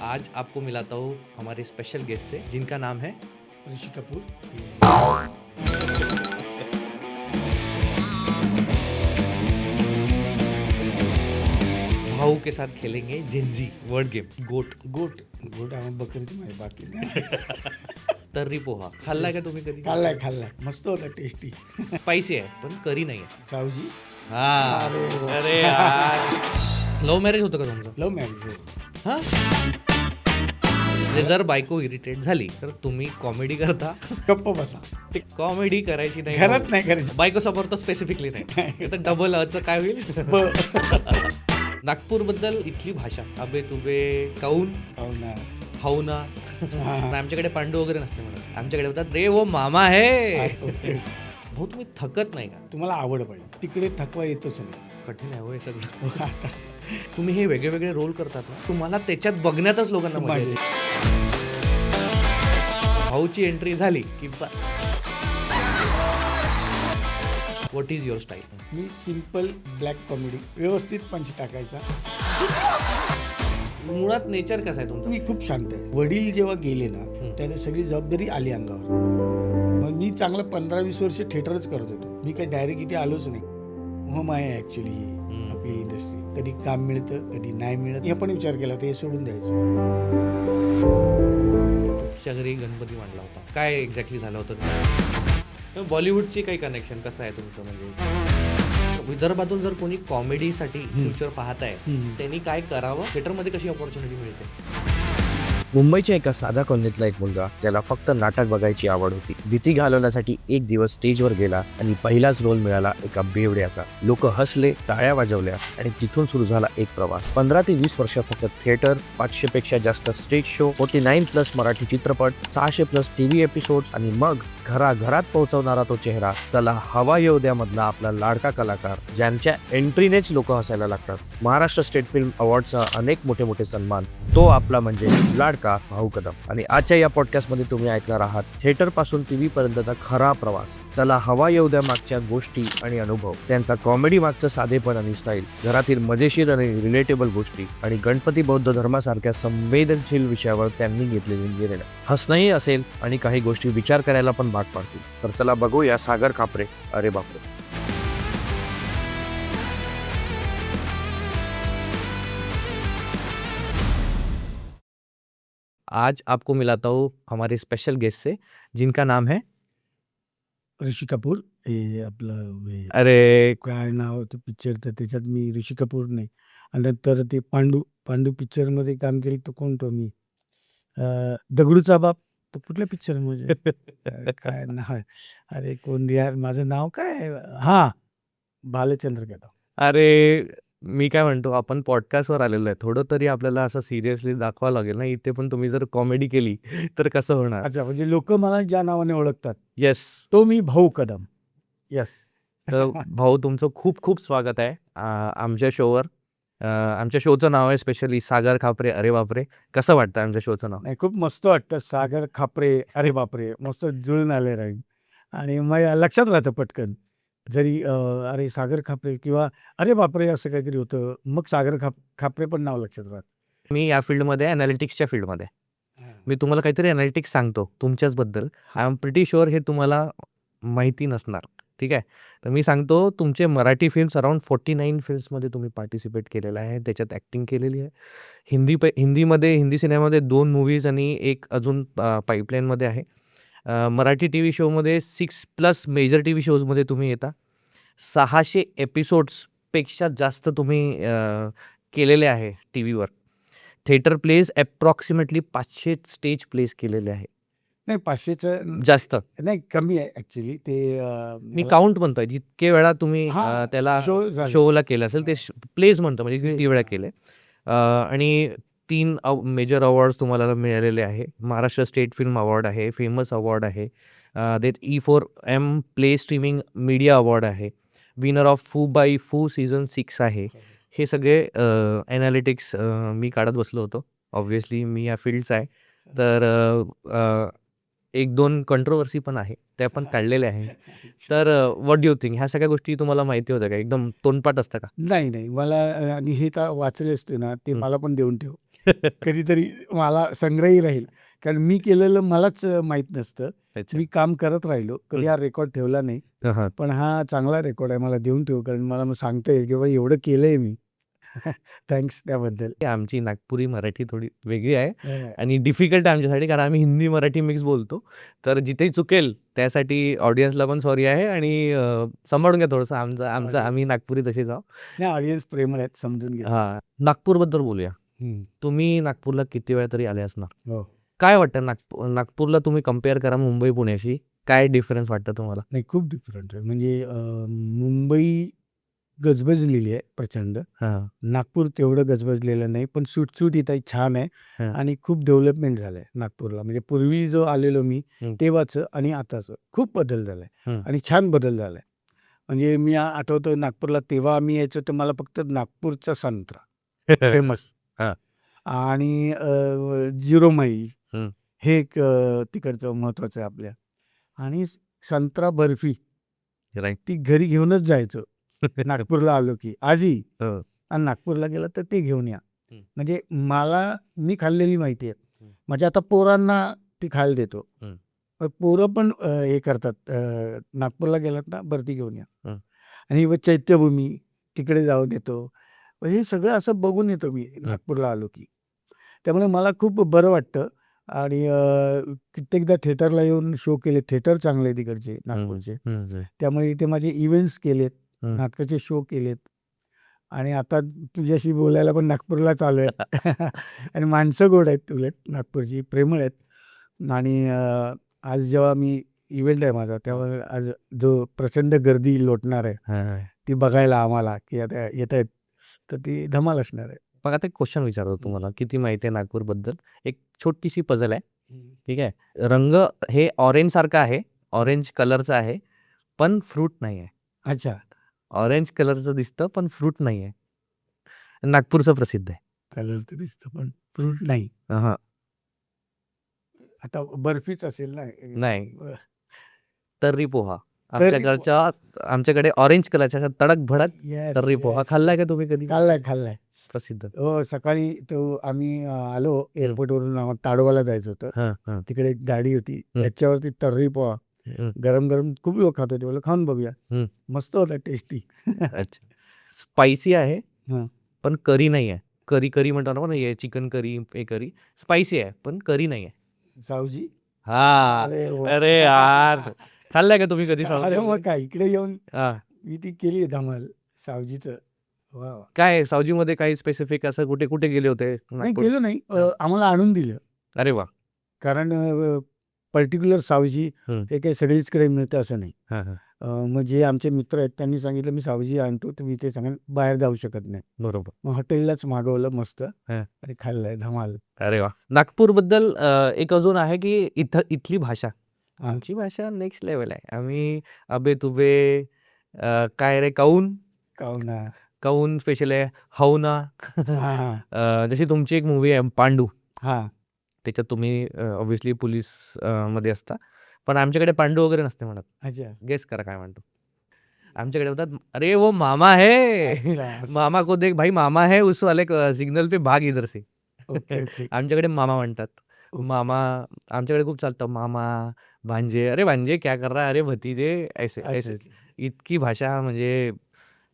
आज आपको मिलाता हूँ हमारे स्पेशल गेस्ट से जिनका नाम है ऋषि कपूर। भाऊ के साथ खेलेंगे जेंजी वर्ड गेम गोट गोट गोट आम्ही बकरीची माहिती बाकी नाही. तर्री पोहा खाल्लाय का तुम्ही कधी? खाल्लाय मस्त होता, टेस्टी. स्पायसी आहे पण करी नाही आहे. सावजी हा अरे अरे यार. लव्ह मॅरेज होतं का तुमचं? लव्ह मॅरेज हो. हा म्हणजे जर बायको इरिटेट झाली तर तुम्ही कॉमेडी करता? गप्प बसा, ते कॉमेडी करायची नाही घरात नाही करायची. बायको समोर तर स्पेसिफिकली नाही तर डबल अचं काय होईल? नागपूर बद्दल इथली भाषा अबे तुबे काऊन हो ना. हाऊ ना. हा. आमच्याकडे पांडू वगैरे नसते म्हणत, आमच्याकडे बोलतात रे वो मामा है. ओके. भाऊ तुम्ही थकत नाही का? तुम्हाला आवड पाहिजे, तिकडे थकवा येतोच नाही. कठीण आहे हो हे सगळं. तुम्ही हे वेगळे वेगळे रोल करतात ना, तुम्हाला त्याच्यात बघण्यातच लोकांना मजा येते. भाऊची एंट्री झाली की बस. What is your style? मी सिम्पल ब्लॅक कॉमेडी, व्यवस्थित पंच टाकायचा. मुळात नेचर कसं आहे तुमचं? मी खूप शांत आहे. वडील जेव्हा गेले ना, त्याने सगळी जबाबदारी आली अंगावर. मग मी चांगलं 15-20 वर्ष थिएटरच करत होतो. मी काही डायरेक्ट इथे आलोच नाही. मोहमाया आहे ॲक्च्युली ही आपली इंडस्ट्री. कधी काम मिळतं, कधी नाही मिळत, हे पण विचार केला तर हे सोडून द्यायचं. तुमच्या घरी गणपती मांडला होता, काय एक्झॅक्टली झालं होतं? बॉलिवूडची काही कनेक्शन कसं आहे तुमचं? म्हणजे विदर्भातून जर कोणी कॉमेडीसाठी फ्युचर पाहत आहे त्यांनी काय करावं? थिएटरमध्ये कशी ऑपॉर्च्युनिटी मिळते? मुंबईच्या एका साध्या कॉलनीतला एक मुलगा ज्याला फक्त नाटक बघायची आवड होती. भीती घालवण्यासाठी एक दिवस स्टेजवर गेला आणि पहिलाच रोल मिळाला एका बेवड्याचा. लोक हसले, टाळ्या वाजवल्या आणि तिथून सुरू झाला एक प्रवास. 15 ते 20 वर्ष फक्त थिएटर, 500 पेक्षा जास्त स्टेज शो, 49+ मराठी चित्रपट, 600+ टीव्ही एपिसोड्स आणि मग घराघरात पोहोचवणारा तो चेहरा. चला हवा येऊ द्या मधला आपला लाडका कलाकार, ज्यांच्या एंट्रीनेच लोक हसायला लागतात. महाराष्ट्र स्टेट फिल्म अवॉर्डचा अनेक मोठे मोठे सन्मान, तो आपला म्हणजे लाडका भाऊ कदम. आणि आजच्या या पॉडकास्टमध्ये तुम्ही ऐकणार आहात थिएटर पासून टीव्ही पर्यंतचा खरा प्रवास. चला हवा येऊ द्या मागच्या गोष्टी आणि अनुभव, त्यांचा कॉमेडी मागचं साधेपण आणि स्टाईल, घरातील मजेशीर आणि रिलेटेबल गोष्टी आणि गणपती बौद्ध धर्मासारख्या संवेदनशील विषयावर त्यांनी घेतलेली निर्णय. हसणंही असेल आणि काही गोष्टी विचार करायला पण भाग पाडतील. तर चला बघूया सागर खापरे अरे बापरे. आज आपको मिलाता हूँ हमारे स्पेशल गेस्ट से जिनका नाम है ऋषी कपूर. हे आपलं हे अरे काय नाव होतं पिक्चर, तर त्याच्यात मी ऋषी कपूर नाही. आणि नंतर ते पांडू पिक्चरमध्ये काम केलं. तो कोण तो मी दगडूचा बाप, तो कुठल्या पिक्चरमध्ये काय नाव आहे? अरे कोण यार, माझं नाव काय? हां, भालचंद्र कदम. अरे मी काय म्हणतो, आपण पॉडकास्टवर आलेलो आहे, थोडं तरी आपल्याला असं सिरियसली दाखवावं लागेल ना. इथे पण तुम्ही जर कॉमेडी केली तर कसं होणार? अच्छा, म्हणजे लोक मला ज्या नावाने ओळखतात येस. तो मी भाऊ कदम. येस. तर भाऊ तुमचं खूप खूप स्वागत आहे आमच्या शोवर. आमच्या शोचं नाव आहे स्पेशली सागर खापरे अरे बापरे. कसं वाटतं आमच्या शोचं नाव? नाही, खूप मस्त वाटतं. सागर खापरे अरे बापरे, मस्त जुळून आले राहील आणि मग लक्षात राहतं पटकन. जरी अरे सागर खापरे किंवा अरे बापरे असं काहीतरी होतं, मग सागर खापरे पण नाव लक्षात राहतं. मी या फील्डमध्ये ॲनालिटिक्सच्या फील्डमध्ये. मी तुम्हाला काहीतरी ॲनालिटिक्स सांगतो तुमच्याचबद्दल. आय एम प्रिटी शुअर हे तुम्हाला माहिती नसणार. ठीक आहे, तर मी सांगतो तुमचे मराठी फिल्म्स अराउंड 49 फिल्म्समध्ये तुम्ही पार्टिसिपेट केलेलं आहे, त्याच्यात ॲक्टिंग केलेली आहे. हिंदी सिनेमामध्ये 2 मूव्हीज आणि एक अजून पाईपलाईनमध्ये आहे. मराठी टी व्ही शोमध्ये 6+ मेजर टी व्ही शोजमध्ये तुम्ही येता. 600 एपिसोड्सपेक्षा जास्त तुम्ही केलेले आहे टी व्हीवर. Theatre plays approximately 500 stage plays केलेले आहे. नाही, 500चं जास्त नाही, कमी आहे ॲक्च्युली. ते मी काउंट म्हणतोय जितके वेळा तुम्ही हां, त्याला शो झाले. शोला केलं असेल ते प्लेज म्हणतो, म्हणजे किती वेळा केले. आणि 3 मेजर अवॉर्ड्स तुम्हाला मिळालेले आहे. महाराष्ट्र स्टेट फिल्म अवॉर्ड आहे, फेमस अवॉर्ड आहे, then E4M play streaming media award आहे, winner of Fu Bai Fu season 6 आहे. हे सगळे ॲनालिटिक्स मी काढत बसलो होतो. ऑब्व्हियसली मी या फील्डचा आहे, तर 1-2 कंट्रोवर्सी पण आहे, त्या पण काढलेल्या आहे. तर व्हॉट डू यू थिंक, ह्या सगळ्या गोष्टी तुम्हाला माहिती होत्या का? एकदम तोंडपाठ असतं का? नाही, मला आणि हे तर वाचले असते ना, ते मला पण देऊन ठेव. कधीतरी मला संग्रही राहील. कारण मी केलेलं मलाच माहीत नसतं. अच्छा. मी काम करत राहिलो. कधी हा रेकॉर्ड ठेवला नाही. हां. पण हा चांगला रेकॉर्ड आहे. मला देऊन ठेव. कारण मला मग सांगता येईल की बाबा एवढं केलंय मी. थँक्स त्याबद्दल. आमची नागपुरी मराठी थोडी वेगळी आहे हं. आणि डिफिकल्ट आहे आमच्यासाठी, कारण आम्ही हिंदी मराठी मिक्स बोलतो. तर जिथे चुकेल त्यासाठी ऑडियन्सला पण सॉरी आहे आणि सांभाळून घ्या थोडंसं आमचं आम्ही नागपुरी तसेच आहोत. नाही, ऑडियन्स प्रेमळ आहेत, समजून घ्या. हां. नागपूरबद्दल बोलूया. हं. तुम्ही नागपूरला किती वेळा तरी आले असणार. हो. काय वाटतं नागपूरला तुम्ही कंपेअर करा मुंबई पुण्याशी, काय डिफरन्स वाटतं तुम्हाला? नाही, खूप डिफरंट आहे. म्हणजे मुंबई गजबजलेली आहे प्रचंड. हां. नागपूर तेवढं गजबजलेलं नाही, पण सुटसुटीत आहे, छान आहे हां. आणि खूप डेव्हलपमेंट झालं आहे नागपूरला. म्हणजे पूर्वी जो आलेलो मी तेव्हाचं आणि आताचं खूप बदल झाला आहे आणि छान बदल झाला आहे. म्हणजे मी आठवतो नागपूरला तेव्हा आम्ही यायचो तर मला फक्त नागपूरचा संत्रा फेमस हां. आणि 0 मैल हं. हे एक तिकडचं महत्त्वाचं आहे आपल्या. आणि संत्रा बर्फी राईट. ती घरी घेऊनच जायचो नागपूरला आलो की आजही. हो. आणि नागपूरला गेला तर ते घेऊन या. हं. म्हणजे मी खाल्लेली माहिती आहे. हं. म्हणजे आता पोरांना ती खायला देतो. हं. पण पोरं पण हे करतात, नागपूरला गेलात ना बर्फी घेऊन या. हं. आणि चैत्यभूमी तिकडे जाऊन येतो. हे सगळं असं बघून येतो मी नागपूरला आलो की. त्यामुळे मला खूप बरं वाटतं आणि कित्येकदा थिएटरला येऊन शो केले. थिएटर चांगले आहे तिकडचे नागपूरचे. त्यामुळे इथे माझे इव्हेंट्स केलेत, हं. नाटकाचे शो केलेत आणि आता तुझ्याशी बोलायला पण नागपूरलाच आलो आहे. आणि माणसं गोड आहेत उलट नागपूरची, प्रेमळ आहेत. आणि आज जेव्हा मी इव्हेंट आहे माझा तेव्हा आज जो प्रचंड गर्दी लोटणार आहे ती बघायला आम्हाला की आता येत आहेत, तर ती धमाल असणार आहे. मग आता एक क्वेश्चन विचारतो तुम्हाला, किती माहिती आहे नागपूरबद्दल? एक छोटीशी पझल आहे. ठीक आहे. रंग हे ऑरेंज सारखा आहे, ऑरेंज कलरचा आहे, पण फ्रूट नाही आहे. अच्छा. ऑरेंज कलरचं दिसतं पण फ्रूट नाही आहे. नागपूरचं प्रसिद्ध आहे. कलर तर दिसतं पण फ्रूट नाही. हां. आता बर्फीच असेल ना? नाही. अ, तर्री पोहा. तर्री आमच्याकडे ऑरेंज कलरच्या अशा तडक भडक येस, तर्री पोहा येस. खाल्लाय का तुम्ही कधी? खाल्लाय. प्रसिद्ध. हो, सकाळी तो आम्ही आलो एअरपोर्टवरून, ताडोबाला जायचं होतं. हां. तिकडे एक गाडी होती, हं. त्याच्यावरती तर्री पोहा गरम गरम खूप लोक खात होते. बोललो खाऊन बघूया. हं. मस्त होता, टेस्टी. अच्छा. स्पायसी आहे, हां. पण करी नाही आहे. करी म्हणतात ना, हे चिकन करी, हे करी. स्पायसी आहे, पण करी नाही आहे. सावजी. हां. अरे वा. अरे यार! खाल्लाय का तुम्ही कधी अरे सावजी? मग काय, इकडे येऊन हां. मी ती केली धमाल सावजीचं. वा. काय सावजीमध्ये काही स्पेसिफिक असं कुठे गेले होते नाही नागपूर? गेलो नाही, आम्हाला आणून दिलं. अरे वाह! कारण पर्टिक्युलर सावजी हं. हे काही सगळीचकडे मिळतं असं नाही. हां. मग जे आमचे मित्र आहेत त्यांनी सांगितलं मी सावजी आणतो, तर मी ते सांगेन बाहेर जाऊ शकत नाही. बरोबर. मग हॉटेललाच मागवलं मस्त हां. आणि खाल्लंय धमाल. अरे वाह! नागपूरबद्दल एक अजून आहे की इथली भाषा. आमची भाषा नेक्स्ट लेव्हल आहे. आम्ही अबे तुबे, काय रे काऊन? कावना. काऊन स्पेशल आहे. हाऊ ना. हां. जशी तुमची एक मूव्ही आहे पांडू. हां. त्याच्यात तुम्ही ऑब्व्हियसली पोलीस मध्ये असता. पण आमच्याकडे पांडू वगैरे नसते म्हणत. अच्छा. गेस करा काय म्हणतो? आमच्याकडे म्हणतात, "अरे वो मामा है. अच्छा. मामा को देख भाई, मामा है उस वाले सिग्नल पे भाग इधर से." ओके. आमच्याकडे मामा म्हणतात. मामा आमच्याकडे खूप चालतं. मामा, भांजे, "अरे भांजे क्या कर रहा है? अरे भतीजे." ऐसे अच्छा. ऐसे. इतकी भाषा म्हणजे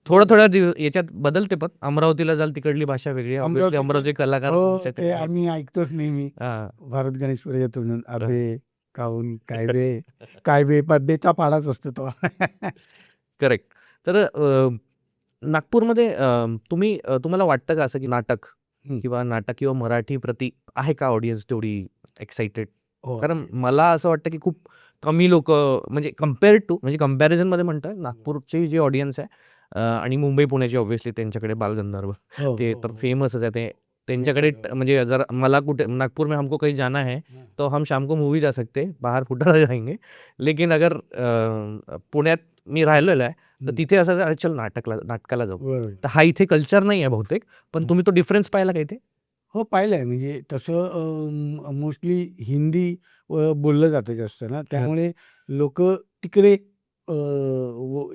थोडं याच्यात बदलते, पण अमरावतीला जाल तिकडली भाषा वेगळी आहे. ऑब्व्हियसली अमरावती कलाकार हो, तुमच्याकडे ते आहेच. आम्ही ऐकतोच नेहमी. हां. भारत गणेश प्रजातून अबे, काऊन, काय बे पड्डेचा पाडाच असतो तो. करेक्ट. तर नागपूरमध्ये तुम्हाला वाटतं का असं की नाटक किंवा मराठी प्रती आहे का ऑडियन्स तेवढी एक्साइटेड? हो. कारण मला असं वाटतं की खूप कमी लोकं, म्हणजे कंपॅरिझनमध्ये म्हणतोय, नागपूरची जी ऑडियन्स आहे आणि मुंबई पुण्याची ऑब्व्हियसली त्यांच्याकडे बालगंधर्व हो, ते हो, तर हो. फेमसच आहे. ते त्यांच्याकडे म्हणजे जर मला कुठे नागपूर में हमको कहीं जाना है तो हम शाम को मूवी जा सकते हैं, बाहर फुटाळा जाएंगे. लेकिन अगर पुण्यात मी राहिलेलो आहे तर तिथे असं "अरे चल नाटकाला जाऊ." बरोबर. तर हा इथे कल्चर नाही आहे बहुतेक, पण तुम्ही तो डिफरन्स पाहिला का इथे? हो, पाहिलंय. म्हणजे तसं मोस्टली हिंदी बोललं जातं जास्त ना, त्यामुळे लोकं तिकडे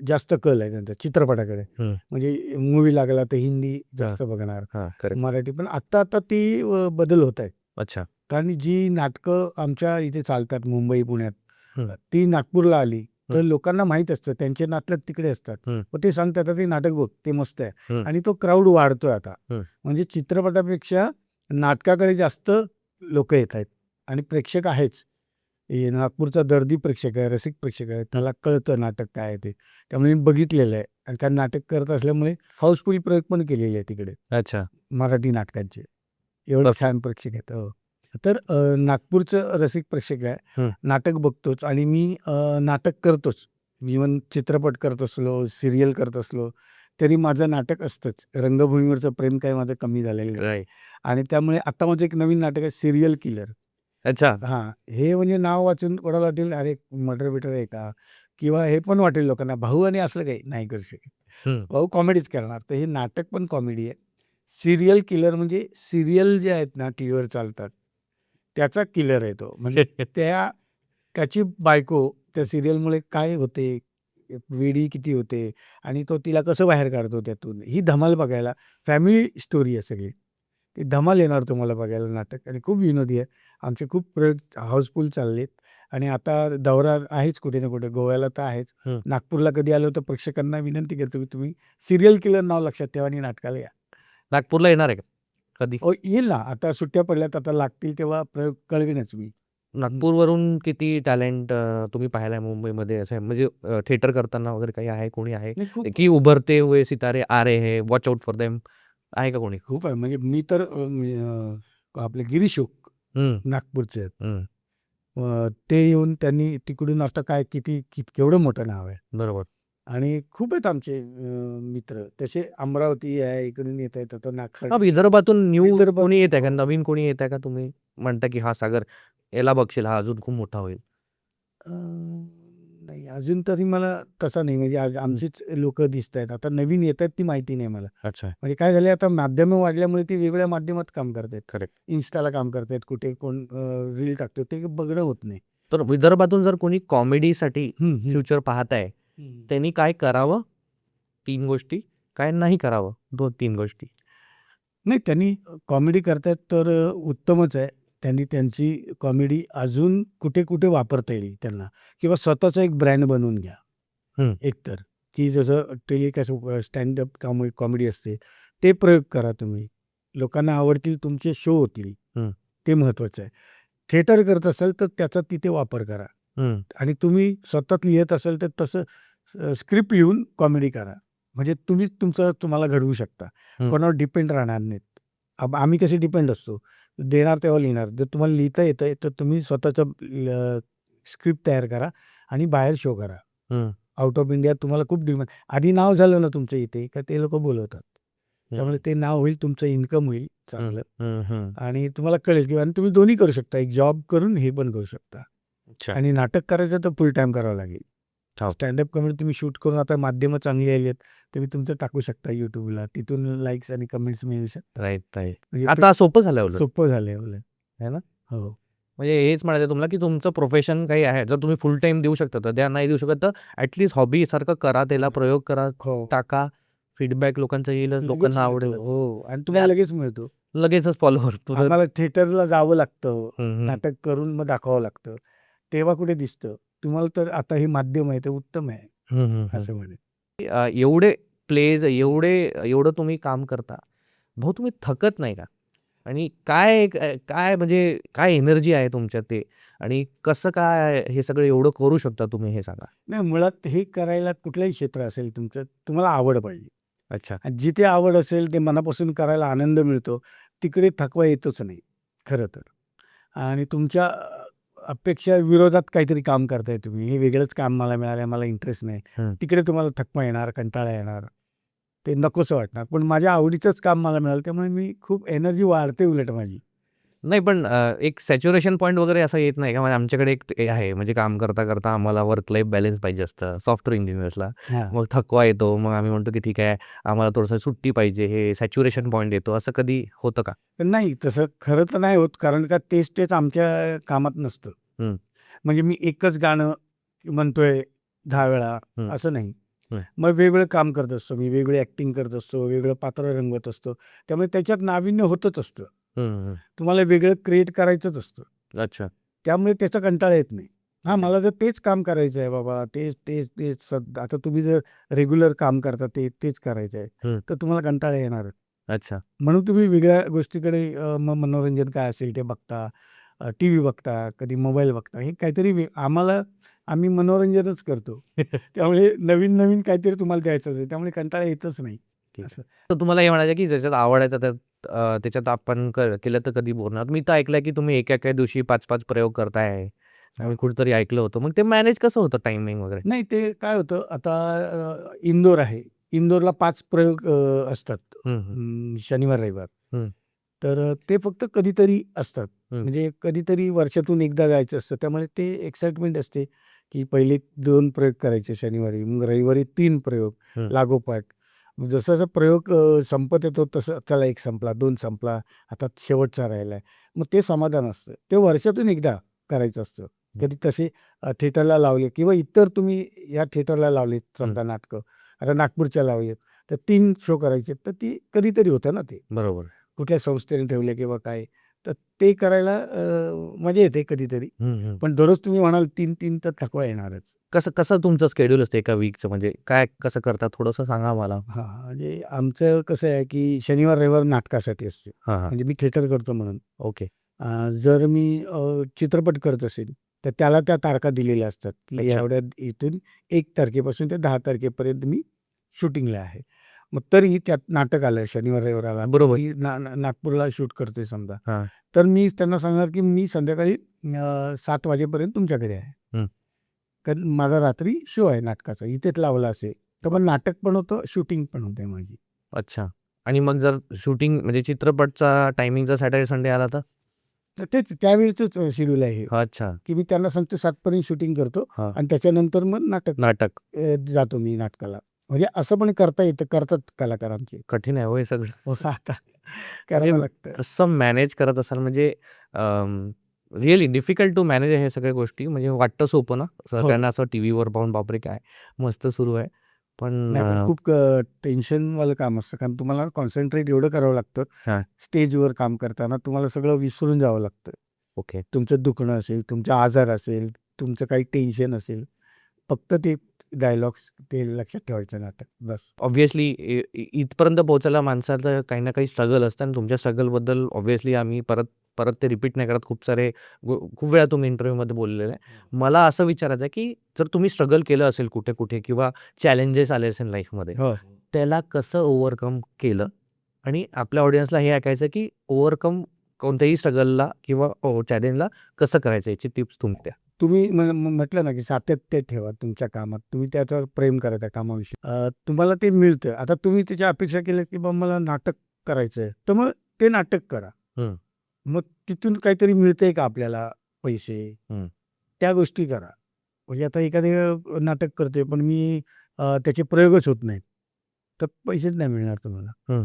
जास्त कल आहे त्यांचा चित्रपटाकडे. म्हणजे मूवी लागला तर हिंदी जास्त बघणार, करेक्ट. मराठी. पण आता ती बदल होत आहेत. अच्छा. कारण जी नाटकं आमच्या इथे चालतात मुंबई, पुण्यात, हं. ती नागपूरला आली तर लोकांना माहीत असतं, त्यांचे नाटक तिकडे असतात. हं. मग ते सांगतात "आता ते नाटक बघ, ते मस्त आहे." हं. आणि तो क्राऊड वाढतोय आता. हं. म्हणजे चित्रपटापेक्षा नाटकाकडे जास्त लोक येत आहेत आणि प्रेक्षक आहेच. हे नागपूरचा दर्दी प्रेक्षक आहे, रसिक प्रेक्षक आहे, त्याला कळतं नाटक काय आहे ते. त्यामुळे मी बघितलेलं आहे आणि कारण नाटक करत असल्यामुळे हाऊसफुल प्रयोग पण केलेले आहे तिकडे अच्छा. मराठी नाटकांचे. एवढे छान प्रेक्षक आहेत. हो. तर नागपूरचं रसिक प्रेक्षक आहे, नाटक बघतोच आणि मी नाटक करतोच. इव्हन चित्रपट करत असलो, सिरियल करत असलो तरी माझं नाटक असतंच. रंगभूमीवरचं प्रेम काही माझं कमी झालेलं नाही. राईट. आणि त्यामुळे आता माझं एक नवीन नाटक आहे सिरियल किलर. अच्छा. हां, हे म्हणजे नाव वाचून कोणाला वाटेल अरे मर्डर-बिर्डर आहे का? किंवा हे पण वाटेल लोकांना भाऊ आणि असलं काही नाही करू शकत. भाऊ कॉमेडीच करणार. तर हे नाटक पण कॉमेडी आहे. सिरियल किलर म्हणजे सिरियल जे आहेत ना टीव्हीवर चालतात, त्याचा किलर आहे तो. म्हणजे त्याची बायको त्या सिरियलमुळे काय होते, वेडी किती होते आणि तो तिला कसं बाहेर काढतो त्यातून, ही धमाल बघायला. फॅमिली स्टोरी आहे सगळी. ती धमाल येणार तुम्हाला बघायला नाटक आणि खूप विनोदी आहे. आमचे खूप प्रयोग हाऊसफुल चाललेत आणि आता दौरा आहेच कुठे ना कुठे. गोव्याला तर आहेच. नागपूरला कधी आलो तर प्रेक्षकांना विनंती करतो की तुम्ही सिरियल किलर नाव लक्षात ठेवा आणि नाटकाला या. नागपूरला येणार आहे का कधी? येईल ना. आता सुट्ट्या पडल्यात, आता लागतील तेव्हा प्रयोग कळवीनच मी. नागपूरवरून किती टॅलेंट तुम्ही पाहिलाय मुंबईमध्ये असं म्हणजे थिएटर करताना वगैरे काही आहे, कोणी आहे नाही खूप की उभरते हुए सितारे आ रहे हैं, वॉच आउट फॉर देम, आहे का कोणी? खूप आहे. म्हणजे मी तर आपले गिरीश ओक नागपूरचे आहेत. ते येऊन त्यांनी तिकडून आता काय केवढं मोठं नाव आहे. बरोबर. आणि खूप आहेत आमचे मित्र. तसे अमरावती आहे, इकडून येत आहेत. आता नागपूर विदर्भातून न्यू विदर्भात कोणी येत आहे का? नवीन कोणी येत आहे का? तुम्ही म्हणता की हा सागर याला बघशील, हा अजून खूप मोठा होईल. नाही अजून तरी मला तसा नाही. म्हणजे आमचीच लोक दिसत आहेत. आता नवीन येत आहेत ती माहिती नाही मला. अच्छा. म्हणजे काय झालं आता माध्यमं वाढल्यामुळे ती वेगवेगळ्या माध्यमात काम करतायत. करेक्ट. इन्स्टाला काम करतायत, कुठे कोण रील टाकतो ते बघणं होत नाही. तर विदर्भातून जर कोणी कॉमेडीसाठी फ्युचर पाहत आहे, त्यांनी काय करावं? 3 गोष्टी. काय नाही करावं? 2-3 गोष्टी. नाही त्यांनी कॉमेडी करतायत तर उत्तमच आहे. त्यांनी त्यांची कॉमेडी अजून कुठे-कुठे वापरता येईल त्यांना किंवा स्वतःचा एक ब्रँड बनवून घ्या. एकतर की जसं टेलिकास्ट स्टँडअप कॉमेडी असते, ते प्रयोग करा तुम्ही. लोकांना आवडतील, तुमचे शो होतील. ते महत्त्वाचं आहे. थिएटर करत असाल तर त्याचा तिथे वापर करा. आणि तुम्ही स्वतः लिहित असाल तर तसं स्क्रिप्ट लिहून कॉमेडी करा. म्हणजे तुम्हीच तुम्हाला घडवू शकता. कोणावर डिपेंड राहणार नाहीत. आम्ही कसे डिपेंड असतो, देणार तेव्हा लिहिणार. जर तुम्हाला लिहिता येतंय तर तुम्ही स्वतःचं स्क्रिप्ट तयार करा आणि बाहेर शो करा. आउट ऑफ इंडिया तुम्हाला खूप डिमांड. आधी नाव झालं ना तुमच्या इथे का ते लोक बोलवतात. त्यामुळे ते नाव होईल, तुमचं इन्कम होईल चांगलं आणि तुम्हाला कळेल की आणि तुम्ही दोन्ही करू शकता. एक जॉब करून हे पण करू शकता. आणि नाटक करायचं तर फुल टाइम करावं लागेल. स्टँडअप कॉमेडी तुम्ही शूट करून आता माध्यमं चांगली आली आहेत, तुम्ही तुमचं टाकू शकता YouTubeला. तिथून लाईक्स आणि कमेंट्स मिळू शकतात. Right, right. म्हणजे आता सोपं झालं उलट. सोपं झालंय उलट. आहे ना? हो. म्हणजे हेच म्हणायचं तुम्हाला की तुमचं प्रोफेशन काही आहे. जर तुम्ही फुल टाईम देऊ शकता तर द्या, नाही देऊ शकत तर ॲटलीस्ट हॉबीसारखं करा, त्याला प्रयोग करा, टाका. फीडबॅक लोकांचा येईलच, लोकांना आवडेल. हो आणि तुम्हाला लगेच मिळतो. लगेचच फॉलोअर. आम्हाला थिएटरला जावं लागतं. नाटक करून मग दाखवावं लागतं. तेव्हा कुठे दिसतं. तुम्हाला तर आता हे माध्यम आहे ते उत्तम आहे. असं म्हणेन. एवढे प्लेज, एवढं तुम्ही काम करता. भाऊ तुम्ही थकत नाही का? आणि काय म्हणजे काय एनर्जी आहे तुमच्यात ते आणि कसं काय हे सगळं एवढं करू शकता तुम्ही हे सांगा? नाही मुळात हे करायला कुठलंही क्षेत्र असेल तुमचं, तुम्हाला आवड पाहिजे. अच्छा. आणि जिथे आवड असेल ते मनापासून करायला आनंद मिळतो, तिकडे थकवा येतोच नाही खरं तर. आणि तुमच्या अपेक्षा विरोधात काहीतरी काम करताय तुम्ही. हे वेगळंच काम मला मिळालं, मला इंटरेस्ट नाही. तिकडे तुम्हाला थकवा येणार, कंटाळा येणार. ते नकोसं वाटणार. पण माझ्या आवडीचंच काम मला मिळालं त्यामुळे मी खूप एनर्जी वाढते उलट माझी. नाही पण एक सॅच्युरेशन पॉईंट वगैरे असं येत नाही का? म्हणजे आमच्याकडे एक ते आहे म्हणजे काम करता आम्हाला वर्क लाईफ बॅलन्स पाहिजे असतं सॉफ्टवेअर इंजिनियर्सला. मग थकवा येतो. मग आम्ही म्हणतो की ठीक आहे, आम्हाला थोडंसं सुट्टी पाहिजे. हे सॅच्युरेशन पॉईंट येतो. असं कधी होतं का? नाही तसं खरं तर नाही होत कारण का तेच आमच्या कामात नसतं. म्हणजे मी एकच गाणं म्हणतोय 10 वेळा हं. असं नाही. हं. मग वेगवेगळं काम करत असतो मी, वेगळी ॲक्टिंग करत असतो, वेगळं पात्र रंगवत असतो. त्यामुळे त्याच्यात नाविन्य होतच असतं. हं, हं. तुम्हाला वेगळं क्रिएट करायचंच असतं. अच्छा. त्यामुळे त्याचा कंटाळा येत नाही. हां, ओके. मला जर तेच काम करायचं आहे बाबा, तेच आता तुम्ही जर रेग्युलर काम करता तेच करायचं आहे, हं. तर तुम्हाला कंटाळा येणारच. अच्छा. म्हणून तुम्ही वेगळ्या गोष्टीकडे मग मनोरंजन काय असेल ते बघता, टीव्ही बघता, कधी मोबाईल बघता. हे काहीतरी आम्ही मनोरंजनच करतो. त्यामुळे नवीन-नवीन काहीतरी तुम्हाला द्यायचंच आहे. त्यामुळे कंटाळा येतच नाही. ठीक असं. तर तुम्हाला हे म्हणायचं की ज्याच्यात आवड आहे त्याच्यात आपण केलं तर कधी बोर नाही होत. मी तर ऐकलंय की तुम्ही एका दिवशी 5-5 प्रयोग करताय. आम्ही कुठेतरी ऐकलं होतं. मग ते मॅनेज कसं होतं टायमिंग वगैरे? नाही ते काय होतं आता इंदोर आहे. इंदोरला 5 प्रयोग असतात. हं, हं. शनिवार, रविवार. हं. तर ते फक्त कधीतरी असतात. हं. म्हणजे कधीतरी वर्षातून एकदा जायचं असतं. त्यामुळे ते एक्साइटमेंट असते, की पहिले 2 प्रयोग करायचे शनिवारी, मग रविवारी 3 प्रयोग हं. लागोपाठ. मग जसा प्रयोग संपत येतो तसं चला 1 संपला, 2 संपला, आता शेवटचा राहिला आहे. मग ते समाधान असतं. ते वर्षातून एकदा करायचं असतं. कधी तसे थिएटरला लावले किंवा इतर तुम्ही या थिएटरला लावलेत समजा नाटकं. आता नागपूरच्या लावलेत, तर 3 शो करायचे. तर ती कधीतरी होतं ना ते. बरोबर. कुठल्या संस्थेने ठेवले किंवा काय. तर ते करायला मजा येते कधीतरी. हं, हं. पण दररोज तुम्ही म्हणाल 3-3 तर थकवा येणारच. कसं तुमचं शेड्यूल असतं एका वीकचं म्हणजे काय कसं करता थोडंसं सांगा मला? हां, म्हणजे आमचं कसं आहे, की शनिवार, रविवार नाटकासाठी असते. हां, हां. म्हणजे मी थिएटर करतो म्हणून. ओके. जर मी चित्रपट करत असेल, तर त्याला त्या तारखा दिलेल्या असतात, की अच्छा. एवढ्या इथून 1 तारखेपासून ते 10 तारखेपर्यंत मी शूटिंगला आहे. मग तरी त्यात नाटक आलं शनिवार, रविवार आला. बरोबर. मी नागपूरला शूट करतोय समजा. हां. तर मी त्यांना सांगणार, की मी संध्याकाळी 7 वाजेपर्यंत तुमच्याकडे आहे. हं. कारण माझा रात्री शो आहे नाटकाचा. इथेच लावला असेल. तर मग नाटक पण होतं, शूटिंग पण होते माझी. अच्छा. आणि मग जर शूटिंग म्हणजे चित्रपटचा टायमिंगचा सॅटर्डे, संडे आला तर? तर तेच त्यावेळेचंच शेड्यूल आहे हे, अच्छा. की मी त्यांना सांगतो 7 पर्यंत शूटिंग करतो हां. आणि त्याच्यानंतर मग नाटक. जातो मी नाटकाला. म्हणजे असं पण करता येतं, करतात कलाकार आमचे. कठीण आहे हो हे सगळं. हो, आता म्हणजे करावं लागतं. कसं मॅनेज करत असाल म्हणजे रिअली डिफिकल्ट टू मॅनेज हे सगळ्या गोष्टी म्हणजे वाटतं सोपं ना हो. सगळ्यांना असं टीव्हीवर पाहून बापरे काय मस्त सुरू आहे पण नाही पण खूप टेन्शनवालं काम असतं. कारण तुम्हाला कॉन्सन्ट्रेट एवढं करावं लागतं. हां. स्टेजवर काम करताना तुम्हाला सगळं विसरून जावं लागतं. ओके. तुमचं दुखणं असेल, तुमचा आजार असेल, तुमचं काही टेन्शन असेल. फक्त ते डायलॉग्स ते लक्षात ठेवायचं नाटक बस. ऑब्व्हियसली इथपर्यंत पोहोचायला माणसाचं काही ना काही स्ट्रगल असतं आणि तुमच्या स्ट्रगलबद्दल ऑब्व्हियसली आम्ही परत परत ते रिपीट नाही करत. खूप वेळा तुम्ही इंटरव्ह्यूमध्ये बोललेलं आहे. मला असं विचारायचं आहे की जर तुम्ही स्ट्रगल केलं असेल कुठे कुठे किंवा चॅलेंजेस आले असेल लाईफमध्ये हो. त्याला कसं ओव्हरकम केलं आणि आपल्या ऑडियन्सला हे ऐकायचं की ओव्हरकम कोणत्याही स्ट्रगलला किंवा चॅलेंजला कसं करायचं याची टिप्स तुम्ही द्या. तुम्ही म्हटलं ना, की सातत्य ठेवा तुमच्या कामात. तुम्ही त्याच्यावर प्रेम करा त्या कामाविषयी. तुम्हाला ते मिळतं. आता तुम्ही त्याच्या अपेक्षा केल्या, की बाबा मला नाटक करायचं आहे. तर मग ते नाटक करा. हं. मग तिथून काहीतरी मिळतंय का आपल्याला पैसे? हं. त्या गोष्टी करा. म्हणजे आता एखादे नाटक करतोय, पण मी त्याचे प्रयोगच होत नाहीत. तर पैसेच नाही मिळणार तुम्हाला. हं.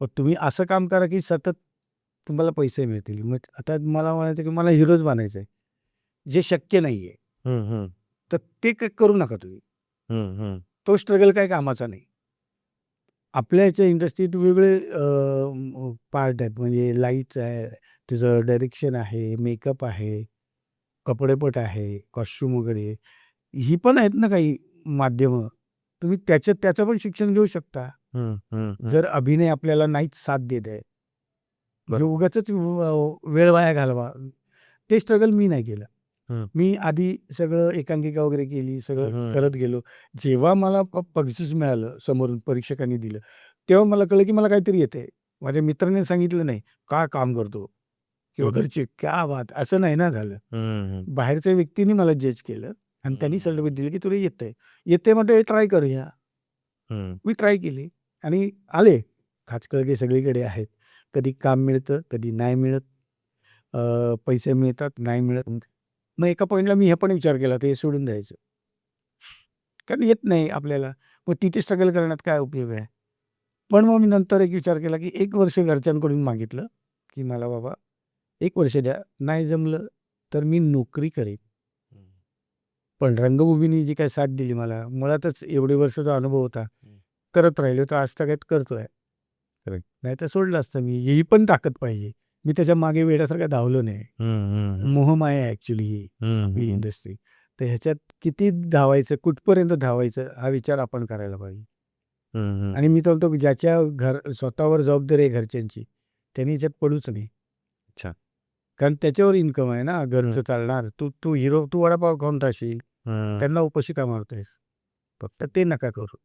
मग तुम्ही असं काम करा, की सतत तुम्हाला पैसे मिळतील. मग आता मला म्हणायचं, की मला हिरोच बनायचं आहे. जे शक्य नाहीये. हं, हं. तर ते करू नका तुम्ही. हं, हं. तो स्ट्रगल काही कामाचा नाही. आपल्या ह्याच्या इंडस्ट्रीत वेगळे पार्ट आहेत. म्हणजे लाईट्स आहे, तुझं डायरेक्शन आहे, मेकअप आहे, कपडेपट आहे, कॉस्ट्यूम वगैरे. ही पण आहेत ना काही माध्यमं. तुम्ही त्याचं पण शिक्षण घेऊ शकता. हं, हं, हं. जर अभिनय आपल्याला नाहीच साथ देत आहे. बरं. उगाचच वेळ वाया घालवा. ते स्ट्रगल मी नाही केलं. हं. मी आधी सगळं एकांकिका वगैरे केली, सगळं हं. करत गेलो. जेव्हा मला बक्षीस मिळालं समोरून परीक्षकांनी दिलं, तेव्हा मला कळलं की मला काहीतरी येतंय. माझ्या मित्राने सांगितलं नाही, "काय काम करतो?" किंवा घरचे, "क्या बात!" असं नाही ना झालं. हं, हं. बाहेरच्या व्यक्तीने मला जज केलं आणि त्यांनी सर्टिफिकेट दिलं की तुला येतंय. येतंय म्हटलं ट्राय करूया. हं. मी ट्राय केली आणि आले. खाचखळगे सगळीकडे आहेत. कधी काम मिळतं, कधी नाही मिळत. पैसे मिळतात, नाही मिळत. मग एका पॉईंटला मी हे पण विचार केला, ते सोडून द्यायचं. कारण येत नाही आपल्याला. मग तिथे स्ट्रगल करण्यात काय उपयोग आहे? पण मग मी नंतर एक विचार केला, की 1 वर्ष घरच्यांकडून मागितलं, की मला बाबा 1 वर्ष द्या. नाही जमलं तर मी नोकरी करेन. पण रंगभूमीने जी काही साथ दिली मला, मुळातच एवढे वर्षाचा अनुभव होता. करत राहिलो तर आज तागत करतोय. Correct. नाही तर सोडलं असतं मी. ही पण ताकद पाहिजे. मी त्याच्या मागे वेड्यासारखा धावलो नाही. मोहमाया आहे ॲक्च्युली ही इंडस्ट्री. तर ह्याच्यात किती धावायचं, कुठपर्यंत धावायचं हा विचार आपण करायला पाहिजे. आणि मी तर म्हणतो की ज्याच्या स्वतःवर जबाबदारी आहे घरच्यांची, त्यांनी ह्याच्यात पडूच नाही. अच्छा. कारण त्याच्यावर इन्कम आहे ना, घरचं चालणार. तू हिरो, तू वडापाव खाऊन राहशील, त्यांना उपाशी का मारतोयस? फक्त ते नका करू.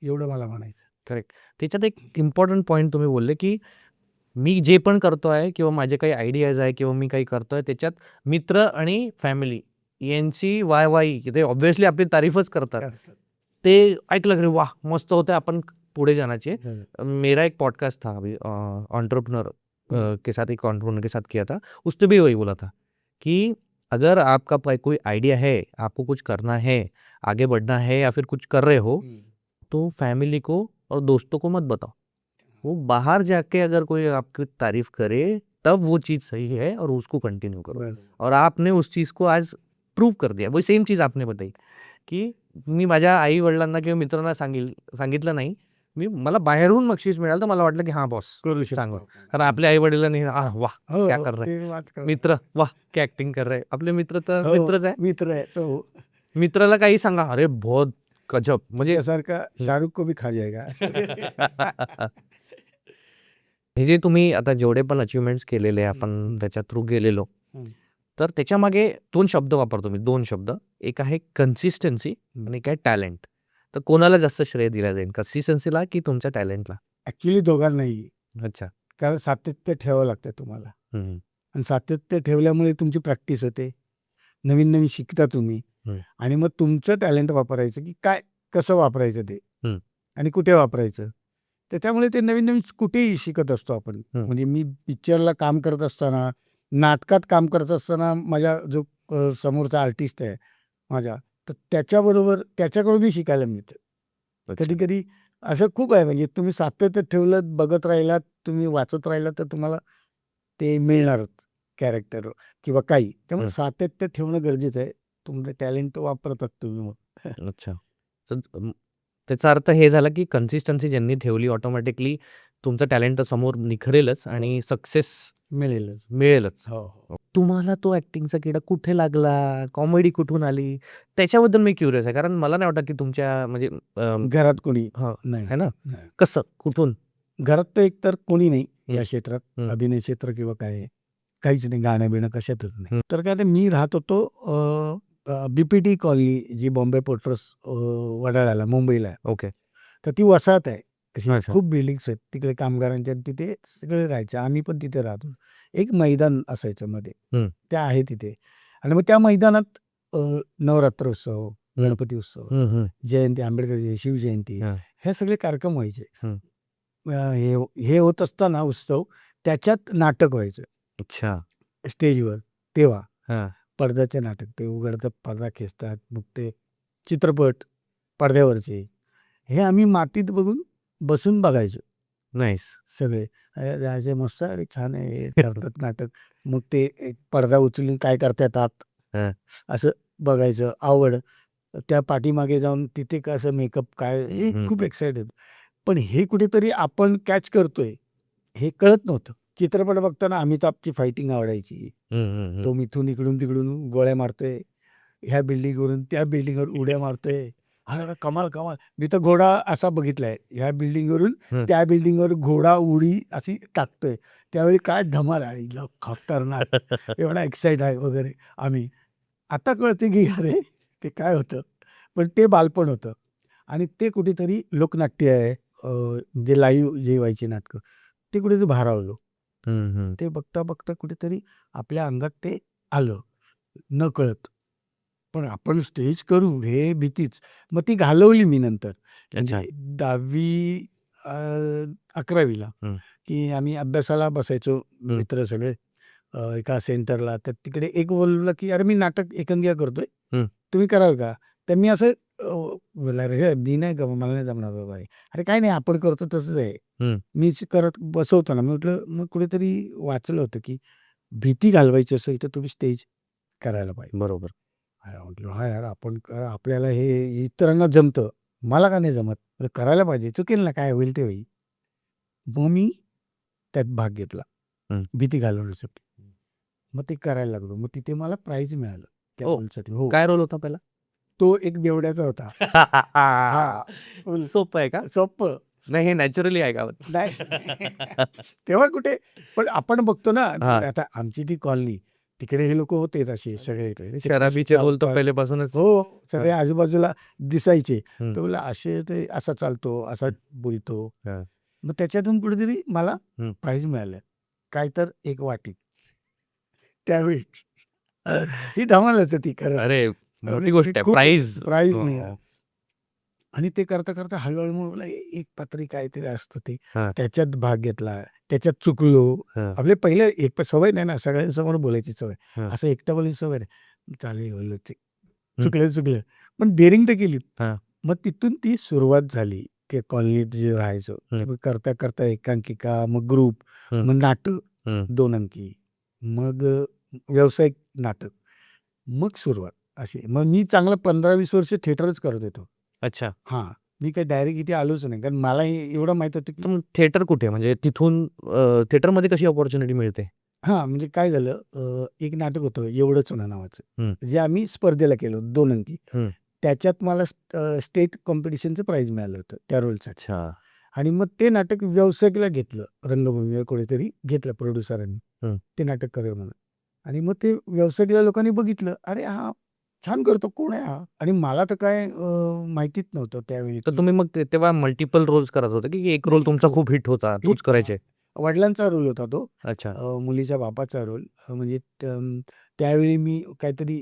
एवढं मला म्हणायचं. करेक्ट. त्याच्यात एक इम्पॉर्टंट पॉईंट तुम्ही बोलले, की मी जे पण करतोय किंवा माझे काही आयडियाज आहे किंवा मी काही करतोय त्याच्यात मित्र आणि फॅमिली यांची वाहवाही, ते ऑब्व्हियसली आपली तारीफच करतात. ते ऐकलं की वाह मस्त होतं, आपण पुढे जाण्याचे. मेरा एक पॉडकास्ट था अभी एंटरप्रेन्योर के साथ, एक एंटरप्रेन्योर के साथ किया था. उसमें भी वही बोला था कि अगर आपका कोई आइडिया है, आपको कुछ करना है, आगे बढ़ना है या फिर कुछ कर रहे हो, तो फैमिली को और दोस्तों को मत बताओ. वो बाहर जाके अगर कोई आपकी तारीफ करे तब वो चीज़ सही है और उसको कंटिन्यू करो. और आपने उस चीज़ को आज प्रूव्ह कर दिया. वही सेम चीज़ आपने बताई की मी माझ्या आई वडिलांना किंवा मित्रांना सांगितलं नाही. मला बाहेरून बक्षीस मिळालं तर मला वाटलं की हां बॉस करू चांगलं. शकतो. कारण आपल्या आई वडिलांनी वाह हो, क्या हो, कर रहे ते आजकाल मित्र, वाह क्या ऍक्टिंग कर रहे. आपले मित्र तर हो, मित्रच आहे. मित्र आहे तो. मित्राला काही सांगा, अरे बहुत गजब, म्हणजे त्यासारखा शाहरुख को भी खा जाएगा. हे जे तुम्ही आता जेवढे पण अचिव्हमेंट्स केलेले आपण त्याच्या थ्रू गेलेलो, तर त्याच्यामागे 2 शब्द वापरतो मी, 2 शब्द. एक आहे कन्सिस्टन्सी आणि एक आहे टॅलेंट. तर कोणाला जास्त श्रेय दिला जाईल, कन्सिस्टन्सीला की तुमच्या टॅलेंटला? ॲक्च्युली दोघांनाही. अच्छा. कारण सातत्य ठेवावं लागतं तुम्हाला. हम्म. आणि सातत्य ठेवल्यामुळे तुमची प्रॅक्टिस होते. नवीन नवीन शिकता तुम्ही. आणि मग तुमचं टॅलेंट वापरायचं की काय, कसं वापरायचं ते आणि कुठे वापरायचं. त्याच्यामुळे ते नवीन नवीन कुठेही शिकत असतो आपण. म्हणजे मी पिक्चरला काम करत असताना, नाटकात काम करत असताना, माझ्या जो समोरचा आर्टिस्ट आहे माझ्या, तर त्याच्याबरोबर त्याच्याकडून मी शिकायला मिळतं. कधी कधी असं खूप आहे. म्हणजे तुम्ही सातत्य ठेवलं, बघत राहिलात, तुम्ही वाचत राहिलात तर तुम्हाला ते मिळणारच कॅरेक्टर किंवा काही. त्यामुळे सातत्य ठेवणं गरजेचं आहे. तुमचं टॅलेंट वापरतात तुम्ही मग. अच्छा. तर त्याचा अर्थ हे झाला की कन्सिस्टन्सी ज्यांनी ठेवली ऑटोमॅटिकली तुमचं टॅलेंट समोर निखरेलच आणि सक्सेस मिळेलच. तुम्हाला तो ऍक्टिंगचा किडा कुठे लागला, कॉमेडी कुठून आली, त्याच्याबद्दल मी क्युरियस आहे. कारण मला नाही वाटत की तुमच्या म्हणजे घरात कोणी नाही आहे ना, कसं कुठून? घरात तर एकतर कोणी नाही या क्षेत्रात, अभिनय क्षेत्र किंवा काय काहीच नाही, गाणं बिणं कशातच नाही. तर काय ते मी राहत होतो BPT कॉलनी, जी बॉम्बे पोर्ट्रस वडाळ्याला मुंबईला आहे. ओके. तर ती वसाहत आहे. तशी अच्छा. खूप बिल्डिंग्स आहेत तिकडे कामगारांच्या, तिथे सगळे राहायचे. आम्ही पण तिथे राहतो. एक मैदान असायचं मध्ये, ते आहे तिथे. आणि मग त्या मैदानात नवरात्र उत्सव, गणपती उत्सव, जयंती, आंबेडकर शिवजयंती, हे सगळे कार्यक्रम व्हायचे. हे होत असताना उत्सव, त्याच्यात नाटक व्हायचं. अच्छा. स्टेजवर तेव्हा पडद्याचे नाटक, ते उघडतं, पडदा खेचतात, मग ते चित्रपट पडद्यावरचे, हे आम्ही मातीत बघून बसून बघायचो. नाईस. सगळे जायचे, मस्त, अरे छान आहे, हे करतात नाटक. मग ते एक पडदा उचलून काय करता येतात असं बघायचं, आवड. त्या पाठीमागे जाऊन तिथे कसं मेकअप काय, हे खूप एक्साइटेड. पण हे कुठेतरी आपण कॅच करतोय हे कळत नव्हतं. चित्रपट बघताना अमिताभची फायटिंग आवडायची. तो मिथून इकडून तिकडून गोळ्या मारतोय, ह्या बिल्डिंगवरून त्या बिल्डिंगवर उड्या मारतोय, अरे कमाल कमाल. मी तर घोडा असा बघितलाय, ह्या बिल्डिंगवरून त्या बिल्डिंगवर घोडा उडी अशी टाकतोय, त्यावेळी काय धमाल आहे, खतरनाक, एवढा एक्साइट आहे वगैरे. आम्ही आता कळते की अरे ते काय होतं, पण ते बालपण होतं. आणि ते कुठेतरी लोकनाट्य आहे, जे लाईव्ह जे व्हायची नाटकं, ते कुठेतरी भारावलं. ते बघता बघता कुठेतरी आपल्या अंगात ते आलं न कळत. पण आपण स्टेज करू हे भीतीच. मग ती घालवली मी नंतर. म्हणजे 10वी 11वीला की आम्ही अभ्यासाला बसायचो मित्र सगळे एका सेंटरला. तर तिकडे एक बोललं की अरे मी नाटक एकांकिका करतोय, तुम्ही कराल का? तर मी असं अरे मी नाही का, मला नाही जमणार बाबा. अरे काय नाही, आपण करतो तसंच आहे. मी करत बसवतो ना. म्हटलं मग कुठेतरी वाचलं होतं की भीती घालवायची असेल तर तुम्ही स्टेज करायला पाहिजे. बरोबर. म्हटलं हा यार आपण आपल्याला हे इतरांना जमतं, मला का नाही जमत? अरे करायला पाहिजे, चुकेल ना, काय होईल ते होईल. मग मी त्यात भाग घेतला हं. भीती घालवण्यासाठी. मग ते करायला लागलो. मग तिथे मला प्राईज मिळालं त्या ओ, रोलसाठी. हो. काय रोल होता पहिला? तो एक बेवड्याचा होता. हां. सोपं आहे का? सोप्पं. नाही, हे नॅचरली आहे का? नाही. तेव्हा कुठे, पण आपण बघतो ना, हां. आता आमची ती कॉलनी, तिकडे हे लोकं होतेच असे सगळे. ते कसे शराबीचे रोल तर चालतात. पहिल्यापासूनच. हो, सगळे आजूबाजूला दिसायचे. हं. तो बोलला असे ते असा चालतो, असा बोलतो. हां. मग त्याच्यातून कुठेतरी मला हं. प्राईज मिळालं. काय तर एक वाटी. त्यावेळी ही धमालच होती खरं. अरे, मोठी गोष्ट आहे. खूप प्राईज. प्राईज हो, मिळालं. हो. आणि ते करता हळू-हळू मग मला एक पात्री काहीतरी असतं ते, हां. त्याच्यात भाग घेतला, त्याच्यात चुकलो. हां. आपले पहिले एक सवय नाही ना, सगळ्यांसमोर बोलायची सवय. हां. असं एकटं बोलायची सवय नाही. चालेल बोललो ते. हं. चुकलं. पण डेअरिंग तर केली. हां. मग तिथून ती सुरुवात झाली. ते कॉलनीत जे राहायचो. हं. मग करता एकांकिका, मग ग्रुप, हं. मग नाटक हं. 2 अंकी, मग व्यावसायिक नाटक, मग सुरुवात अशी. मग मी चांगलं 15-20 वर्ष थिएटरच करत होतो. अच्छा. हां. मी काही डायरेक्ट इथे आलोच नाही. कारण मला हे एवढं माहीत होतं, की तर मग थिएटर कुठे? म्हणजे तिथून थिएटरमध्ये कशी अपॉर्च्युनिटी मिळते? म्हणजे काय झालं, एक नाटक होतं एवढंच होणं नावाचं. हं. जे आम्ही स्पर्धेला केलं 2 अंकी. हं. त्याच्यात मला स्टेट कॉम्पिटिशनचं प्राईज मिळालं होतं त्या रोलसाठी. अच्छा. आणि मग ते नाटक व्यावसायिकला घेतलं. रंगभूमीवर कोणीतरी घेतलं प्रोड्युसरांनी. हं. ते नाटक करूया म्हणून. आणि मग ते व्यावसायिकला लोकांनी बघितलं. अरे हा छान करतो, कोण आहे हा? आणि मला तर काय माहितीच नव्हतं त्यावेळी. तर तुम्ही मग तेव्हा मल्टिपल रोल्स करत होते, की एक रोल तुमचा खूप हिट होता, तोच करायचे? वडिलांचा रोल होता तो. अच्छा. मुलीच्या बापाचा रोल. म्हणजे त्यावेळी मी काहीतरी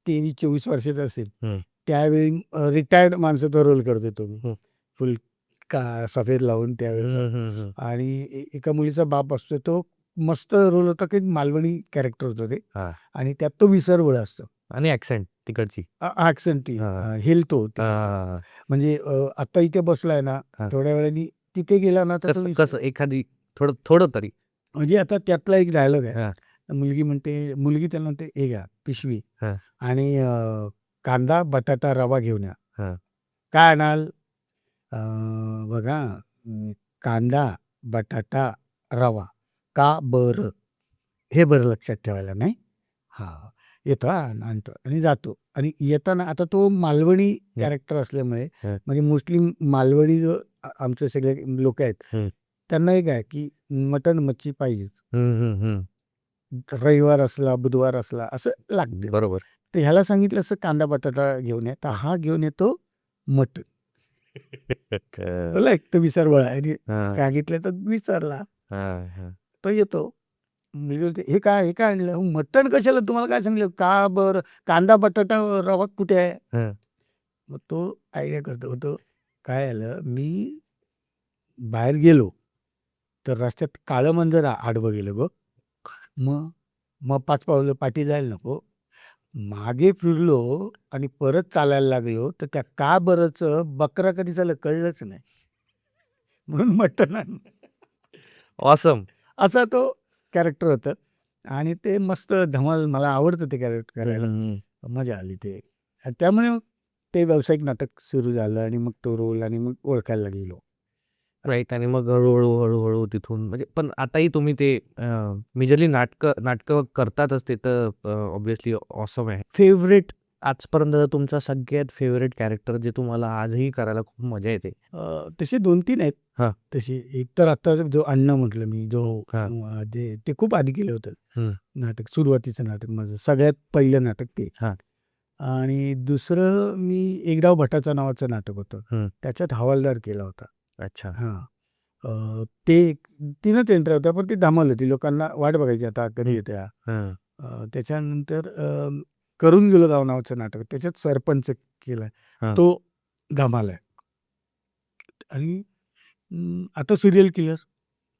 23-24 वर्षाचा असेल. हं. त्यावेळी रिटायर्ड माणसाचा रोल करत होतो मी. हं. फुल सफेद लावून त्यावेळेचा. हं, हं, हं. आणि एका मुलीचा बाप असतो. तो मस्त रोल होता, की मालवणी कॅरेक्टर होतं ते. हां. आणि त्यात तो विसरवळ असतो. आणि ॲक्सेंट तिकडची. ॲक्सेंट ती हां. हेलतो. हां. म्हणजे आता इथे बसलाय ना, हां. थोड्या वेळाने तिथे गेला ना, तर तो कसं एखादी थोडं तरी? म्हणजे आता त्यातला एक डायलॉग आहे. हां. मुलगी त्याला म्हणते, "हे घ्या पिशवी हां. आणि कांदा, बटाटा, रवा घेऊन या." हां. "काय आणाल?" बघा, कांदा, बटाटा, रवा. का बरं? हे बरं लक्षात ठेवायला नाही? हां. येतो हां, आणतो आणि जातो. आणि येताना आता तो मालवणी कॅरेक्टर असल्यामुळे, हं. म्हणजे मोस्टली मालवणी जो आमचे सगळे लोकं आहेत, हं. त्यांना एक आहे, की मटण, मच्छी पाहिजेच. हं, हं, हं. रविवार असला, बुधवार असला असं लागतं. बरोबर. तर ह्याला सांगितलं असं कांदा बटाटा घेऊन या. तर हा घेऊन येतो मटण. बोलला एक तर विसरवळ आहे आणि हां. सांगितलं तर विसरला. हां, हां. तो येतो. मुलगी बोलते, "हे काय आणलं?" "मटण कशाला? तुम्हाला काय सांगितलं?" "का बरं? कांदा, बटाटा, रवा कुठे आहे?" हं. मग तो आयडिया करतो. तो काय झालं, मी बाहेर गेलो, तर रस्त्यात काळं मांजर आडवं गेलं गं. मग 5 पावलं पाठी जायला नको. मागे फिरलो आणि परत चालायला लागलो, तर त्या का बरंचं बकरा कधी झालं कळलंच नाही. म्हणून मटण आणलं. ऑसम. असा तो कॅरेक्टर होतं. आणि ते मस्त धमाल, मला आवडतं ते कॅरेक्टर हं, करायला. हं, हं. मजा आली ते. आणि त्यामुळे मग ते व्यावसायिक नाटक सुरू झालं आणि मग तो रोल आणि मग ओळखायला लागलो. राईट. आणि मग हळू-हळू तिथून म्हणजे पण आताही तुम्ही ते मेजरली नाटकं करतातच ते तर ऑब्व्हियसली ऑसम आहे. फेव्हरेट आजपर्यंत तुमचा सगळ्यात फेव्हरेट कॅरेक्टर जे तुम्हाला आजही करायला खूप मजा येते? तसे 2-3 आहेत. हां. तसे एक तर आता जो अण्णा म्हटलं मी, जो हां. ते खूप आधी केलं होतं हं. नाटक. सुरुवातीचं नाटक माझं सगळ्यात पहिलं नाटक ते. हां. आणि दुसरं मी एक डाव भटाचा नावाचं नाटक होतं. हं. त्याच्यात हवालदार केला होता. अच्छा. ते 3च एंट्र्या होत्या, पण ती धमाल होती. लोकांना वाट बघायची आता कधी येते हा. हं. त्याच्यानंतर करून गेलो गाव नावाचं नाटक, त्याच्यात सरपंच केलाय. हां. तो धमाल आहे. आणि आता सिरियल किलर.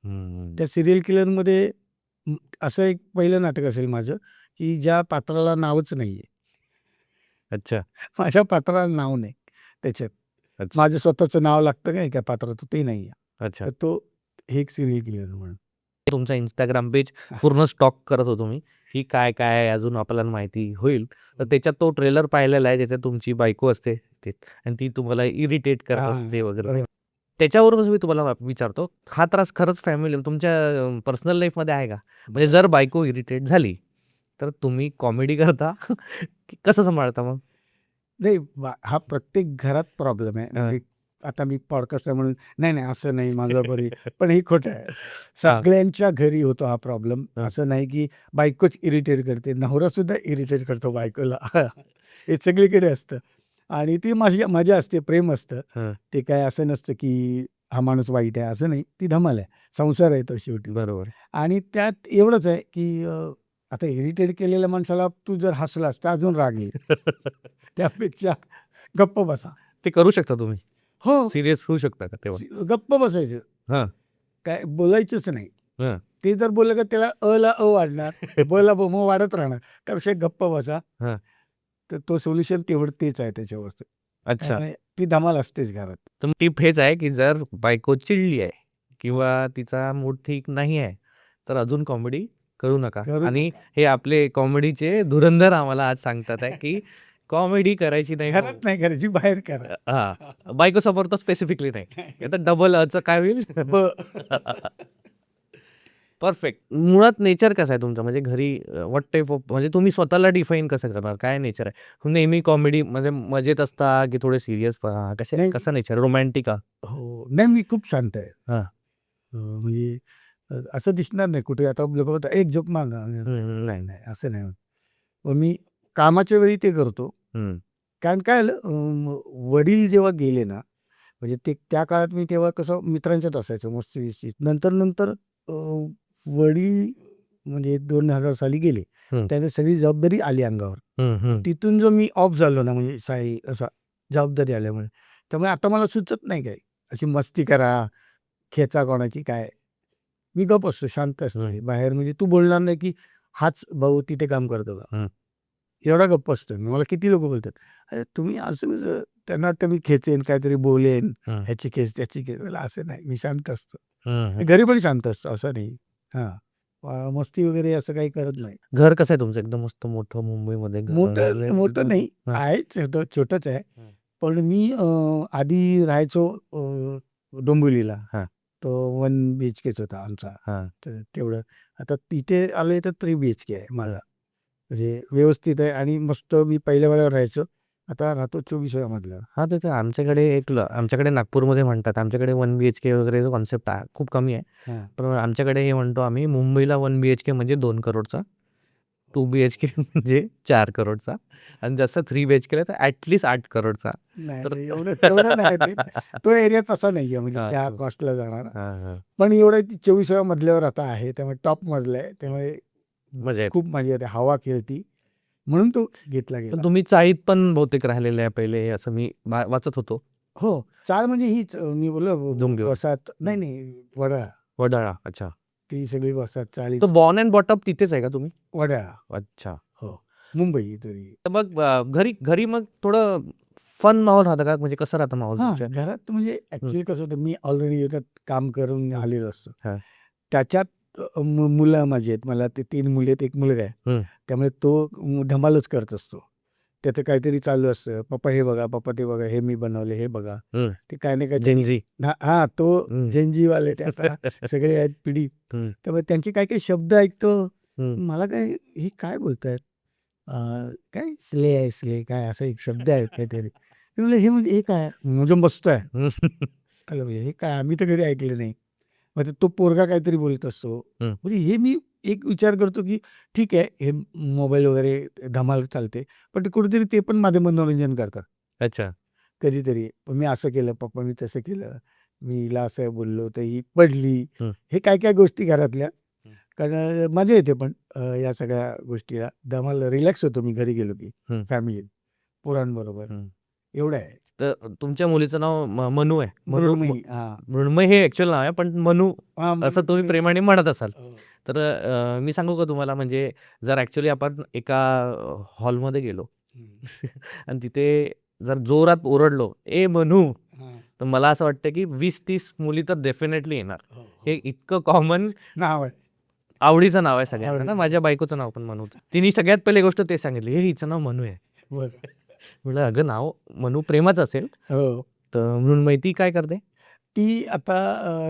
हं. त्या सिरियल किलरमध्ये असं एक पहिलं नाटक असेल माझं, की ज्या पात्राला नावच नाहीये. अच्छा. माझ्या पात्राला नाव नाही त्याच्यात. अच्छा. माझं स्वतःचं नाव लागतं का एका पात्राचं, ते नाहीये. अच्छा. तर तो हे एक सिरियल किलर म्हणून. तुमचा Instagram पेज पूर्ण स्टॉक करत होतो मी. ही काय काय आहे अजून आपल्याला माहिती होईल. तर त्याच्यात तो ट्रेलर पाहिलेला आहे ज्याच्यात तुमची बायको असते आणि ती तुम्हाला इरिटेट करत असते वगैरे. त्याच्यावरूनच मी तुम्हाला विचारतो, हा त्रास खरंच फॅमिली तुमच्या पर्सनल लाईफमध्ये आहे का? म्हणजे जर बायको इरिटेट झाली तर तुम्ही कॉमेडी करता की कसं सांभाळता मग? नाही हा प्रत्येक घरात प्रॉब्लेम आहे. म्हणजे आता मी पॉडकास्ट म्हणून नाही असं नाही माझं बरी पण हे खोटं आहे. सगळ्यांच्या घरी होतो हा प्रॉब्लेम. असं नाही की बायकोच इरिटेट करते, नवरा सुद्धा इरिटेट करतो बायकोला. हे सगळीकडे असतं आणि ती मजा असते, प्रेम असतं. ते काय असं नसतं की हा माणूस वाईट आहे असं नाही. ती धमाल आहे, संसार आहे तो शेवटी. बरोबर. आणि त्यात एवढंच आहे की आता इरिटेट केलेल्या माणसाला तू जर हसलास तर अजून राग येईल. त्यापेक्षा गप्प बसा. ते करू शकता तुम्ही? हो, सिरियस होऊ शकता का तेव्हा? गप्प बसायचं. हां. काय बोलायचंच नाही. हां. ते जर बोललं का त्याला ला वाढणार, ला मग वाढत राहणार. त्यापेक्षा गप्प बसा. हां. तर तो सोल्युशन तेच आहे त्याच्यावरचं. अच्छा. त्यामुळे ती धमाल असतेच घरात. तर टिप हेच आहे की जर बायको चिडली आहे किंवा तिचा मूड ठीक नाही आहे तर अजून कॉमेडी करू नका. आणि हे आपले कॉमेडीचे धुरंधर आम्हाला आज सांगतात आहे की कॉमेडी करायची नाही. घरात नाही करायची, बाहेर करा. हां. बायको समोर तर स्पेसिफिकली नाही. आता डबल चं काय होईल? परफेक्ट. मुळात नेचर कसं आहे तुमचं? म्हणजे घरी व्हॉट टाइप ऑफ म्हणजे तुम्ही स्वतःला डिफाईन कसं करणार? काय नेचर आहे? नेहमी कॉमेडी म्हणजे मजेत असता की थोडे सिरियस नाही. कसं नेचर? रोमॅन्टिक का? हो. नाही मी खूप शांत आहे. हां. म्हणजे असं दिसणार नाही कुठे आता लोकं एक जोक मार नाही. नाही असं नाही. मग मी कामाच्या वेळी ते करतो. कारण काय झालं वडील जेव्हा गेले ना, म्हणजे ते त्या काळात मी तेव्हा कसं मित्रांच्यात असायचो मस्ती. नंतर वडील म्हणजे 2000 साली गेले. त्यानंतर सगळी जबाबदारी आली अंगावर. तिथून जो मी ऑफ झालो ना, म्हणजे असा जबाबदारी आल्यामुळे, त्यामुळे आता मला सुचत नाही काय अशी मस्ती करा, खेचा कोणाची काय. मी गप असतो, शांत असतो. बाहेर म्हणजे तू बोलणार नाही की हाच भाऊ तिथे काम करतो का, एवढा गप्प असतो. मला किती लोक बोलतात, अरे तुम्ही असं त्यांना वाटतं मी खेचेन, काहीतरी बोलेन, ह्याची खेच त्याची खेच. मला असं नाही, मी शांत असतो. घरी पण शांत असतो, असं नाही. मस्ती वगैरे असं काही करत नाही. घर कसं आहे तुमचं? एकदम मस्त मोठं मुंबईमध्ये मोठं नाही आहे, छोटंच आहे. पण मी आधी राहायचो डोंबिवलीला. तो 1 BHKच होता आमचा. तर तेवढं आता तिथे आले तर 3 BHK आहे माझा. म्हणजे व्यवस्थित आहे आणि मस्त मी पहिल्या वेळेला राहायचो. आता राहतो 24व्या मजल्यावर. हां, त्याचं आमच्याकडे नागपूरमध्ये म्हणतात. आमच्याकडे 1 BHK वगैरे कॉन्सेप्ट खूप कमी आहे. पण आमच्याकडे हे म्हणतो आम्ही मुंबईला 1 BHK म्हणजे 2 करोडचा, 2 BHK म्हणजे 4 करोडचा आणि जसं 3 BHK तर ॲटलीस्ट 8 करोडचा. नाही एवढं तेवढं नाही ते. तो एरिया तसा नाही आहे म्हणजे त्या कॉस्टला जाणार. पण एवढं 24व्या मजल्यावर आता आहे, त्यामुळे टॉप मजला आहे. त्यामुळे मजा खूप मजा येते, हवा खेळती, म्हणून तो घेतला गेला. पण तुम्ही चाळीत पण बहुतेक राहिलेले आहे पहिले असं मी वाचत होतो. हो, चाळ म्हणजे हीच मी बोललो डोंबिवली. वसाहत नाही वडाळा. अच्छा. ती सगळी वसाहत चाळीस. तो बॉर्न अँड बॉटअप तिथेच आहे का तुम्ही? वडाळा. अच्छा. हो, मुंबई तरी. तर मग घरी मग थोडं फन माहोल राहतं का? म्हणजे कसं राहतं माहोल तुमच्या? घरात म्हणजे ऍक्च्युली कसं होतं, मी ऑलरेडी याच्यात काम करून आलेलो असतो. त्याच्यात मुलं माझी आहेत, मला ते 3 मुली आहेत, 1 मुलगा आहे. त्यामुळे तो धमालच करत असतो. त्याचं काहीतरी चालू असतं, पप्पा हे बघा, पप्पा ते बघा, हे मी बनवले, हे बघा. ते काय नाही काय जेनझी. तो जेनजीवाले त्याचा सगळे आहेत पिढी. त्यामुळे त्यांचे काही काही शब्द ऐकतो, मला काय हे काय बोलतायत, काय स्ले काय असा एक शब्द आहे काहीतरी. ते म्हणलं हे म्हणजे हे काय म्हणजे मस्त आहे. हे काय आम्ही तर कधी ऐकले नाही. मग तो पोरगा काहीतरी बोलत असतो. म्हणजे हे मी एक विचार करतो की ठीक आहे, हे मोबाईल वगैरे धमाल चालते, पण ते कुठेतरी ते पण माझं मनोरंजन करतात. अच्छा. कधीतरी पण मी असं केलं, पप्पा मी तसं केलं, मी हिला असं बोललो तर ही पडली. हे काय काय गोष्टी घरातल्या, कारण मजा येते पण या सगळ्या गोष्टीला धमाल, रिलॅक्स होतो मी घरी गेलो की फॅमिली पोरांबरोबर. एवढं आहे. तर तुमच्या मुलीचं नाव मनू आहे. मृण्मयी हे ऍक्च्युअल नाव आहे, पण मनू असं तुम्ही प्रेमाने म्हणत असाल. तर मी सांगू का तुम्हाला, म्हणजे जर ऍक्च्युअली आपण एका हॉलमध्ये गेलो आणि तिथे जर जोरात ओरडलो ए मनू, तर मला असं वाटतं की 20-30 मुली तर डेफिनेटली येणार. हे इतकं कॉमन नाव आहे. आवडीचं नाव आहे सगळ्यांना ना. आवडीचं. माझ्या बायकोचं नाव पण मनू. तिने सगळ्यात पहिली गोष्ट ते सांगितली, हे हिचं नाव मनू आहे. बरं. म्हटलं अगं नाव मनू प्रेमाचं असेल. हो. तर म्हणून माहिती काय करते? ती आता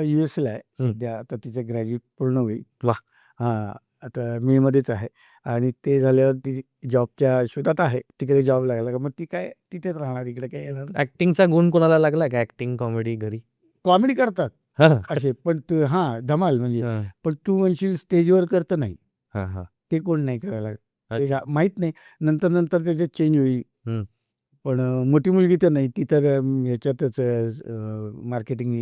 US ला आहे सध्या. आता तिचं ग्रॅज्युएट पूर्ण होईल. वाह! हां, आता मेमध्येच आहे आणि ते झाल्यावर ती जॉबच्या शोधात आहे. तिकडे जॉब लागला का मग ती काय तिथेच राहणार, इकडे काय येणार नाही. ऍक्टिंगचा गुण कोणाला लागला का? ऍक्टिंग कॉमेडी घरी? कॉमेडी करतात हां, असे, पण तू धमाल म्हणजे. हां, पण तू म्हणशील स्टेजवर करतं नाही, हां, हां. ते कोण नाही करायला. ते अच्छा. माहीत नाही. नंतर त्याच्यात चेंज होईल. हं. पण मोठी मुलगी तर नाही. ती तर ह्याच्यातच मार्केटिंग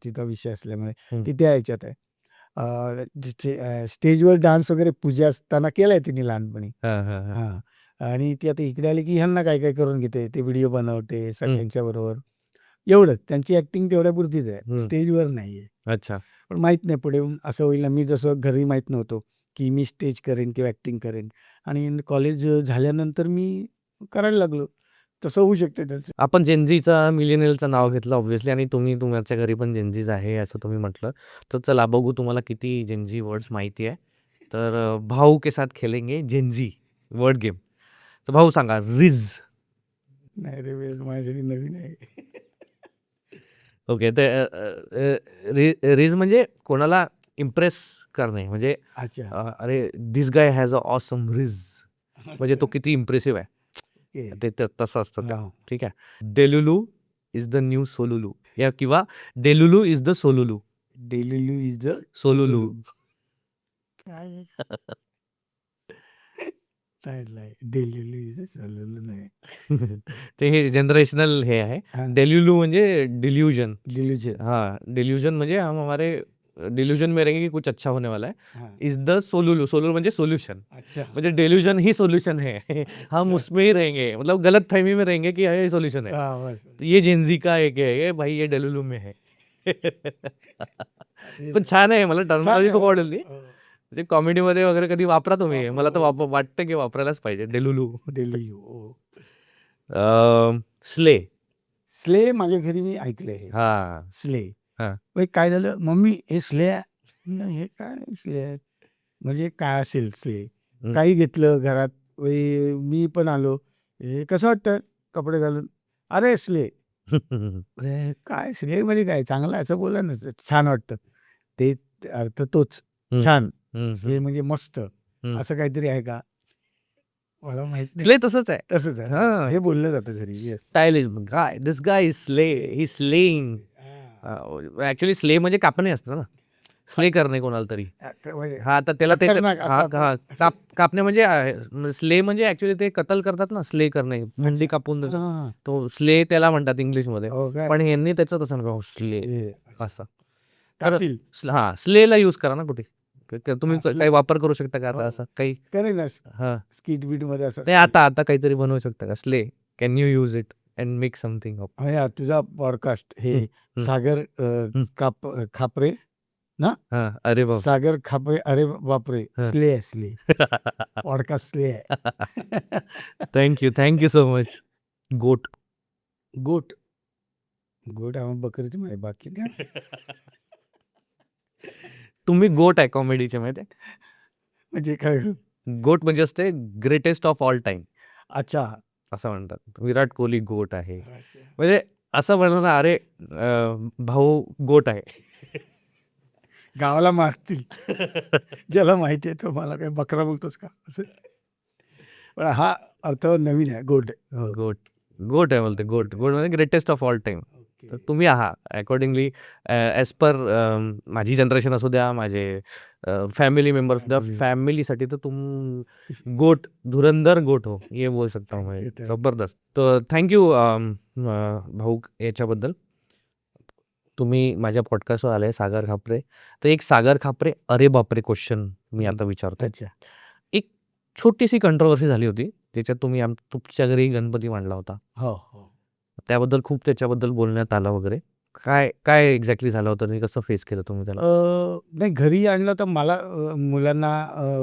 तिचा विषय असल्यामुळे हं. ती त्या ह्याच्यात आहे. स्टेजवर डान्स वगैरे पूजा असताना केलाय तिने लहानपणी. हां, हां, हां. हां. आणि ती आता इकडे आली की ह्यांना काय करून घेते. ते व्हिडिओ बनवते सगळ्यांच्या बरोबर. एवढंच. त्यांची ॲक्टिंग तेवढ्यापुरतीच आहे. हं. स्टेजवर नाही आहे. अच्छा. पण माहीत नाही पुढे असं होईल ना. मी जसं घरी माहीत नव्हतो की मी स्टेज करेन किंवा ॲक्टिंग करेन आणि कॉलेज झाल्यानंतर मी करायला लागलो. तसं होऊ शकतं त्याचं. आपण जेनझीचा, मिलेनियलचं नाव घेतलं ऑब्व्हियसली आणि तुम्ही तुमच्या घरी पण जेनझीज आहे असं तुम्ही म्हटलं. तर चला बघू तुम्हाला किती जेनझी वर्ड्स माहिती आहे. तर भाऊ के साथ खेलेंगे जेनझी वर्ड गेम. तर भाऊ सांगा रिज. नाही रे, वेळ माझ्यासाठी नवीन आहे. ओके. रिज म्हणजे कोणाला इम्प्रेस करणे म्हणजे अच्छा. अरे this guy has a awesome ridge म्हणजे तो किती इम्प्रेसिव्ह आहे. ओके. ते तसं असतं ते. हां. ठीक आहे. Delulu is the new solulu या किंवा delulu is the solulu. Delulu is the solulu. काय नाही. डेलुलू इज द सोलुलू नाही. ते हे जनरेशनल हे आहे. हां. डेल्युलू म्हणजे डिल्यूजन. डिल्यूजन. हाँ डिल्यूजन म्हणजे हम हमारे डिल्यूजन में रहेंगे कि कुछ अच्छा होने वाला है. हां. Is the सोलुलू. सोलुलू म्हणजे सोल्यूशन. अच्छा. म्हणजे डेल्यूजन ही सोल्यूशन है. हम उसमें ही रहेंगे मतलब गलत फहमी में रहेंगे कि ये सोल्यूशन है. हां, बस. तो ये जेनझी का एक है ये भाई ये डेल्युलू में है. पण छान आहे. मला टर्मिनॉलॉजी खूप आवडली. हो. म्हणजे कॉमेडीमध्ये वगैरे कधी वापरा तुम्ही. मला तर वाटतं की वापरायलाच पाहिजे डेल्युलू. डेलुलू. हो. स्ले. स्ले माझ्या घरी मी ऐकलंय हे. हा. स्ले. हां. मग काय झालं, मम्मी हे स्ले आहे. म्हणलं, हे काय स्ले आहे? म्हणजे काय असेल स्ले? हं. काही घेतलं घरात. मी पण आलो. हे कसं वाटतं कपडे घालून? अरे स्ले. अरे काय स्ले म्हणजे काय? चांगलं आहे असं बोला ना. छान वाटतं. ते अर्थ तोच. हं. छान. हं, स्ले म्हणजे मस्त. हं. असं काहीतरी आहे का? मला माहित नाही. स्ले तसंच आहे. तसंच आहे. हां. हे बोललं जातं घरी. Yes. Stylish guy this guy is slay he slaying. Actually slay म्हणजे कापणे असतं ना. स्ले करणे कोणाला तरी. म्हणजे हा तर त्याला ते खतरनाक असं कापणे म्हणजे स्ले म्हणजे ऍक्च्युली ते कत्ल करतात ना. स्ले करणे मुंडी कापून हां. तो स्ले त्याला म्हणतात इंग्लिशमध्ये. हो काय? पण यांनी त्याचं तसं नका स्ले हे असं. तर कापतील. हा स्लेला यूज करा ना कुठे. तुम्ही हा, स्ले. काही वापर करू शकता का आता हो. असं काही? करेन ना. हा स्किट बीट मध्ये असं. नाही आता काहीतरी बनवू शकता का slay? Can you use it and make something of? हा तुझा पॉडकास्ट हे हं. सागर खापरे ना. हा अरे बाप. सागर खापरे. अरे बापरे. हं. स्ले आहे स्ले. पॉडकास्ट स्ले आहे. Thank you so much. गोट. गोट. गोट आम्ही बकरीची माहिती बाकी काय. तुम्ही गोट आहे कॉमेडीचे माहिती आहे? म्हणजे काय? गोट म्हणजे असते ग्रेटेस्ट ऑफ ऑल टाइम अच्छा. असं म्हणतात. विराट कोहली गोट आहे. म्हणजे असं म्हणलं ना अरे भाऊ गोट आहे. गावाला मारतील. ज्याला माहिती आहे तो मला काय बकरा बोलतोस का असं. पण हा अर्थ नवीन आहे. गोट. गोट आहे बोलते. गोट म्हणजे ग्रेटेस्ट ऑफ ऑल टाइम. तर तुम्ही आहात अकॉर्डिंगली ॲज पर माझी जनरेशन असू द्या, माझे फॅमिली मेंबर्स असू द्या, फॅमिलीसाठी तर तुम गोट धुरंधर गोट हो ये बोल सकता हूँ मैं. जबरदस्त. तर थँक्यू भाऊ याच्याबद्दल. तुम्ही माझ्या पॉडकास्टवर आले सागर खापरे. तर एक सागर खापरे अरे बापरे क्वेश्चन मी आता विचारतोय. अच्छा. एक छोटीशी कंट्रोवर्सी झाली होती त्याच्यात तुम्ही तुमच्या घरी गणपती मांडला होता. हो हो. त्याबद्दल खूप त्याच्याबद्दल बोलण्यात आलं वगैरे. काय एक्झॅक्टली झालं होतं आणि कसं फेस केलं तुम्ही त्याला? नाही घरी आणलं तर मला मुलांना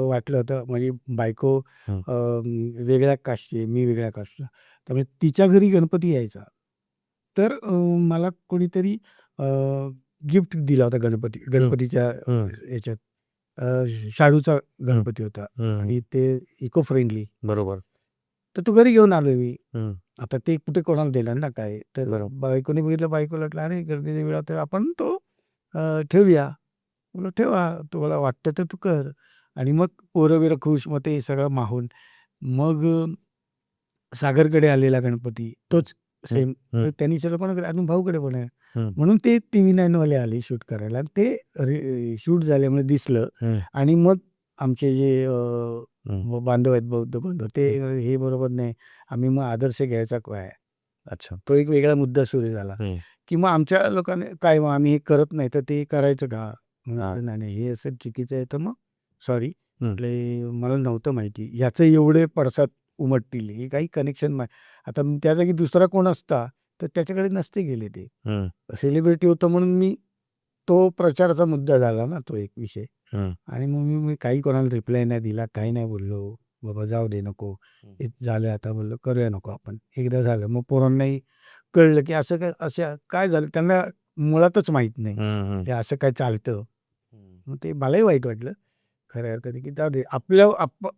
वाटलं होतं म्हणजे बायको हं. वेगळ्या कास्टची आहे, मी वेगळ्या कास्टचा. त्यामुळे तिच्या घरी गणपती यायचा. तर मला कोणीतरी गिफ्ट दिला होता गणपतीच्या हं. याच्यात. शाडूचा गणपती होता हम्म, आणि ते इको फ्रेंडली. बरोबर. तर तो घरी घेऊन आलो मी. हम्म, आता ते कुठे कोणाला देणार ना काय. तर बरोबर. बायकोने बघितलं, बायकोला वाटलं अरे गर्दीच्या वेळा तर आपण तो ठेवूया. म्हणलं ठेवा, तुला वाटतं तर तू कर. आणि मग पोरं बिरं खुश, मग ते सगळं माहून मग सागरकडे आलेला गणपती तोच सेम. हम्म. तर त्यांनी विचारलं कोणाकडे, अजून भाऊकडे पण आहे. हम्म. म्हणून ते TV9 वाले आले शूट करायला. ते शूट झाल्यामुळे दिसलं. हम्म. आणि मग आमचे जे बांधव आहेत, बौद्ध बांधव, ते हे बरोबर नाही, आम्ही मग आदर्श घ्यायचा काय. अच्छा. तो एक वेगळा मुद्दा सुरू झाला, हम्म. की मग आमच्या लोकांनी काय, मग आम्ही हे करत नाही तर ते करायचं का. हा. नाही नाही, हे असं चुकीचं आहे. तर मग सॉरी हम्म. म्हटले, मला नव्हतं माहिती ह्याचं एवढे पडसाद उमटतील, हे काही कनेक्शन नाही. आता त्या जागी दुसरा कोण असता तर त्याच्याकडे नसते गेले. ते हम्म. सेलिब्रिटी होतं म्हणून मी, तो प्रचाराचा मुद्दा झाला ना तो एक विषय. हम्म. आणि मग मी काही कोणाला रिप्लाय नाही दिला, काही नाही बोललो. बाबा जाऊ दे, नको हे झालं, आता बोललो करूया नको आपण. एकदा झालं, मग पोरांनाही कळलं की असं काय झालं, त्यांना मुळातच माहीत नाही हम्म. की असं काय चालतं. हम्म. मग ते मलाही वाईट वाटलं खऱ्या अर्थाने, की जाऊ दे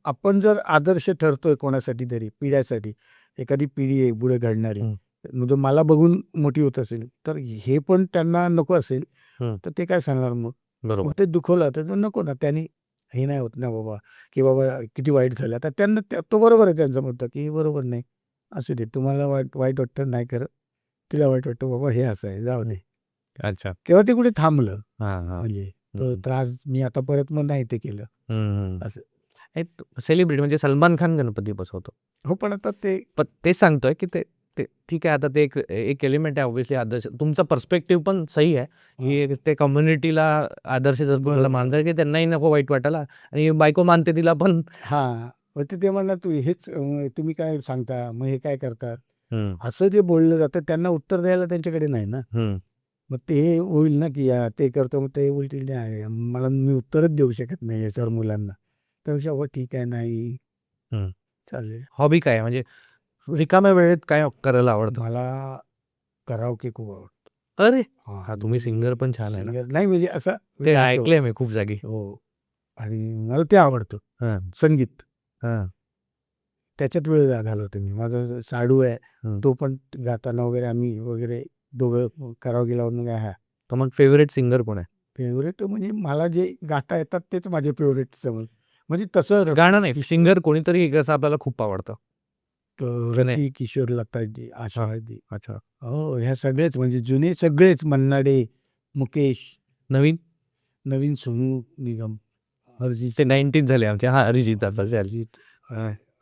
आपण जर आदर्श ठरतोय कोणासाठी तरी, पिढ्यासाठी, एखादी पिढी आहे पुढे घडणारी, म्हणजे मला बघून मोठी होत असेल, तर हे पण त्यांना नको असेल, तर ते काय सांगणार मग. बरोबर. मग ते दुखवलं तर नको ना, त्यांनी हे नाही होत ना बाबा, की बाबा किती वाईट झालं. आता त्यांना तो बरोबर आहे त्यांचा मुद्दा, की हे बरोबर नाही, असू दे, तुम्हाला वाईट वाईट वाटतं नाही करत, तिला वाईट वाटतं बाबा हे असं आहे, जाऊ दे. अच्छा. तेव्हा ते कुठे थांबलं. हा हा. म्हणजे तो त्रास मी आता परत मग नाही ते केलं हम्म. असं. सेलिब्रिटी म्हणजे सलमान खान गणपती बसवतो. हो, पण आता ते पण तेच सांगतोय की ते ते ठीक आहे. आता ते एक एलिमेंट आहे ऑब्व्हियसली आदर्श. तुमचा पर्स्पेक्टिव्ह पण सही आहे की ते कम्युनिटीला आदर्श जर तुम्हाला मानतात की त्यांनाही नको वाईट वाटायला, आणि बायको मानते तिला पण. हां, मग ते म्हणणार तू हेच तुम्ही काय सांगता, मग हे काय करतात, हम्म. असं जे बोललं जातं त्यांना उत्तर द्यायला त्यांच्याकडे नाही ना. हम्म. मग ते होईल ना, की ते करतो, मग ते बोलतील नाही, मला मी उत्तरच देऊ शकत नाही याच्यावर मुलांना. त्यापेक्षा हो ठीक आहे, नाही हम्म. चालेल. हॉबी काय आहे? म्हणजे रिकाम्या वेळेत काय करायला आवडतं? मला कराओके खूप आवडतं. अरे हां, हा, तुम्ही सिंगर पण छान आहे ना. सिंगर नाही, म्हणजे असं ते गातो. ऐकलंय मी खूप जागी. हो, आणि मला ते आवडतं हा संगीत. हा. त्याच्यात वेळ घालवतो मी. माझा साडू आहे, हम्म. तो पण गाताना वगैरे आम्ही वगैरे दोघं कराओके लावून काय. तर मग फेवरेट सिंगर कोण आहे? फेवरेट म्हणजे मला जे गाता येतात तेच माझे फेवरेट समज. म्हणजे तसं गाणं नाही, सिंगर कोणीतरी एक असं आपल्याला खूप आवडतं. रफी, किशोर, लताजी, आशाजी. अच्छा. हो, ह्या सगळेच म्हणजे जुने सगळेच, मन्ना डे, मुकेश, नवीन नवीन सोनू निगम, अरिजित ते सिंग, 19 झाले आमचे. हा, अरिजित असेल. अरिजित,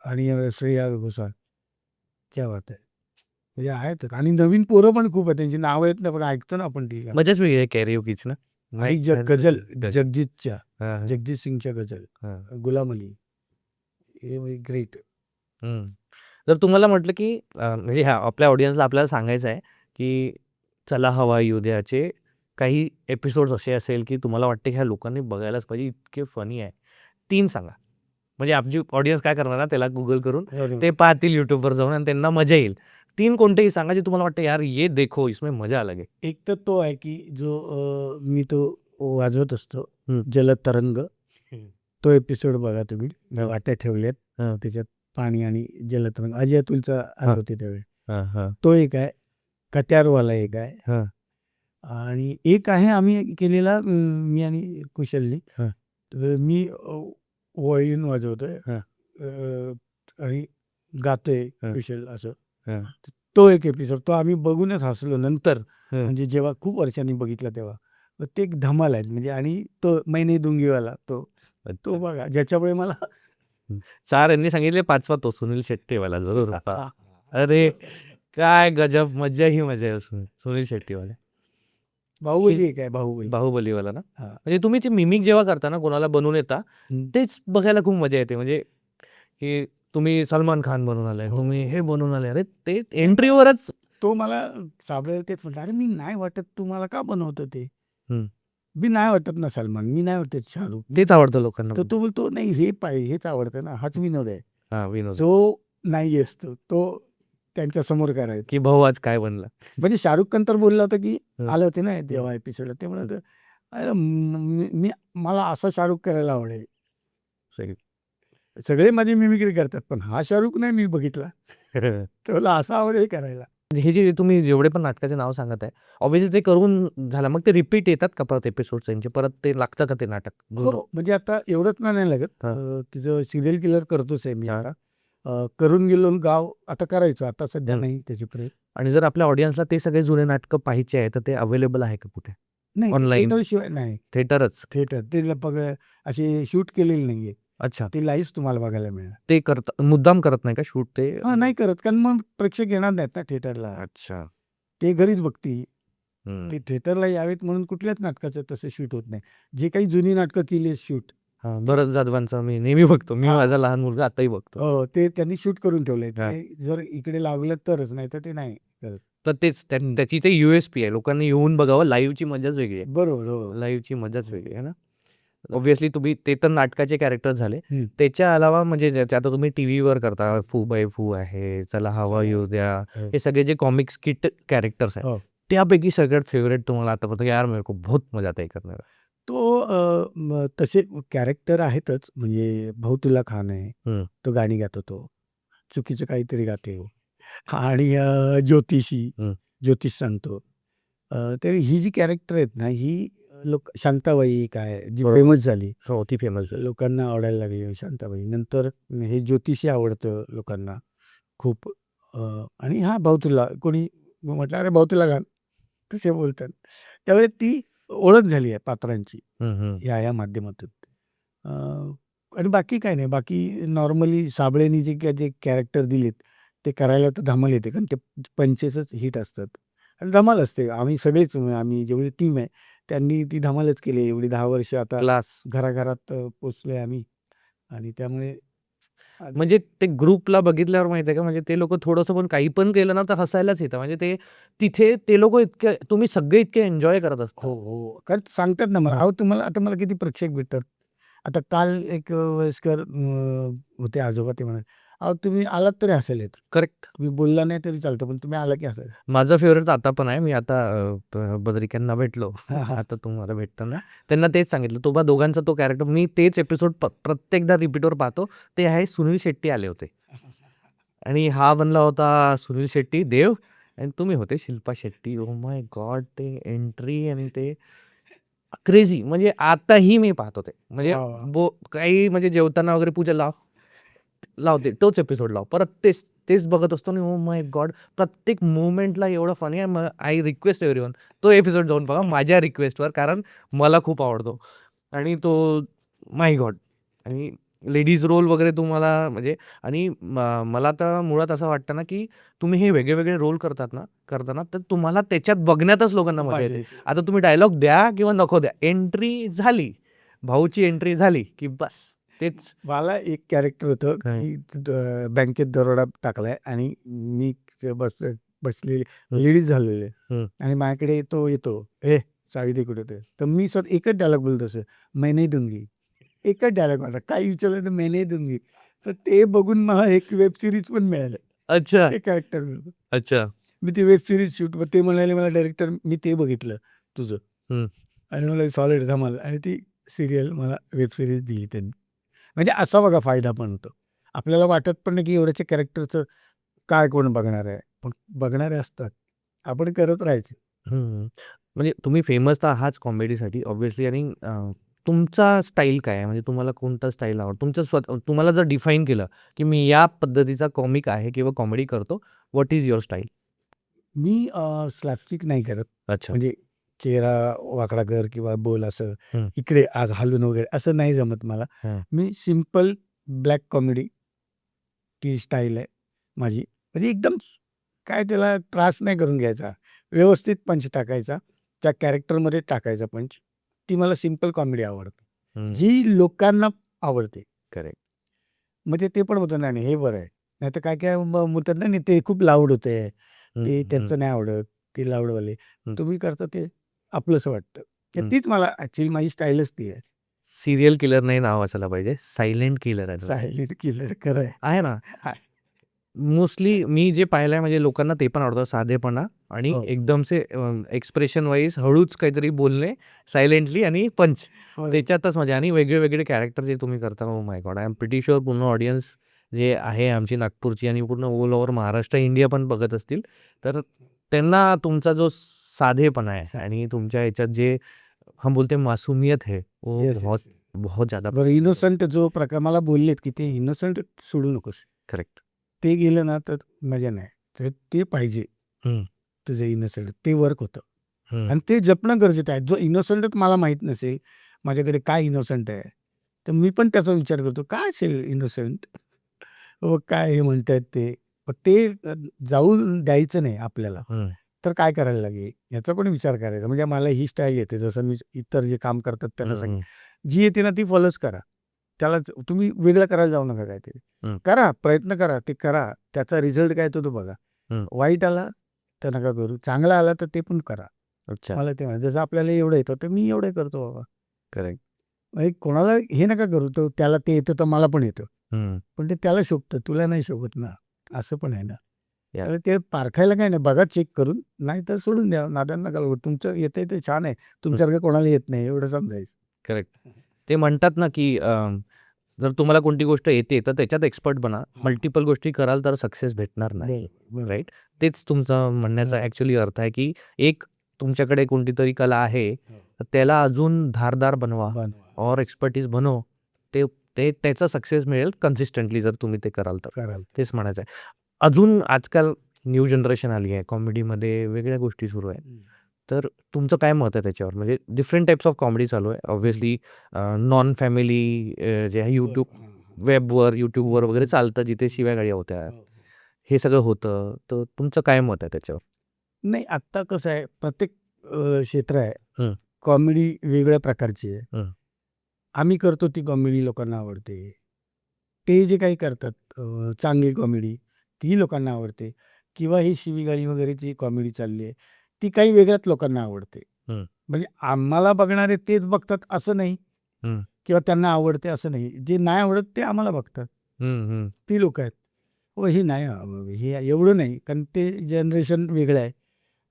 आणि श्रेया घोषाल. क्या बात आहे. म्हणजे आहेतच, आणि नवीन पोरं पण खूप आहेत, त्यांची नावं येत नाही पण ऐकतो ना आपण. ठीक आहे. मजाच वेगळी आहे कॅरिओकीच ना. आणि गझल जगजीतच्या, हा, हा, जगजीत सिंगच्या गझल, हा. गुलाम अली, हे ग्रेट. हम्म. जर तुम्हाला म्हटलं की म्हणजे ह्या आपल्या ऑडियन्सला आपल्याला सांगायचं आहे की चला हवा येऊ द्याचे काही एपिसोड्स असे असेल की तुम्हाला वाटते की ह्या लोकांनी बघायलाच पाहिजे, इतके फनी आहे, 3 सांगा. म्हणजे आमची ऑडियन्स काय करणार ना, त्याला गुगल करून ते पाहतील यूट्यूबवर जाऊन आणि त्यांना मजा येईल. 3 कोणतेही सांगा जे तुम्हाला वाटतं यार ये देखो इसमें मजा अलग आहे. एक तर तो आहे की जो मी तो वाजवत असतो, हम्म. जलद तरंग. तो एपिसोड बघा तुम्ही, वाट्या ठेवल्यात, हा. त्याच्यात पाणी आणि जलतरंग, अजय अतुलचा आले होते त्यावेळी. हा, हा, तो एक आहे, कट्यारवाला एक आहे, हा. आणि एक आहे आम्ही केलेला, मी आणि कुशलनी. हा. तर मी वॉयलिन वाजवतोय, हा. आणि गातोय हा. कुशल असं. हा. तो एक एपिसोड, तो आम्ही बघूनच हसलो नंतर. हा. म्हणजे जेव्हा खूप वर्षांनी बघितला तेव्हा. तर ते एक धमाल आहे म्हणजे. आणि तो मैने दुंगीवाला, तो बघा, ज्याच्यामुळे मला 4 यांनी सांगितले, 5वा तो सुनील शेट्टीवाला जरूर होता. अरे काय गजब, मजा ही मजा आहे. सुनील शेट्टीवाला, बाहुबली एक आहे, बाहुबली. बाहुबलीवाला ना. हा. म्हणजे तुम्ही ते मिमिक जेव्हा करता ना, कोणाला बनवून येता, हम्म. तेच बघायला खूप मजा येते. म्हणजे की तुम्ही सलमान खान बनवून आलाय, हो. तुम्ही हे बनवून आले, अरे ते एंट्रीवरच. तो मला साबळे तेच म्हणतो, अरे मी नाही वाटत, तू मला का बनवतो ते. हम्म. मी नाही वाटत ना सलमान, मी नाही वाटत शाहरुख. तेच आवडतं लोकांना. तर तो बोलतो नाही, हे पाहिजे, हेच आवडतं ना, हाच विनोद आहे. हा, विनोद जो नाही असतो तो त्यांच्या समोर करायचा. की भाऊ आज काय बनला. म्हणजे शाहरुख खान तर बोलला होता की हं. आलं होते ना तेव्हा एपिसोडला, ते म्हणत मला असा शाहरुख करायला आवडेल. सगळे माझी मिमिक्री करतात, पण हा शाहरुख नाही मी बघितला. तर मला असा आवडेल करायला. हे जे तुम्ही जेवढे पण नाटकाचे नाव सांगत आहे, ऑब्व्हियसली ते करून झालं. मग ते रिपीट येतात का परत एपिसोड्स त्यांचे? परत ते लागतं का ते नाटक? हो, म्हणजे आता एवढंच नाही लागत. तिचं सिरियल किलर करतोच आहे मी आता. करून गेलो गाव आता करायचं. आता सध्या नाही त्याची प्रयत्न. आणि जर आपल्या ऑडियन्सला ते सगळे जुने नाटकं पाहायचे आहे, तर ते अवेलेबल आहे का कुठे? नाही, Online. थिएटरशिवाय नाही. थिएटरच? थिएटर ते असे शूट केलेले नाहीये. अच्छा. ते लाईव्ह तुम्हाला बघायला मिळणार. ते मुद्दाम करत नाही का शूट ते? नाही करत, कारण मग प्रेक्षक येणार नाहीत ना थिएटरला. अच्छा. ते घरीच बघतील. हम्म. ते थिएटरला यावेत म्हणून कुठल्याच नाटकाचं तसं शूट होत नाही. जे काही जुनी नाटकं केली शूट, भरत जाधवांचं मी नेहमी बघतो. मी माझा लहान मुलगा आताही बघतो. ते त्यांनी शूट करून ठेवलंय. हा. ते जर इकडे लावलं तरच, नाही तर ते नाही करत. तर तेच त्याची ते USP आहे. लोकांनी येऊन बघावं. लाईव्हची मजाच वेगळी आहे. बरोबर. हो. लाईव्हची मजाच वेगळी आहे ना. ऑब्व्हियसली तुम्ही ते तर नाटकाचे कॅरेक्टर झाले. हम्म. त्याच्या अलावा म्हणजे आता तुम्ही टीव्हीवर करता, फू बाय फू आहे, चला हवा येऊ द्या, हो. हे सगळे जे कॉमिक स्किट कॅरेक्टर्स आहेत, हो. त्यापैकी सगळ्यात फेवरेट तुम्हाला आतापर्यंत यार मेरे को बहुत मजा आता हे करने में? तसे कॅरेक्टर आहेतच. म्हणजे भाऊ तुला खान आहे. हम्म. तो गाणी गातो, तो चुकीचं काहीतरी गाते आणि ज्योतिषी हम्म. ज्योतिष सांगतो. तर ही जी कॅरेक्टर आहेत ना, ही शांताबाई काय जी बरोबर. फेमस झाली, हो, ती फेमस आहे. लोकांना आवडायला लागली शांताबाई. नंतर हे ज्योतिषी आवडतं लोकांना खूप. आणि हा भाऊ तुला कोणी म्हटलं, अरे भाऊ तुला घाल, तसे बोलतात. त्यावेळी ती ओळख झाली आहे पात्रांची या माध्यमातून. आणि बाकी काय नाही. बाकी नॉर्मली साबळेनी जे कॅरेक्टर दिलेत ते करायला तर धमाल येते, कारण ते पंचेसच हिट असतात आणि धमाल असते. आम्ही सगळेच, आम्ही जेवढी टीम आहे त्यांनी ती धमालच केली एवढी 10 वर्ष. आता क्लास. घराघरात पोचलोय आम्ही आणि त्यामुळे म्हणजे ते ग्रुपला बघितल्यावर माहिती आहे का, म्हणजे ते लोक थोडंसं पण काही पण केलं ना तर हसायलाच येतं. म्हणजे ते तिथे ते लोक इतके, तुम्ही सगळे इतके एन्जॉय करत असता. हो. कारण सांगतात ना मला, अहो तुम्हाला आता मला किती प्रेक्षक भेटतात. आता काल एक वयस्कर होते आजोबा, ते म्हणाले, अहो तुम्ही आलात तरी हसायला येतं. करेक्ट. तुम्ही बोलला नाही तरी चालतं, पण तुम्ही आला की हसायला. माझा फेवरेट आता पण आहे. मी आता बद्रिकांना भेटलो. हां. आता तुम्हाला भेटताना त्यांना तेच सांगितलं. दोघांचा तो कॅरेक्टर मी तेच एपिसोड प्रत्येकदा रिपीटवर पाहतो. ते आहे सुनील शेट्टी आले होते आणि हा बनला होता सुनील शेट्टी देव आणि तुम्ही होते Shilpa Shetty. Oh my God, ते एंट्री आणि ते क्रेझी. म्हणजे आताही मी पाहतो ते. म्हणजे वा. काही म्हणजे जेवताना वगैरे पूजा लावते तोच एपिसोड लाव, परत तेच बघत असतो आणि ओ माय गॉड, प्रत्येक मुवमेंटला एवढं फनी आहे. आय रिक्वेस्ट एव्हरीवन तो एपिसोड जाऊन बघा माझ्या रिक्वेस्टवर, कारण मला खूप आवडतो आणि तो माय गॉड. आणि लेडीज रोल वगैरे तुम्हाला म्हणजे, आणि मला आता मुळात असं वाटतं ना की तुम्ही हे वेगळे रोल करताना तर तुम्हाला त्याच्यात बघण्यातच लोकांना मजा येते. आता तुम्ही डायलॉग द्या किंवा नको द्या, एंट्री झाली, भाऊची एंट्री झाली की बस तेच. मला एक कॅरेक्टर होतं की बँकेत दरोडा टाकलाय आणि मी बसलेली लेडीज झालेले आणि माझ्याकडे तो येतो, चावी दे कुठे. तर मी स्वतः एकच डायलॉग बोलतो, असं मैं नहीं दूंगी. एकच डायलॉग मला काय विचारलं तर मैं नहीं दूंगी. तर ते बघून मला एक वेब सिरीज पण मिळालं. अच्छा. ते कॅरेक्टर अच्छा. मी ती वेब सिरीज शूट, ते म्हणाले मला डायरेक्टर, मी ते बघितलं तुझं आणि मला सॉलिड धमाल. आणि ती सिरियल मला वेब सिरीज दिली त्यांनी. म्हणजे असा बघा फायदा पण होतो. आपल्याला वाटत पण नाही की एवढ्याच्या कॅरेक्टरचं काय कोण बघणार आहे, पण बघणारे असतात. आपण करत राहायचं. म्हणजे तुम्ही फेमस तर आहात कॉमेडीसाठी ऑब्व्हियसली, आणि तुमचा स्टाईल काय आहे? म्हणजे तुम्हाला कोणता स्टाईल आवडतो तुमचं? तुम्हाला जर डिफाईन केलं की मी या पद्धतीचा कॉमिक आहे किंवा कॉमेडी करतो, what is your style? Me slapstick नाही करत. अच्छा. म्हणजे चेहरा वाकडा कर किंवा बोल असं इकडे आज हलून वगैरे असं नाही जमत मला. मी सिम्पल ब्लॅक कॉमेडी ती स्टाईल आहे माझी. म्हणजे एकदम काय त्याला त्रास नाही करून घ्यायचा, व्यवस्थित पंच टाकायचा, त्या कॅरेक्टरमध्ये टाकायचा पंच. ती मला सिम्पल कॉमेडी आवडते, जी लोकांना आवडते. करेक्ट. म्हणजे ते पण होतं नाही हे बरं आहे. नाहीतर काय म्हणतात नाही ते खूप लाऊड होते, ते त्यांचं नाही आवडत, ते लाऊडवाले. तुम्ही करता ते आपलंसं वाटतं. तीच मला ॲक्च्युली माझी स्टाईलच ती आहे. सिरियल किलर नाही नाव असायला पाहिजे, सायलेंट किलर आहे. सायलेंट किलर खरं आहे ना. मोस्टली मी जे पाहिलंय म्हणजे लोकांना ते पण आवडतं, साधेपणा आणि हो. एकदमसे एक्सप्रेशन वाईज हळूच काहीतरी बोलणे सायलेंटली आणि पंच, त्याच्यातच मजा. आणि वेगळे वेगळे कॅरेक्टर जे तुम्ही करता, oh my God, I am pretty sure पूर्ण ऑडियन्स जे आहे आमची नागपूरची आणि पूर्ण ऑल ओव्हर महाराष्ट्र इंडिया पण बघत असतील, तर त्यांना तुमचा जो साधेपणा आहे आणि तुमच्या ह्याच्यात जे हम बोलते मासूमियत है, वो Yes, बहुत yes. बहुत ज्यादा बरं, इनोसंट जो प्रकार मला बोललेत की ते इनोसंट सोडू नकोस, करेक्ट. ते गेलं ना तर मजा नाही. तर ते पाहिजे, तुझं इनोसंट ते वर्क होतं आणि ते जपणं गरजेचं आहे. जो इनोसंटच मला माहीत नसेल माझ्याकडे काय इनोसंट आहे, तर मी पण त्याचा विचार करतो काय असेल इनोसंट, हो काय हे म्हणतायत ते. पण ते जाऊन द्यायचं नाही आपल्याला. तर काय करायला लागेल याचा पण विचार करायचा. म्हणजे मला ही स्टाईल येते, जसं मी इतर जे काम करतात त्यांना सांग, जी येते ना ती फॉलोच करा. त्यालाच तुम्ही वेगळं करायला जाऊ नका काहीतरी. करा, प्रयत्न करा, ते करा. त्याचा रिझल्ट काय तो बघा. वाईट आला तर नका करू, चांगला आला तर ते पण करा. अच्छा. मला ते जसं आपल्याला एवढं येतं तर मी एवढं करतो बाबा. करेक्ट. कोणाला हे नका करू, तर त्याला ते येतं तर मला पण येतं. पण ते त्याला शोभतं, तुला नाही शोभत ना, असं पण आहे ना. त्यामुळे ते पारखायला काय नाही, बघा चेक करून, नाही तर सोडून द्या, नादाला नका लागू. तुमचं येतंय ते छान आहे, तुमच्यासारखं कोणाला येत नाही एवढं समजायचं. करेक्ट. ते म्हणतात ना, की जर तुम्हाला कोणती गोष्ट येते तर त्याच्यात एक्सपर्ट बना. मल्टिपल गोष्टी कराल तर सक्सेस भेटणार नाही. राईट. तेच तुमचं म्हणण्याचा ॲक्च्युअली अर्थ आहे, की एक तुमच्याकडे कोणती तरी कला आहे, तर त्याला अजून धारदार बनवा और एक्सपर्टीज बनव. ते ते त्याचा सक्सेस मिळेल कन्सिस्टंटली जर तुम्ही ते कराल तर. कराल. तेच म्हणायचं आहे. अजून आजकाल न्यू जनरेशन आली आहे, कॉमेडीमध्ये वेगळ्या गोष्टी सुरू आहेत. तर तुमचं काय मत आहे त्याच्यावर? म्हणजे डिफरंट टाइप्स ऑफ कॉमेडी चालू आहे. ऑब्व्हियसली नॉन फॅमिली जे आहे वेबवर, यूट्यूबवर वगैरे चालतं, जिथे शिव्यागाळ्या होत्या. हे सगळं होतं. तर तुमचं काय मत आहे त्याच्यावर? नाही, आत्ता कसं आहे, प्रत्येक क्षेत्र आहे, हं. कॉमेडी वेगळ्या प्रकारची आहे. हं. आम्ही करतो ती कॉमेडी लोकांना आवडते. ते जे काही करतात चांगली कॉमेडी, ती लोकांना आवडते. किंवा ही शिवीगाळी वगैरे जी कॉमेडी चालली आहे, ती काही वेगळ्याच लोकांना आवडते. हं. म्हणजे आम्हाला बघणारे तेच बघतात असं नाही, हं. किंवा त्यांना आवडते असं नाही. जे नाही आवडत ते आम्हाला बघतात. ती लोकं आहेत. हो, हे नाही, हे एवढं नाही, कारण ते जनरेशन वेगळं आहे.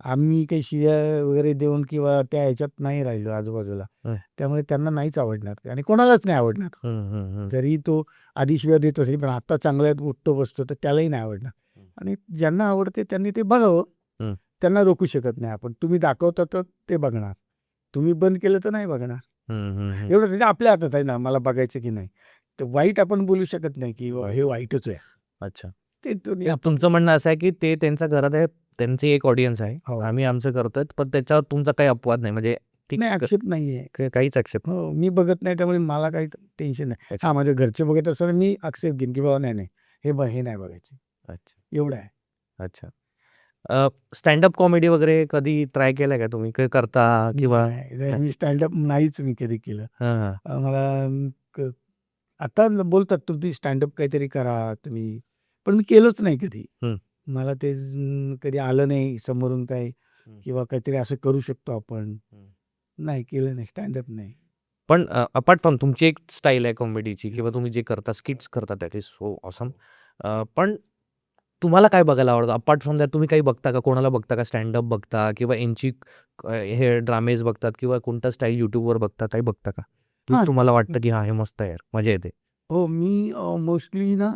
आम्ही काही शिव्या वगैरे देऊन किंवा त्या ह्याच्यात नाही राहिलो आजूबाजूला. हं. त्यामुळे त्यांना नाहीच आवडणार ते आणि कोणालाच नाही आवडणार. जरी तो आधी शिव्या देत असेल, पण आता चांगला उठतो बसतो तर त्यालाही नाही आवडणार. आणि ज्यांना आवडते त्यांनी ते बघावं. त्यांना रोखू शकत नाही आपण. तुम्ही दाखवता तर ते बघणार. तुम्ही बंद केलं तर नाही बघणार. एवढं म्हणजे आपल्या हातात आहे ना, मला बघायचं की नाही. तर वाईट आपण बोलू शकत नाही की हे वाईटच आहे. अच्छा. ते तुम्ही तर तुमचं म्हणणं असं आहे, की ते त्यांच्या घरात आहे, त्यांची एक ऑडियन्स आहे. हो. आम्ही आमचं करतोय, पण त्याच्यावर तुमचा काही अपवाद नाही. म्हणजे ठीक नाही, आक्षेप नाहीये. काहीच आक्षेप. हो, मी बघत नाही त्यामुळे मला काही टेन्शन नाही. हां, माझे घरचे बघत असताना मी आक्षेप घेईन की बाबा नाही, नाही, हे नाही बघायचं. अच्छा. एवढं आहे. अच्छा. स्टँडअप कॉमेडी वगैरे कधी ट्राय केलंय का तुम्ही? करता किंवा? नाही, मी स्टँडअप नाहीच मी कधी केलं. हां, हां. मला क आता बोलतात तुम्ही स्टँडअप काहीतरी करा तुम्ही, पण मी केलंच नाही कधी. हं. मला ते कधी आलं नाही समोरून काही, किंवा काहीतरी असं करू शकतो आपण. नाही केलं नाही, स्टँडअप नाही. पण अपार्ट फ्रॉम तुमची एक स्टाईल आहे कॉमेडीची किंवा तुम्ही जे करता, स्किट्स करता, दॅट इज सो ऑसम. पण तुम्हाला काय बघायला आवडतं? अपार्ट फ्रॉम दॅट तुम्ही काही बघता का? कोणाला बघता का? स्टँडअप बघता किंवा यांची हे ड्रामेज बघतात किंवा कोणता स्टाईल YouTubeवर बघता, काही बघता का? की हां. तुम्हाला वाटतं की हां, हे मस्त आहे यार, मजा येते? हो, मी मोस्टली ना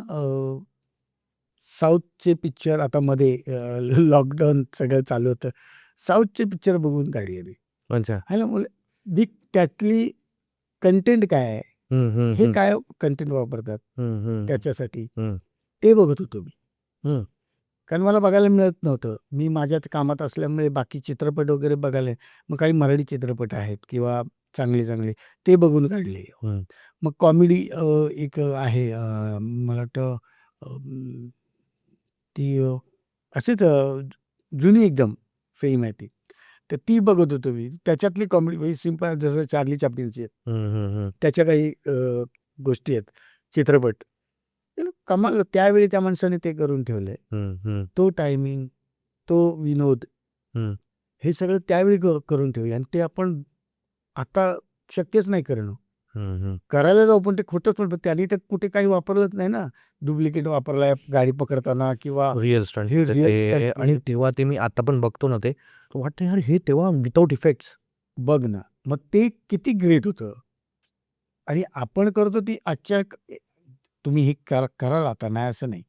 साऊथचे पिक्चर आता मध्ये लॉकडाऊन सगळं चालू होतं. साऊथचे पिक्चर बघून काढली मी. अच्छा. ह्याला मुलं त्यातली कंटेंट काय आहे? हं, हं, हे हं. काय कंटेंट वापरतात हं, हं. त्याच्यासाठी? हं. ते बघत होतो मी. हं. कारण मला बघायला मिळत नव्हतं. मी माझ्याच कामात असल्यामुळे बाकी चित्रपट वगैरे बघायला, मग काही मराठी चित्रपट आहेत किंवा चांगले ते बघून काढले. हं. मग कॉमेडी एक आहे, मला वाटतं ती अशीच जुनी एकदम फेम आहे ती. तर ती बघत होतो मी. त्याच्यातली कॉमेडी म्हणजे सिंपल, जसं चार्ली चॅप्लिनची आहे. हं, हं, हं. त्याच्या काही गोष्टी आहेत, चित्रपट. तर कमाल त्यावेळी त्या माणसाने ते करून ठेवलंय. हं, हं. तो टायमिंग, तो विनोद, हं. हे सगळं त्यावेळी करून ठेवले आणि ते आपण आता शक्यच नाही करणं. करायला जाऊ पण ते खोटंच पण त्यांनी तर कुठे काही वापरलंच नाही ना. डुप्लिकेट वापरलाय गाडी पकडताना किंवा रिअल स्टंट हे real stunt आणि केले. तेव्हा ते मी आता पण बघतो ना, ते वाटतं यार हे तेव्हा विदाऊट इफेक्ट्स. बघ ना, मग ते किती ग्रेट होतं. आणि आपण करतो ती आजच्या तुम्ही हे कराल आता नाही असं नाही.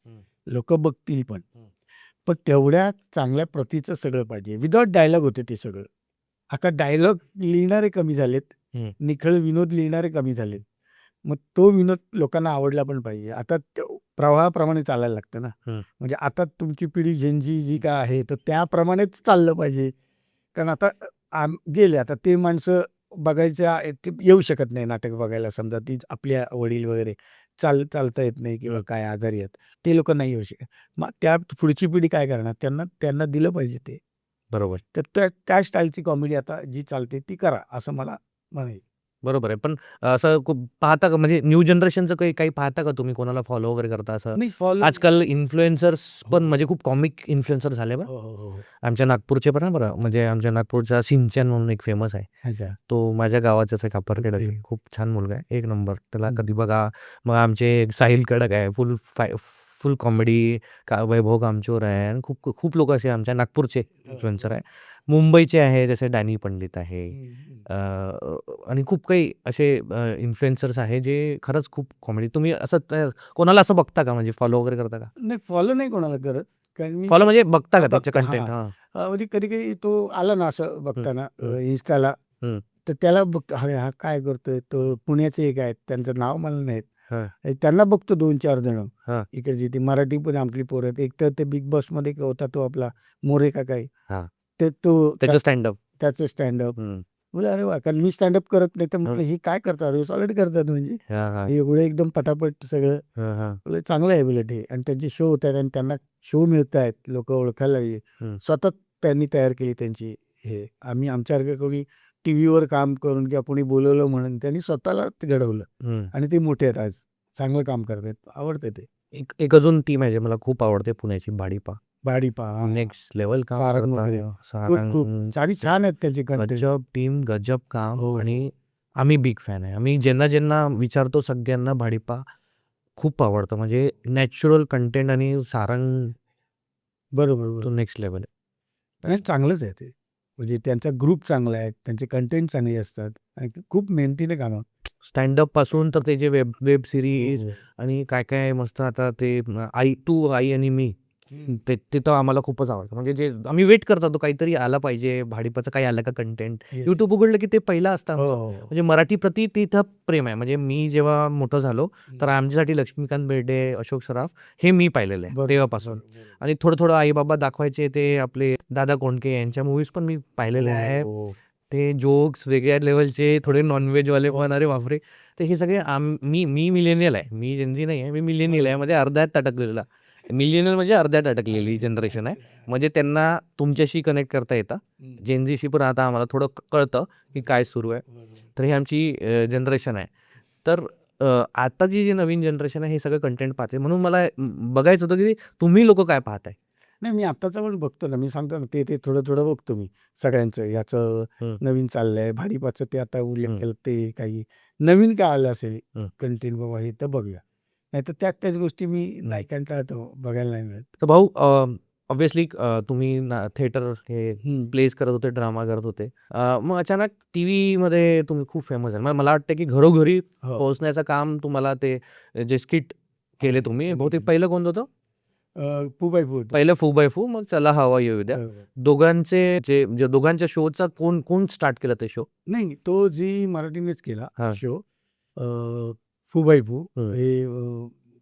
लोकं बघतील पण. पण तेवढ्या चांगल्या प्रतीचं सगळं पाहिजे. विदाऊट डायलॉग होते ते सगळं. आता डायलॉग लिहिणारे कमी झालेत. निखळ विनोद लिहिणारे कमी झालेत. मग तो विनोद लोकांना आवडला पण पाहिजे. आता प्रवाहाप्रमाणे चालायला लागतं ना. म्हणजे आता तुमची पिढी झेन-झी जी काय आहे, तर त्याप्रमाणेच चाललं पाहिजे. कारण आता गेले आता ते माणसं बघायच्या ते येऊ शकत नाही नाटक बघायला समजा ती आपल्या वडील वगैरे चालता येत नाही किंवा काय आजारी आहेत. ते लोकं नाही येऊ शकत. मग त्या पुढची पिढी काय करणार? त्यांना त्यांना दिलं पाहिजे ते. बरोबर. तर त्या स्टाईलची कॉमेडी आता जी चालते ती करा असं मला म्हणायचं. बरोबर आहे. पण असं खूप पाहता का म्हणजे न्यू जनरेशनचं काही काही पाहता का तुम्ही? कोणाला फॉलो वगैरे करता असं? नाही फॉलो आजकाल इन्फ्लुएन्सर्स पण म्हणजे खूप कॉमिक इन्फ्लुएन्सर झाले बरं. हो, हो, हो, हो. आमच्या नागपूरचे पण आहे बरं. म्हणजे आमच्या नागपूरचा सिंचन म्हणून एक फेमस आहे. अच्छा. तो माझ्या गावाचाच आहे, कापरखेडाचा. ओके. खूप छान मुलगा आहे. एक नंबर. त्याला हं. कधी बघा. मग आमचे साहिल कडक आहे. फुल कॉमेडी. वैभव कामचोर आहे आणि खूप खूप लोक असे आमच्या नागपूरचे इन्फ्लुएन्सर आहे. मुंबईचे आहे जसे डॅनी पंडित आहे. आणि खूप काही असे इन्फ्लुएन्सर्स आहे जे खरंच खूप कॉमेडी. तुम्ही असं कोणाला असं बघता का? म्हणजे फॉलो वगैरे करता का? नाही फॉलो नाही कोणाला करत. कारण मी फॉलो म्हणजे बघता का त्याचे बघता, कंटेंट? हां. हां. म्हणजे कधी-कधी तो आला ना असं बघताना हं. Instaला हं. तर त्याला बघतो, अरे हा काय करतोय? तो पुण्याचे एक आहेत, त्यांचं नाव मला नाही हां. येत. त्यांना बघतो 2-4 जण. हां. इकडची ती मराठी पण आपली पोरं आहेत. एक तर ते बिग बॉसमध्ये होता तो आपला मोरे का काय? हां. ते तो त्याचं स्टँडअप. त्याचं स्टँडअप. हं. म्हटलं अरे वाह! कारण मी स्टँडअप करत नाही, तर हं. म्हटलं हे काय करतात? सॉलिड करतात म्हणजे. हां, हां. एवढं एकदम पटापट सगळं. हां, हां. म्हटलं चांगलं आहे उलट हे आणि त्यांचे शो होतात आणि त्यांना शो मिळतायत. लोकं ओळखायला लागली. हं. स्वतः त्यांनी तयार केली त्यांची हे. आम्ही आमच्यासारखं कोणी टीव्हीवर काम करून किंवा कोणी बोलवलं म्हणून त्यांनी स्वतःलाच घडवलं हं. आणि ते मोठे आहेत आज. चांगलं काम करतायत. आवडतं ते. एक एक अजून टीम आहे जे मला खूप आवडते पुण्याची, भाडीपा. भाडीपा. नेक्स्ट लेव्हल काम सारंग करतात. वगैरे. खूप सारंग. खूप आणि छान आहेत त्याचे कंटेंट. गजब टीम, गजब काम. हो. आणि आम्ही बिग फॅन आहे. आम्ही ज्यांना विचारतो सगळ्यांना भाडीपा खूप आवडतं. म्हणजे नॅचरल कंटेंट आणि सारंग बरोबर, तो बरोबर. नेक्स्ट लेव्हल आहे. नाही चांगलंच आहे ते. म्हणजे त्यांचा ग्रुप चांगला आहे. त्यांचे कंटेंट चांगले असतात आणि खूप मेहनतीने कामं. स्टँडअप पासून तर ते जे वेब सीरीज हो. आणि काय मस्त आता ते तू आई आणि मी. ते ते तर आम्हाला खूपच आवडतं. म्हणजे जे आम्ही वेट करत होतो काहीतरी आला पाहिजे. भाडीपाचं काही आलं का कंटेंट. Yes. YouTube उघडलं की ते पहिलं असतं हो, आमचं. हो. म्हणजे मराठी प्रती तिथं प्रेम आहे. म्हणजे मी जेव्हा मोठं झालो तर आमच्यासाठी लक्ष्मीकांत बेर्डे, अशोक सराफ हे मी पाहिलेलं आहे बरोबर, तेव्हापासून. बरोबर. आणि थोडं आई-बाबा दाखवायचे ते आपले दादा कोंडके यांच्या मूव्हीज पण मी पाहिलेल्या आहे. हो. ते जोक्स वेगळ्या लेव्हलचे, थोडे नॉन-व्हेजवाले पण अरे बापरे! तर हे सगळे मी मिलेनियल आहे. मी जेन-झी नाही आहे. मी मिलेनियल आहे. म्हणजे अर्ध्यात अटकलेला. मिलेनियल म्हणजे अर्ध्यात अटकलेली जनरेशन आहे. म्हणजे त्यांना तुमच्याशी कनेक्ट करता येतं. जेन-झीशी पण आता आम्हाला थोडं कळतं की काय सुरू आहे. तर ही आमची जनरेशन आहे. तर आताची जी नवीन जनरेशन आहे हे सगळं कंटेंट पाहते. म्हणून मला बघायचं होतं की तुम्ही लोकं काय पाहताय? नाही मी आत्ताचं पण बघतो ना. मी सांगतो ना ते थोडं बघतो मी सगळ्यांचं. याचं नवीन चाललंय. भाडीपाचं ते आता उल्लेख केला ते काही नवीन काय आलं असेल कंटेंट बाबा हे तर बघूया. नाहीतर त्याच गोष्टी मी नाही कंटाळतो बघायला नाही मिळत. तर भाऊ ऑब्व्हियसली तुम्ही थिएटर हे प्लेस करत होते, ड्रामा करत होते. मग अचानक टीव्हीमध्ये तुम्ही खूप फेमस झाले. मला वाटतं की घरोघरी हो. पोहोचण्याचं काम तुम्हाला ते जे स्किट केले तुम्ही. बहुतेक पहिलं कोणतं होतं? फू बाय फू. पहिलं फू बाय फू, मग चला हवा येऊ द्या. दोघांचे जे दोघांच्या शोचा कोण स्टार्ट केलं ते शो? नाही तो जी मराठीनेच केला हां. शो फू बाय फू हं. हे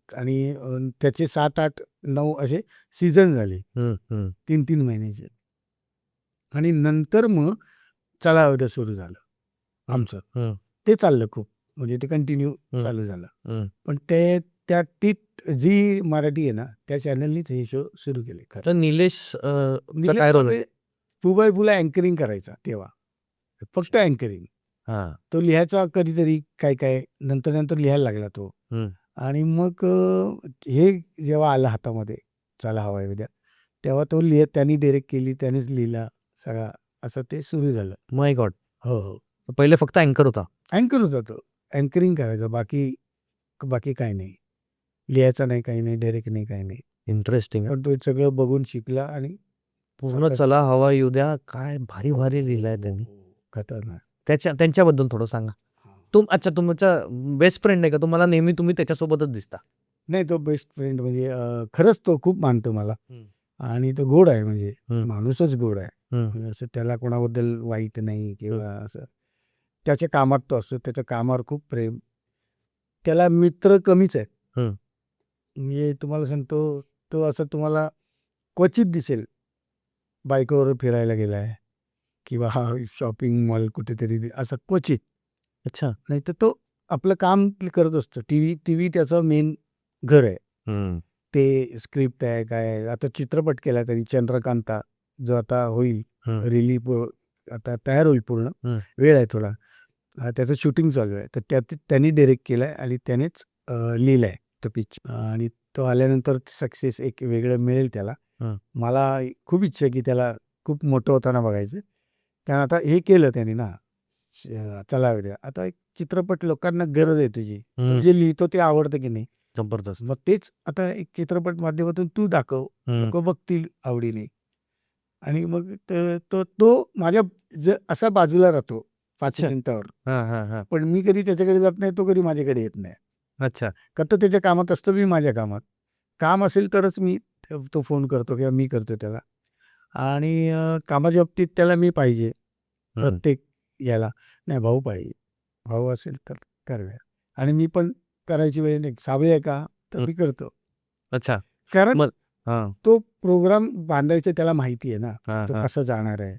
आणि त्याचे 7, 8, 9 असे सीझन झाले. 3-3 महिन्याचे. आणि नंतर मग चला हवा द्या सुरू झालं आमचं. ते चाललं खूप. म्हणजे ते कंटिन्यू चालू झालं. पण ती जी मराठी आहे ना त्या चॅनलनीच हे शो सुरू केले खरं. तर निलेश काय रोल आहे? फू बाय फूला अँकरिंग करायचा तेव्हा. फक्त अँकरिंग. हां. तो लिहायचा कधीतरी काय नंतर लिहायला लागला तो. आणि मग हे जेव्हा आलं हातामध्ये चला हवा येऊ द्या तेव्हा तो त्यांनी डायरेक्ट केली त्यानेच लिहिला सगळा असं ते सुरू झालं. माय गॉड! हो. पहिले फक्त अँकर होता. अँकर होता तो. अँकरिंग करायचं, बाकी बाकी काही नाही. लिहायचं नाही, काही नाही, डायरेक्ट नाही, काही नाही. इंटरेस्टिंग. पण तो सगळं बघून शिकला आणि पूर्ण स्वतःच- चला हवा येऊ द्या, काय भारी भारी लिहिलंय त्यांनी. खतरनाक. त्यांच्याबद्दल थोडं सांगा. अच्छा, तुमचा बेस्ट फ्रेंड आहे का? तुम्हाला नेहमी तुम्ही त्याच्यासोबतच दिसता. नाही, तो बेस्ट फ्रेंड म्हणजे खरंच तो खूप मानतो मला आणि तो गोड आहे, म्हणजे माणूसच गोड आहे. म्हणजे असं त्याला कोणाबद्दल वाईट नाही किंवा असं. त्याच्या कामात तो असतो, त्याच्या कामावर खूप प्रेम. त्याला मित्र कमीच आहेत. म्हणजे तुम्हाला सांगतो, तो असं तुम्हाला क्वचित दिसेल बायकोवर फिरायला गेलाय किंवा हा शॉपिंग मॉल कुठेतरी असं क्वचित. अच्छा. नाही तर तो आपलं काम करत असतो. टीव्ही त्याचं मेन घर आहे. ते स्क्रिप्ट आहे, काय आहे. आता चित्रपट केला तरी चंद्रकांता, जो आता होईल रिलीज, आता तयार होईल पूर्ण. वेळ आहे थोडा. त्याचं शूटिंग चालू आहे. तर त्यांनी डायरेक्ट केलं आहे आणि त्यानेच लिहिलं आहे तो पिक्चर. आणि तो आल्यानंतर सक्सेस एक वेगळं मिळेल त्याला. मला खूप इच्छा आहे की त्याला खूप मोठं होताना बघायचं. कारण आता हे केलं त्याने ना, चला वेळ. आता एक चित्रपट लोकांना गरज आहे तुझी. तो जे लिहितो ते आवडतं की नाही. जबरदस्त. मग तेच आता एक चित्रपट माध्यमातून तू दाखव, लोक बघतील आवडीने. आणि मग तो माझ्या असा बाजूला राहतो 5 मिनिटावर. पण मी कधी त्याच्याकडे जात नाही, तो कधी माझ्याकडे येत नाही. अच्छा. का तर त्याच्या कामात असतो, मी माझ्या कामात. काम असेल तरच मी तो फोन करतो किंवा मी करतो त्याला. आणि कामाच्या बाबतीत त्याला मी पाहिजे प्रत्येक याला. नाही, भाऊ पाहिजे. भाऊ असेल तर करूया. आणि मी पण करायची वेळ नाही. सावळे आहे का तर मी करतो. अच्छा. कारण हां. तो प्रोग्राम बांधायचं त्याला माहिती आहे ना, हां, तो हां. कसं जाणार आहे.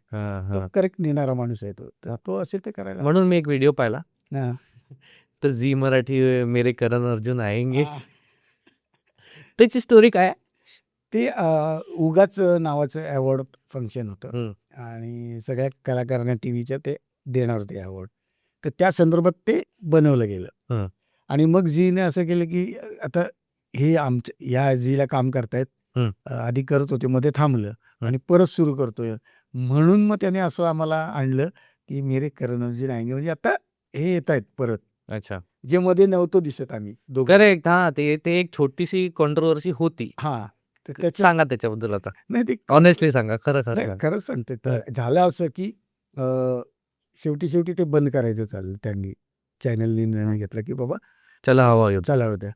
तो करेक्ट नेणारा माणूस आहे तो. तर तो असेल ते करायला. म्हणून मी एक व्हिडिओ पाहिला. हां. तर झी मराठी मेरे करण अर्जुन आएंगे. त्याची स्टोरी काय आहे? ते उगाच नावाचं अवॉर्ड फंक्शन होतं आणि सगळ्या कलाकारांना टीव्हीच्या ते देणार होते अवॉर्ड. तर त्या संदर्भात ते बनवलं गेलं. आणि मग झीने असं केलं की आता हे आमच्या या झीला काम करतायत, आधी करत होते, मध्ये थांबलं आणि परत सुरू करतोय. म्हणून मग त्याने असं आम्हाला आणलं की मेरे करण अर्जुन आएंगे, म्हणजे आता हे येत आहेत परत, अच्छा. जे मध्ये नव्हतं दिसत आम्ही दोघं. करेक्ट. हां, ते एक छोटीशी कॉन्ट्रोवर्सी होती. हां, तर त्याच्या सांगा त्याच्याबद्दल आता. नाही ते ऑनेस्टली सांगा. खरं नाही, सांगा. खरंच सांगते. तर झालं असं की शेवटी ते बंद करायचं चाललं. त्यांनी चॅनलनी निर्णय घेतला की बाबा चला हवा येऊ. चला होत्या.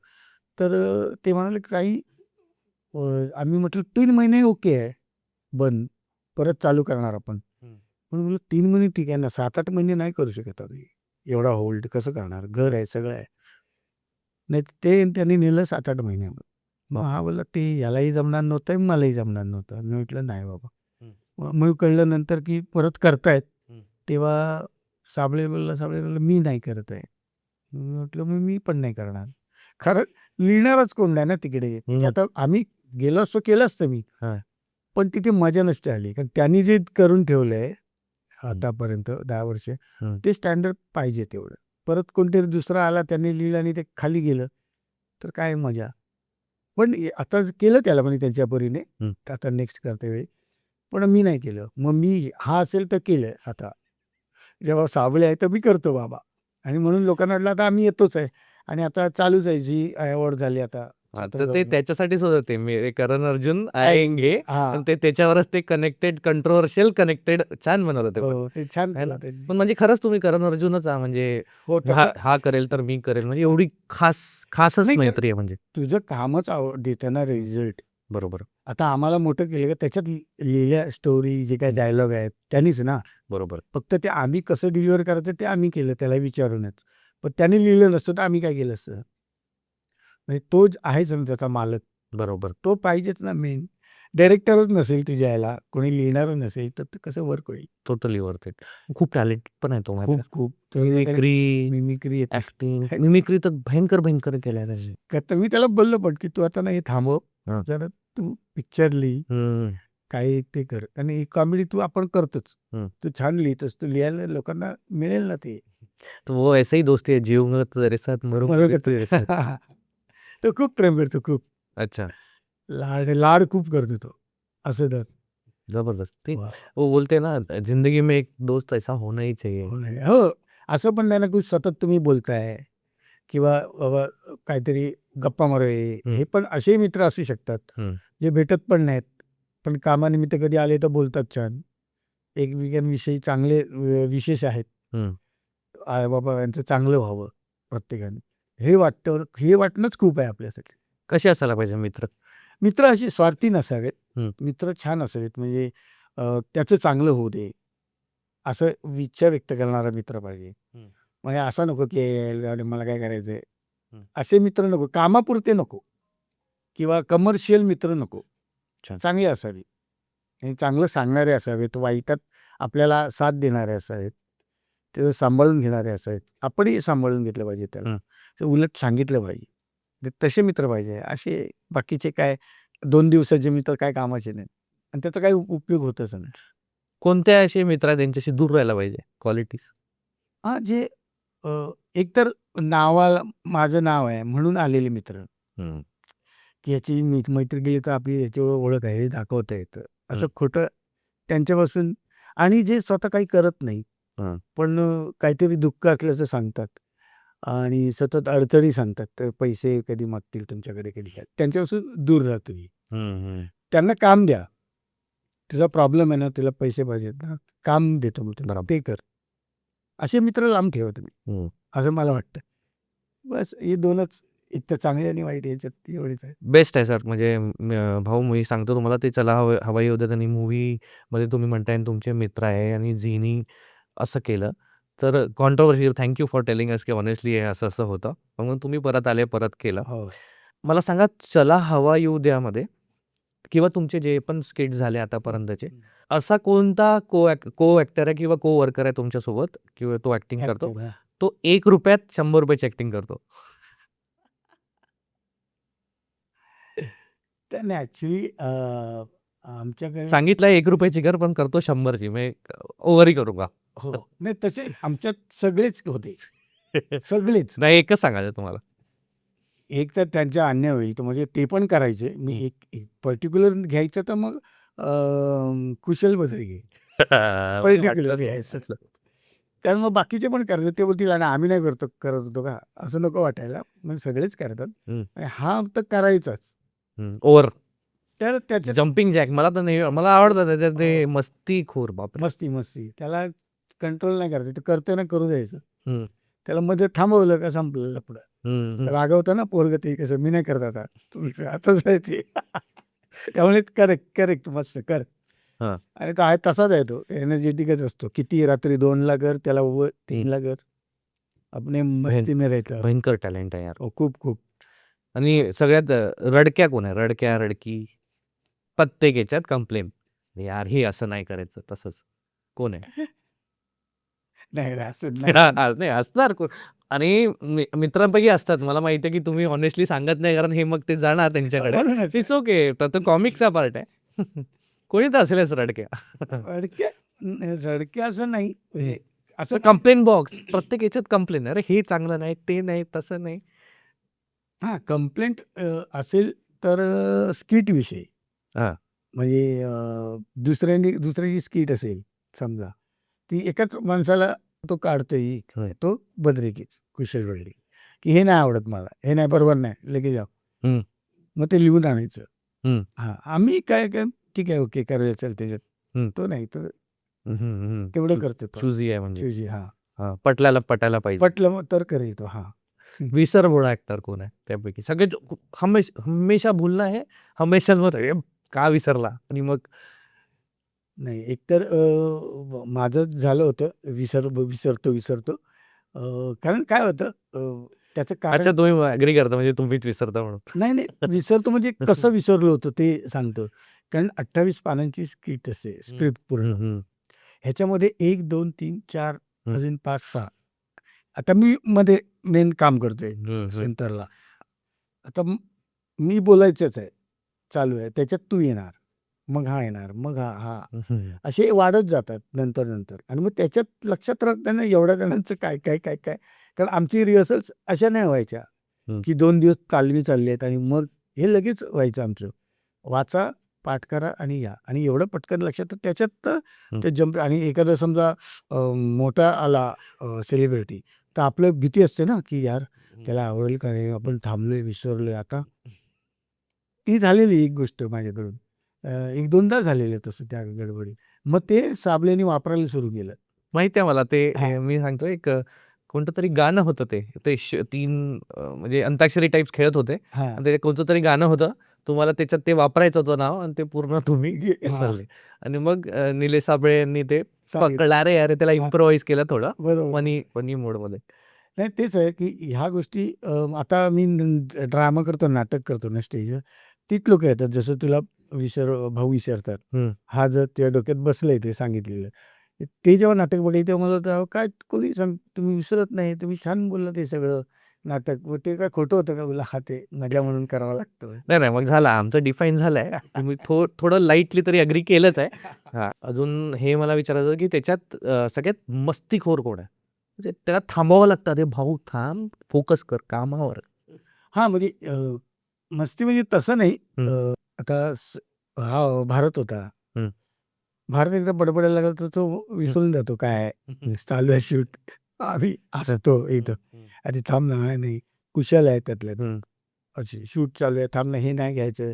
तर ते म्हणाले काही आम्ही म्हटलं 3 महिने ओके आहे बंद, परत चालू करणार आपण. म्हणून म्हटलं 3 महिने ठीक आहे ना, 7-8 महिने नाही करू शकत आम्ही. एवढा होल्ड कसं करणार, घर आहे, सगळं आहे. नाही ते त्यांनी नेलं 7-8 महिन्यामध्ये. मग हा बोलला ते यालाही जमणार नव्हतं, मलाही जमणार नव्हतं. मी म्हटलं नाही बाबा. मग कळलं नंतर की परत करतायत. तेव्हा साबळे बोलला मी नाही करत आहे. मी म्हटलं मग मी पण नाही करणार. खरं लिहिणारच कोण नाही ना तिकडे. आता आम्ही गेलो असतो, केलं असतं मी. पण तिथे मजा नसते आली. कारण त्यांनी जे करून ठेवलंय आतापर्यंत 10 वर्ष, ते स्टँडर्ड पाहिजे तेवढं. परत कोणतरी दुसरा आला, त्यांनी लिहिलं आणि ते खाली गेलं तर काय मजा. पण आता केलं त्याला म्हणजे त्यांच्या परीने, आता नेक्स्ट करते वेळी. पण मी नाही केलं. मग मी हा असेल तर केलं. आता जेव्हा साबळे आहे तर मी करतो बाबा. आणि म्हणून लोकांना वाटलं आता आम्ही येतोच आहे. आणि आता चालूच आहे, झी अवॉर्ड झाली आता. तर ते त्याच्यासाठीच होतं ते मेरे करण अर्जुन आएंगे. हां. ते त्याच्यावरच ते कनेक्टेड, कंट्रोवर्शियल कनेक्टेड छान बनवलं ते. हो, ते छान है ना? केलं त्यांनी. पण म्हणजे खरंच तुम्ही करण अर्जुनच आहात. म्हणजे हो, हा करेल तर मी करेल. म्हणजे एवढी खासच नाही, मैत्री आहे म्हणजे. तुझं कामच देतं ना रिझल्ट. बरोबर. आता आम्हाला मोठं केलं का त्याच्यात लिहिल्या स्टोरी जे काही डायलॉग आहेत त्यांनीच ना. बरोबर. फक्त ते आम्ही कसं डिलिव्हर करायचं ते आम्ही केलं त्याला विचारूनच. पण त्यांनी लिहिलं नसतं तर आम्ही काय केलं असतं. म्हणजे तो आहेच ना त्याचा मालक. बरोबर. तो पाहिजेच ना मेन. डायरेक्टरच नसेल तुझ्या याला, कोणी लिहिणारं नसेल तर ते कसं वर्क होईल. Totally worth it. खूप टॅलेंट पण आहे तो माहिती आहे खूप का? मिमिक्री येते. ऍक्टिंग, मिमिक्री तर भयंकर केल्या त्याने. तर मी त्याला बोललो पण की तू आता ना हे थांबव, जरा तू पिक्चर लिही, काही ते कर. आणि ही कॉमेडी आपण करतोच. तू छान लिहितोस, तू लिहायला लोकांना मिळेल ना ते. तो वो ऐसे ही दोस्ती है, जीऊंगा तेरे साथ, मरूंगा तेरे साथ. तो खूप प्रेम करतो, खूप अच्छा. लाड खूप करतो तो. असं तर जबरदस्त. वो बोलते हैं ना, जिंदगी में एक दोस्त ऐसा होना ही चाहिए. हो. असं पण नाही ना की सतत तुम्ही बोलताय किंवा बाबा काहीतरी गप्पा मारूया. हे पण असे मित्र असू शकतात हम्म. जे भेटत पण नाहीत, पण कामानिमित्त कधी आले तर बोलतात छान. एकमेकांविषयी चांगले विशेष आहेत. हम्म. बाबा यांचं चांगलं व्हावं प्रत्येकाने. हे वाटणंच खूप आहे आपल्यासाठी. कसे असायला पाहिजे मित्र? मित्र असे स्वार्थी नसावेत. हम्म. मित्र छान असावेत, म्हणजे त्याचं चांगलं होऊ दे असं इच्छा व्यक्त करणारा मित्र पाहिजे. हम्म. म्हणजे असं नको की जाऊ दे, मला काय करायचंय. हम्म. असे मित्र नको, कामापुरते नको किंवा कमर्शियल मित्र नको. छान. चांगले असावे आणि चांगलं सांगणारे असावेत, वाईटात आपल्याला साथ देणारे असावेत, त्याचं सांभाळून घेणारे असावेत. आपणही सांभाळून घेतलं पाहिजे त्याला, ते उलट सांगितलं पाहिजे. तसे मित्र पाहिजे. असे बाकीचे काय 2 दिवसाचे मित्र काय कामाचे नाहीत आणि त्याचा काही उपयोग होतच नाही. कोणत्या असे मित्र आहेत त्यांच्याशी दूर राहायला पाहिजे? क्वालिटीज. हां, जे एकतर नावाला माझं नाव आहे म्हणून आलेले मित्र, की ह्याची मैत्री केली तर आपली ह्याच्यावर ओळख आहे हे दाखवता येतं. असं खोटं त्यांच्यापासून. आणि जे स्वतः काही करत नाही, पण काहीतरी दुःख असल्याचं सांगतात आणि सतत अडचणी सांगतात. तर पैसे कधी मागतील तुमच्याकडे, कधी काय, त्यांच्यापासून दूर राहा तुम्ही. त्यांना काम द्या. तुझा प्रॉब्लेम आहे ना, तुला पैसे पाहिजेत ना, काम देतो मग तुला, ते कर. असे मित्र लांब ठेवा तुम्ही, असं मला वाटतं. बस हे 2च, एक तर चांगले आणि वाईट, याच्यात एवढीच आहे. बेस्ट आहे सर. म्हणजे भाऊ मी सांगतो तुम्हाला, ते चला हवाई उद्यात आणि मूव्हीमध्ये तुम्ही म्हणताय तुमचे मित्र आहे आणि झीनी असं केलं तर controversial. Thank you for telling us की ऑनेस्टली हे असं असं होतं, मग तुम्ही परत आले, परत केलं. हो. मला सांगा, चला हवा येऊ द्यामध्ये किंवा तुमचे जे पण स्किट झाले आतापर्यंतचे, असा कोणता को ॲक्टर आहे किंवा को वर्कर आहे तुमच्यासोबत किंवा तो ॲक्टिंग करतो, तो 1 रुपयात 100 रुपयाची ॲक्टिंग करतो? त्यांनी ॲक्च्युली आमच्याकडे सांगितलं 1 रुपयाची कर, पण करतो 100ची. म्हणजे ओव्हरही करू का? हो. नाही, तसे आमच्यात सगळेच होते. सगळेच. नाही, एकच सांगायचं तुम्हाला. एक तर त्यांच्या अन्याय होईल, तर म्हणजे ते पण करायचे. मी एक पर्टिक्युलर घ्यायचं तर मग कुशल बद्री घे. पर्टिक्युलर घ्यायचं. तर मग बाकीचे पण करतात. ते बोलतील आणि आम्ही नाही करत होतो का, असं नको वाटायला. म्हणजे सगळेच करतात आणि हा तर करायचाच. ओव्हर तर त्याच्यात जम्पिंग जॅक मला तर नाही, मला आवडतं त्याच्यात ते मस्तीखोर. बापरे. मस्ती त्याला कंट्रोल नाही करायचं, ते करताना करू द्यायचं. त्याला मध्ये थांबवलं का संपलं पुढं. रागवतं ना पोरगं, ते कसं मी नाही करत आता, तुमचं आताच आहे ते. त्यामुळे करेक्ट मस्त कर. आणि तो आहे तसाच आहे, तो एनर्जेटिकच असतो. किती रात्री 2ला कर, त्याला 3ला कर. आपले मस्ती में रहता. भयंकर टॅलेंट आहे यार. खूप. आणि सगळ्यात रडक्या कोण आहे? रडकी प्रत्येक याच्यात कंप्लेन, यार हे असं नाही करायचं, तसंच कोण आहे? नाही असं नाही असणार कोण. आणि मित्रांपैकी असतात, मला माहिती आहे की तुम्ही ऑनेस्टली सांगत नाही, कारण हे मग ते जाणार त्यांच्याकडे. इट्स ओके, तर तो कॉमिकचा पार्ट आहे. कोणी तर असेलच रडक्या. रडक्या असं नाही, असं कंप्लेन बॉक्स प्रत्येक याच्यात कंप्लेन, अरे हे चांगलं नाही, ते नाही, तसं नाही. हां, कंप्लेंट असेल तर स्किट विषयी. म्हणजे दुसऱ्याची स्किट असेल समजा, ती एकाच माणसाला तो काढतोय, तो बद्रिकीच, कुशल बद्रिक, की हे नाही आवडत मला, हे नाही, बरोबर नाही, लगेच जाऊ. मग ते लिहून आणायचं. हां, आम्ही काय ठीक आहे, ओके, करूया, चल त्याच्यात. तो नाही, तो तेवढं करतो. चुजी आहे म्हणजे. चुजी. हां, पटायला पाहिजे. पटलं मग तर करेल. हां. विसरभोळा ॲक्टर कोण आहे त्यापैकी? सगळे हमेशा भूलना है, हमेशा का विसरला? आणि मग नाही, एकतर माझं झालं होतं, विसरतो. कारण काय होतं, त्याचं कारण. अच्छा, तुम्ही ॲग्री करता म्हणजे तुम्हीच विसरता म्हणून. नाही, विसरतो म्हणजे कसं विसरलो होतं ते सांगतो. कारण 28 पानांची स्किट असते, स्क्रिप्ट पूर्ण. ह्याच्यामध्ये 1, 2, 3, 4, अजून 5, 6. आता मी मध्ये मेन काम करतोय सेंटरला. आता मी बोलायचंच आहे, चालू आहे, त्याच्यात तू येणार, मग हा येणार, मग हा असे वाढत जातात नंतर. आणि मग त्याच्यात लक्षात राहत नाही ना एवढ्या जणांचं काय. कारण आमची रिहर्सल्स अशा नाही व्हायच्या की 2 दिवस चालली आहेत आणि मग हे लगेच व्हायचं आमचं. वाचा, पाठ करा आणि या आणि एवढं पटकन लक्षात तर त्याच्यात तर हं. ते जंप आणि एखादा समजा मोठा आला सेलिब्रिटी तर आपलं भीती असते ना की यार त्याला आवडेल का नाही आपण थांबलोय विसरलोय आता ती झालेली एक गोष्ट माझ्याकडून एक दोनदा झालेलं तसं त्या गडबडीत मग ते साबलेने वापरायला सुरू केलं माहिती आहे मला ते हा. मी सांगतो एक कोणतं तरी गाणं होतं ते ते 3 म्हणजे अंताक्षरी टाइप्स खेळत होते हा आणि ते कोणतं तरी गाणं होतं. तुम्हाला त्याच्यात ते वापरायचं होतं नाव आणि ते पूर्ण तुम्ही विसरले आणि मग निलेश साबळे यांनी ते सांगितलं. पकडलं. अरे यार त्याला हा. इम्प्रोवाइज केलं थोडं बरोबर फनी मोडमध्ये. नाही तेच आहे की ह्या गोष्टी आता मी ड्रामा करतो नाटक करतो ना स्टेजवर तीच लोक येतात जसं तुला भाऊ विसरतात हं. हा जर तुझ्या डोक्यात बसलंय ते सांगितलेलं ते जेव्हा नाटक बघायचं तेव्हा मला होतं, "अहो, काय कोणी सांग तुम्ही विसरत नाही तुम्ही छान बोलला ते सगळं नाटक मग ते काय खोटं होतं का बोला हा ते मजा म्हणून करावं लागतं नाही मग झालं आमचं डिफाईन झालंय. तुम्ही थोडं लाईटली तरी अग्री केलंच आहे. हां, अजून हे मला विचारायचं होतं की त्याच्यात सगळ्यात मस्तीखोर कोण आहे? म्हणजे त्याला थांबवावं लागतं. "अरे भाऊ थांब, फोकस कर कामावर." हां, म्हणजे मस्ती म्हणजे तसं नाही. हं. आता हा भारत होता. हं. भारत एकदा बडबडायला लागला तर तो विसरून जातो काय आहे. चालू आहे शूट. आम्ही हसतो इथं. "अरे थांब ना, नाही कुशल आहे त्यातल्या हं. अशी शूट चालू आहे, थांब ना हे नाही घ्यायचं."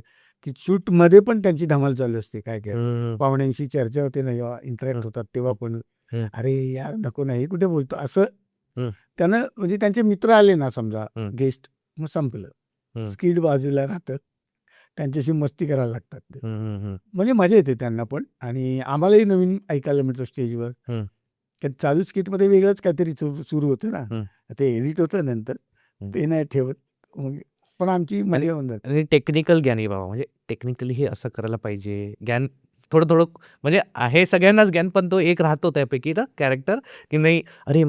की शूटमध्ये पण त्यांची धमाल चालू असते काय-काय. हं. पाहुण्यांशी चर्चा होते ना जेव्हा इंटरॅक्ट होतात तेव्हा पण, हं. "अरे यार नको ना, हे कुठे बोलतो?" असं हं. त्यानं म्हणजे त्यांचे मित्र आले ना समजा हं. गेस्ट मग संपलं. हं. स्किड बाजूला राहतं. त्यांच्याशी मस्ती करायला लागतात ते. हं, हं, हं. म्हणजे मजा येते त्यांना पण आणि आम्हालाही नवीन ऐकायला मिळतं स्टेजवर. हं. कारण चालू स्किटमध्ये वेगळंच काहीतरी सुरू होतं ना. हं. ते एडिट होतं नंतर. हं. ते नाही ठेवत. मग पण आमची मजा होऊन जाते. आणि टेक्निकल ज्ञान आहे बाबा. म्हणजे टेक्निकली हे असं करायला पाहिजे. ज्ञान थोडं म्हणजे आहे सगळ्यांनाच ज्ञान, पण तो एक राहतो त्यापैकी ना कॅरेक्टर, की नाही अरे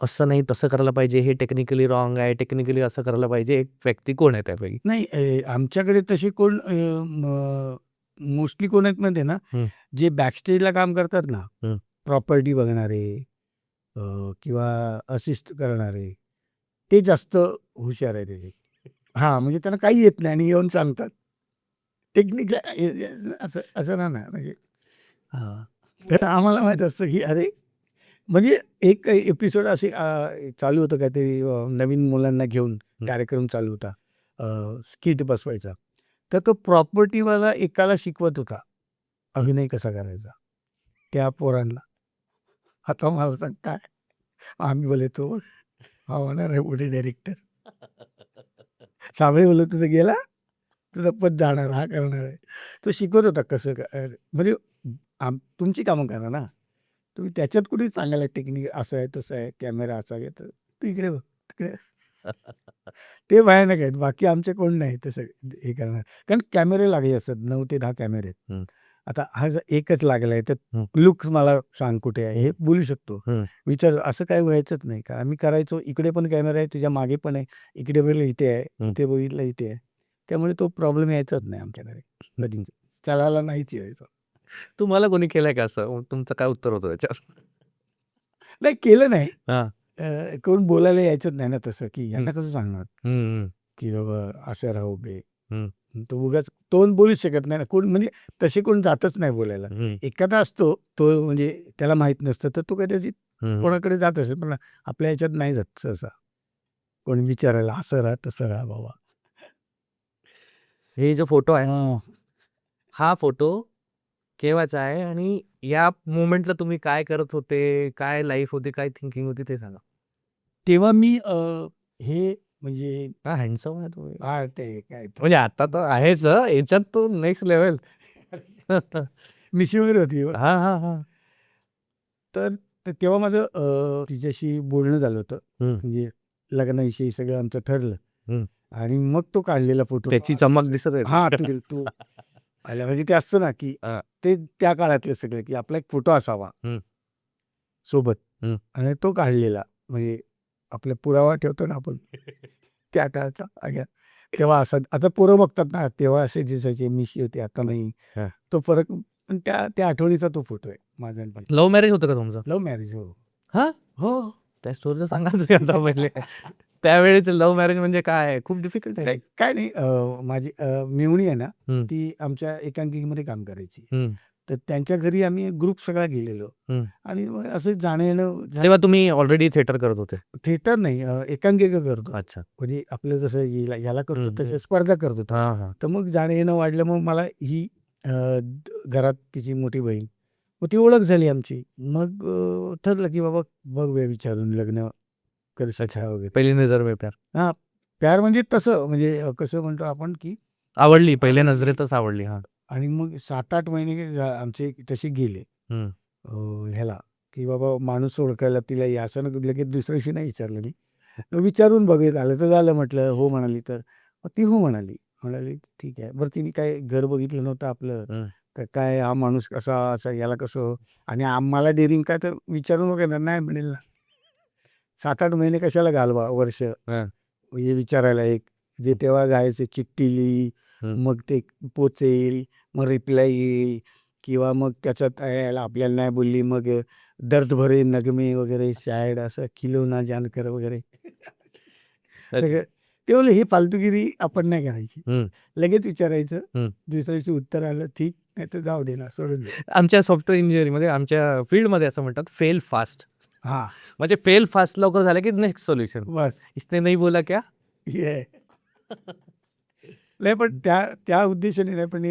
असं नाही तसं करायला पाहिजे. हे टेक्निकली रॉंग आहे. टेक्निकली असं करायला पाहिजे. एक व्यक्ती कोण आहे त्यापैकी? नाही आमच्याकडे तसे कोण मोस्टली कोण आहेत माहिती आहे ना, हं. जे बॅकस्टेजला काम करतात ना, हं. प्रॉपर्टी बघणारे किंवा असिस्ट करणारे, ते जास्त हुशार आहेत त्याचे. हां, म्हणजे त्यांना काही येत नाही आणि येऊन सांगतात. टेक्निक असं असं नाही ना म्हणजे हां. तर आम्हाला माहीत असतं की अरे म्हणजे एक एपिसोड असे चालू होतं काहीतरी नवीन मुलांना घेऊन कार्यक्रम चालू होता. स्किट बसवायचा. तर तो प्रॉपर्टीवाला एकाला शिकवत होता, अभिनय कसा करायचा. त्या पोरांना. आता मला सांग काय? आम्ही बोलले तो हा होणार आहे पुढे डायरेक्टर. साबळे बोललो तुझं गेला? तुझा पद जाणार हा करणार आहे. तो शिकवत होता कसं म्हणजे तुमची कामं करा ना. तुम्ही त्याच्यात कुठे चांगला टेक्निक असं आहे, तसं आहे, कॅमेरा असा आहे, तर तू इकडे बघ, तिकडे ते भयानक आहेत. बाकी आमचे कोण नाही तसं हे करणार. कारण कॅमेरे लागले असतात 9 ते 10 कॅमेरे आहेत. हं. आता हा जर एकच लागला आहे, तर हं. लुक्स मला सांग कुठे आहे? हे बोलू शकतो. हं. विचार असं काही व्हायचंच नाही का? आम्ही करायचो इकडे पण कॅमेरा आहे, तुझ्या मागे पण आहे, इकडे बघितलं इथे आहे, हं. इथे बघितलं इथे आहे. त्यामुळे तो प्रॉब्लेम यायचाच नाही आमच्याकडे कधीच. चढायला नाहीच यायचं. तुम्हाला कोणी केलंय का असं? मग तुमचं काय उत्तर होतं त्याच्यावर? नाही केलं नाही. हां. कोण बोलायला यायचंच नाही ना तसं, की यांना हं. कसं सांगणार, हं, हं. की बाबा असं राहू बे. हं. तो उगाच तोंड बोलूच शकत नाही ना. कोण म्हणजे तसे कोण जातच नाही बोलायला. हं. एखादा असतो तो म्हणजे त्याला माहीत नसतं, तर तो कदाचित हं. कोणाकडे जात असेल, पण आपल्या ह्याच्यात नाही जात सहसा. कोणी विचारायला असं राहा, तसं राहा बाबा. हे जो फोटो आहे, हां. हा फोटो केव्हाचा आहे आणि या मोमेंटला तुम्ही काय करत होते? काय लाईफ होती? काय थिंकिंग होती ते सांगा? तेव्हा मी हे म्हणजे काय हँडसम आहे तुम्ही. ते काय म्हणजे आता तर आहेच याच्यात तो नेक्स्ट लेव्हल. मिशी वगैरे होती. हां, हां, हां. तर तेव्हा माझं तिच्याशी बोलणं झालं होतं. हं. म्हणजे लग्नाविषयी सगळं आमचं ठरलं हं. आणि मग तो काढलेला फोटो. त्याची चमक दिसत आहे. हां, तो आला म्हणजे ते असतं ना, की हां. ते त्या काळातलं सगळं, की आपला एक फोटो असावा हं. सोबत हं. आणि तो काढलेला. म्हणजे आपला पुरावा ठेवतो ना आपण त्या काळाचा. तेव्हा असं आता पोरं बघतात ना, तेव्हा असे दिसायचे, मिशी होती, आता नाही. हां. तो फरक पण त्या त्या आठवणीचा तो फोटो आहे माझा आणि तिचा. लव्ह मॅरेज होतं का तुमचं? Love marriage. हो. हां? हो. त्या स्टोरीचं सांगा तुम्ही आता पहिले. त्यावेळेचं लव्ह मॅरेज म्हणजे काय खूप डिफिकल्ट आहे. काय नाही माझी मेवणी आहे ना, हं. ती आमच्या एकांकिकेमध्ये काम करायची. हं. तर त्यांच्या घरी आम्ही ग्रुप सगळा गेलेलो हं. आणि मग असं जाणं येणं तेव्हा तुम्ही ऑलरेडी थिएटर करत होते. थिएटर नाही एकांकिका करतो. अच्छा. म्हणजे आपलं जसं याला करतो हं, तशा स्पर्धा करत होतो. हां, हां. तर मग जाणं येणं वाढलं. मग मला ही घरात तिची मोठी बहीण, मग ती ओळख झाली आमची. मग ठरलं की बाबा बघूया विचारून लग्न करशील का वगैरे. पहिली नजर में प्यार. हां, प्यार म्हणजे तसं म्हणजे कसं म्हणतो आपण की आवडली, पहिल्या नजरेतच आवडली. हां. आणि मग 7-8 महिने आमचे तसे गेले हं. ह्याला की बाबा माणूस ओळखायला तिला या असं लगेच दुसऱ्या दिवशी नाही विचारलं मी. विचारून बघेल झालं तर झालं म्हटलं. हो म्हणाली तर. मग ती हो म्हणाली. म्हणाली ठीक आहे. बरं तिने काय घर बघितलं नव्हतं आपलं. हं. काय हा माणूस कसा असा याला कसं आणि आम्हाला डेअरिंग काय तर विचारून वगैरे नाही म्हणेल ना. 7-8 महिने कशाला घालवा वर्ष. हां. हे विचारायला एक जे तेव्हा जायचे चिठ्ठी लिही, हं. मग ते पोचेल, मग रिप्लाय येईल किंवा मग त्याच्यात यायला आपल्याला नाही बोलली मग दर्द भरे नगमे वगैरे शायद असं खिलौना जानकर वगैरे सगळं ते बोलले ही फालतूगिरी आपण नाही करायची. हं. लगेच विचारायचं. हं. दुसऱ्या दिवशी उत्तर आलं ठीक नाही तर जाऊ दे ना सोडून दे. आमच्या सॉफ्टवेअर इंजिनिअरिंगमध्ये आमच्या फील्डमध्ये असं म्हणतात फेल फास्ट. हां, म्हणजे फेल फास्ट लवकर झालं की नेक्स्ट सोल्युशन. बस इसने नहीं बोला क्या? हे नाही पण त्या उद्देशाने नाही पण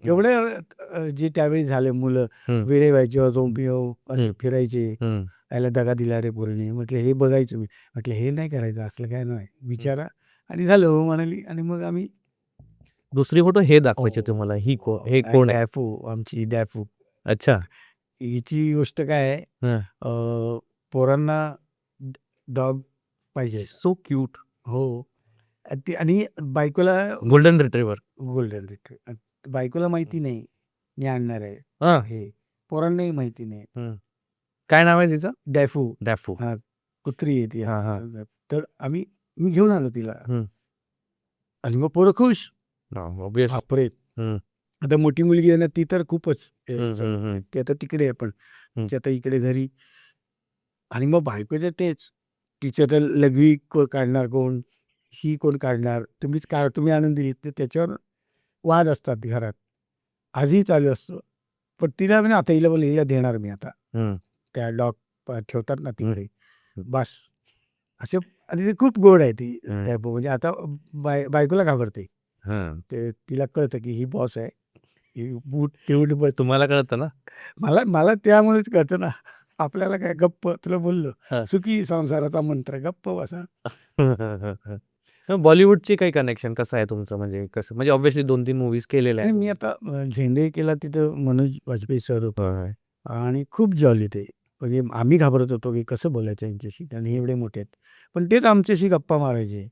एवढे जे त्यावेळी झाले मुलं हं. वेडे व्हायचे झोंबी हो असे हं. फिरायचे. हं. याला दगा दिला रे पोरीने. म्हटलं हे बघायचं मी. म्हटलं हे नाही करायचं असलं काय नाही. विचारा आणि झालं हो म्हणाली आणि मग आम्ही दुसरी फोटो हे दाखवायचे तुम्हाला. हे कोण आहे? डॅफू आमची डॅफू. अच्छा. हिची गोष्ट काय आहे हं. पोरांना डॉग पाहिजे. So cute. हो. आणि बायकोला गोल्डन रिट्रीव्हर. गोल्डन रिट्रीव्हर. बायकोला माहिती नाही मी आणणार आहे. हां. हे पोरांनाही माहिती नाही. हं. काय नाव आहे तिचं? डॅफू. डॅफू. हां, कुत्री आहे ती. हां, हां. तर मी घेऊन आलो तिला हं. आणि मग पोरं खुश. ऑब्व्हियस. बापरे! हं. आता मोठी मुलगी आहे ना ती तर खूपच हं, हं, हं. ती आता तिकडे आहे पण ती आता इकडे घरी आणि मग बायकोचं तेच तिच्या तर लघवी काढणार कोण ही कोण काढणार तुम्ही आणून दिली तर त्याच्यावर वाद असतात घरात आजही चालू असतो पण तिला म्हणजे आता हिला बोल हिला देणार मी आता हं. त्या डॉग ठेवतात ना तिकडे हं. बस असे आणि ते खूप गोड आहे ती हं. टाईप म्हणजे आता बायकोला घाबरते हं. ते तिला कळतं की ही बॉस आहे ही बूट तेवढी बस तुम्हाला कळतं ना? मला त्यामुळेच कळतं ना आपल्याला काय गप्प तुला बोललो हां. सुखी संसाराचा मंत्र गप्प बसा. बॉलिवूडची काही कनेक्शन कसं आहे तुमचं म्हणजे कसं म्हणजे ऑब्व्हियसली 2-3 मूव्हीज केलेल्या आणि आहेत. मी आता झेंडे केला तिथं मनोज वाजपेयी सर होतं आणि खूप जॉली ते म्हणजे आम्ही घाबरत होतो की कसं बोलायचं यांच्याशी आणि हे एवढे मोठे आहेत पण तेच आमच्याशी गप्पा मारायचे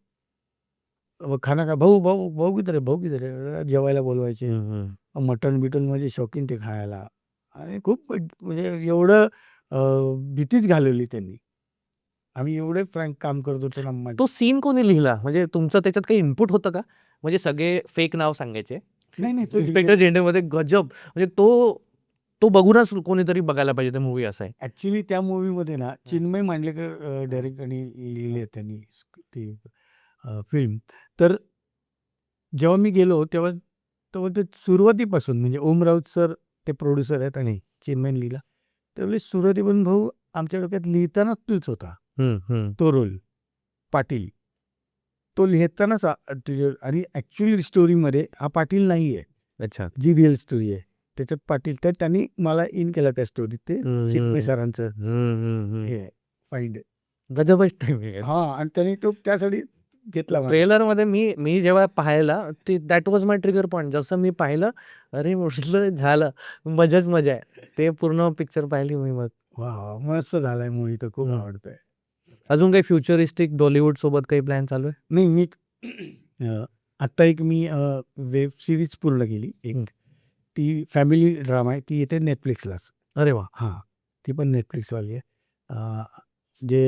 खाना का भाऊ भाऊ भाऊ किती रे जेवायला बोलवायचे हं, हं. मटण बिटन म्हणजे शौकीन ते खायला आणि खूप म्हणजे एवढं भीतीच घालवली त्यांनी आम्ही एवढे फ्रँक काम करत होतो ना तो सीन कोणी लिहिला? म्हणजे तुमचं त्याच्यात काही इनपुट होतं का? म्हणजे सगळे फेक नाव सांगायचे. नाही तो इन्स्पेक्टर झेंडेमध्ये गजब म्हणजे तो बघूनच कोणीतरी बघायला पाहिजे ते मूव्ही असा आहे. ॲक्च्युली त्या मूव्हीमध्ये ना चिन्मय मांडलेकर डायरेक्टरनी लिहिली आहे त्यांनी ती फिल्म तर जेव्हा मी गेलो तेव्हा तेव्हा ते सुरुवातीपासून म्हणजे ओम राऊत सर ते प्रोड्युसर आहेत आणि चिन्मयने लिहिला त्यावेळी सुरुवातीपासून भाऊ आमच्या डोक्यात लिहिताना तूच होता हं, हं. तो रोल पाटील तो लिहितानाच आणि ॲक्च्युअली स्टोरीमध्ये हा पाटील नाही आहे अच्छा. जी रिअल स्टोरी आहे त्याच्यात पाटील तर त्यांनी मला इन केला त्या स्टोरीत ते हं, चिन्मय हं. सरांचं हं, हं, हं. हे आहे फाईंड गजबच टायमिंग आहे. हां आणि त्यांनी तो त्यासाठी घेतला मला. ट्रेलरमध्ये मी जेव्हा पाहिला ते that was my trigger point. जसं मी पाहिलं, अरे म्हटलं झालं, मजाच मजा आहे. ते पूर्ण पिक्चर पाहिली मी मग. वा मस्त झालाय मूवी तर खूप हं. आवडतोय. अजून काही फ्युचरिस्टिक डॉलिवूड सोबत काही प्लॅन चालू आहे? नाही मी आत्ता एक मी वेब सिरीज पूर्ण केली एक हं. ती फॅमिली ड्रामा आहे ती येते नेटफ्लिक्सलाच. अरे वाह! हां ती पण नेटफ्लिक्सवाली आहे जे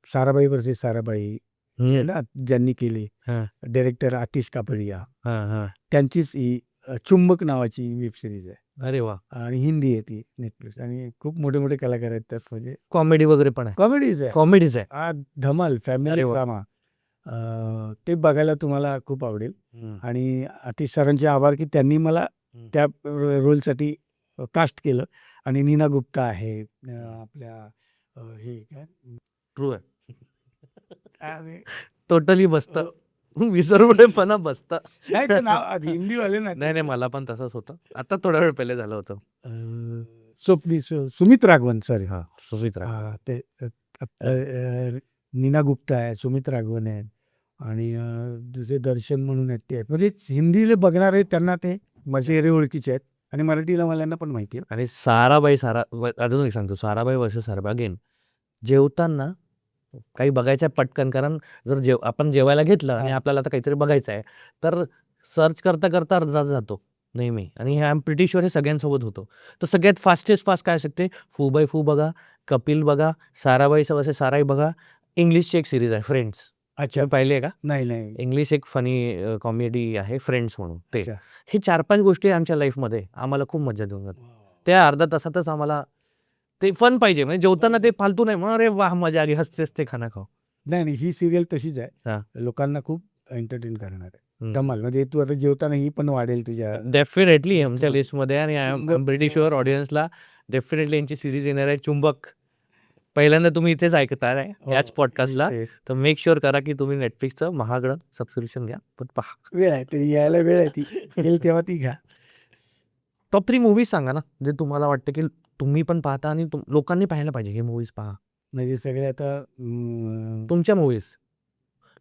साराबाई वर्सेस साराबाई हं. ना ज्यांनी केली हां, डायरेक्टर आतिश कापडिया हां, हां. त्यांचीच ही चुंबक नावाची वेब सिरीज आहे अरे वाह! आणि हिंदी आहे ती नेटफ्लिक्स आणि खूप मोठे मोठे कलाकार आहेत त्यात म्हणजे कॉमेडी वगैरे पण आहे. कॉमेडीज आहे कॉमेडीज आहे. धमाल फॅमिली अरे वा. ड्रामा ते बघायला तुम्हाला खूप आवडेल. आणि आतिश सरांचे आभार की त्यांनी मला त्या रोलसाठी कास्ट केलं. आणि नीना गुप्ता आहे आपल्या हे काय ट्रू आहे. अरे, टोटली बसतं. विसरपणा बसतं. नाही ते नाव आधी हिंदीवाले ना नाही, नाही, मला पण तसंच होतं. आता थोडा वेळ पहिले झालं होतं. सुमित राघवन सॉरी हां, सुमित्रा. ते नीना गुप्ता आहे, सुमित राघवन आहेत आणि दुसरे दर्शन म्हणून आहेत ते. म्हणजे हिंदीला बघणारे त्यांना ते माझे ओळखीचे आहेत आणि मराठीला मला पण माहिती आहे. आणि अजून एक सांगतो, साराबाई वर्सेस सरबागेन जेवताना काही बघायचं आहे पटकन, कारण जर आपण जेवायला घेतलं आणि हां. आपल्याला आता काहीतरी बघायचं आहे, तर सर्च करता करता अर्धा तास जातो नेहमी. आणि हे आय एम प्रिटी शुअर हे सगळ्यांसोबत होतं. तर सगळ्यात फास्टेस्ट फास्ट काय शकते, फू बाय फू बघा, कपिल बघा, साराबाई वर्सेस साराई बघा. इंग्लिशची एक सिरीज आहे फ्रेंड्स. अच्छा. तुम्ही पाहिली आहे का? नाही नाही इंग्लिश एक फनी कॉमेडी आहे फ्रेंड्स म्हणून. ते अच्छा. हे 4-5 गोष्टी आमच्या लाईफमध्ये आम्हाला खूप मजा देऊन जातात. त्या अर्ध्या तासातच आम्हाला ते फन पाहिजे, म्हणजे जेवताना ते फालतू नाही मग अरे वाह मजा आली, हसते हसते खाना खाऊ. नाही नाही ही सिरियल तशीच आहे. हां. लोकांना खूप एंटरटेन करणार आहे. हं. धमाल. म्हणजे तू आता जेवताना ही पण वाढेल तुझ्या डेफिनेटली आमच्या लिस्टमध्ये. लिस्टमध्ये आहे. आणि आय एम चुंबक. प्रिटी शुअर ऑडियन्सला डेफिनेटली यांची सिरीज येणार आहे चुंबक. पहिल्यांदा तुम्ही इथेच ऐकताय याच हो, पॉडकास्टला. ते तर मेक शुअर करा की तुम्ही नेटफ्लिक्सचं महागडं सबस्क्रिप्शन घ्या, पण पहा. वेळ आहे ते यायला वेळ आहे ती येईल तेव्हा ती घ्या. टॉप 3 मूव्हीज सांगा ना, जे तुम्हाला वाटतं की तुम्ही पण पाहता आणि लोकांनी पाहायला पाहिजे, हे मूव्हीज पहा. म्हणजे सगळे आता तुमच्या मूव्हीज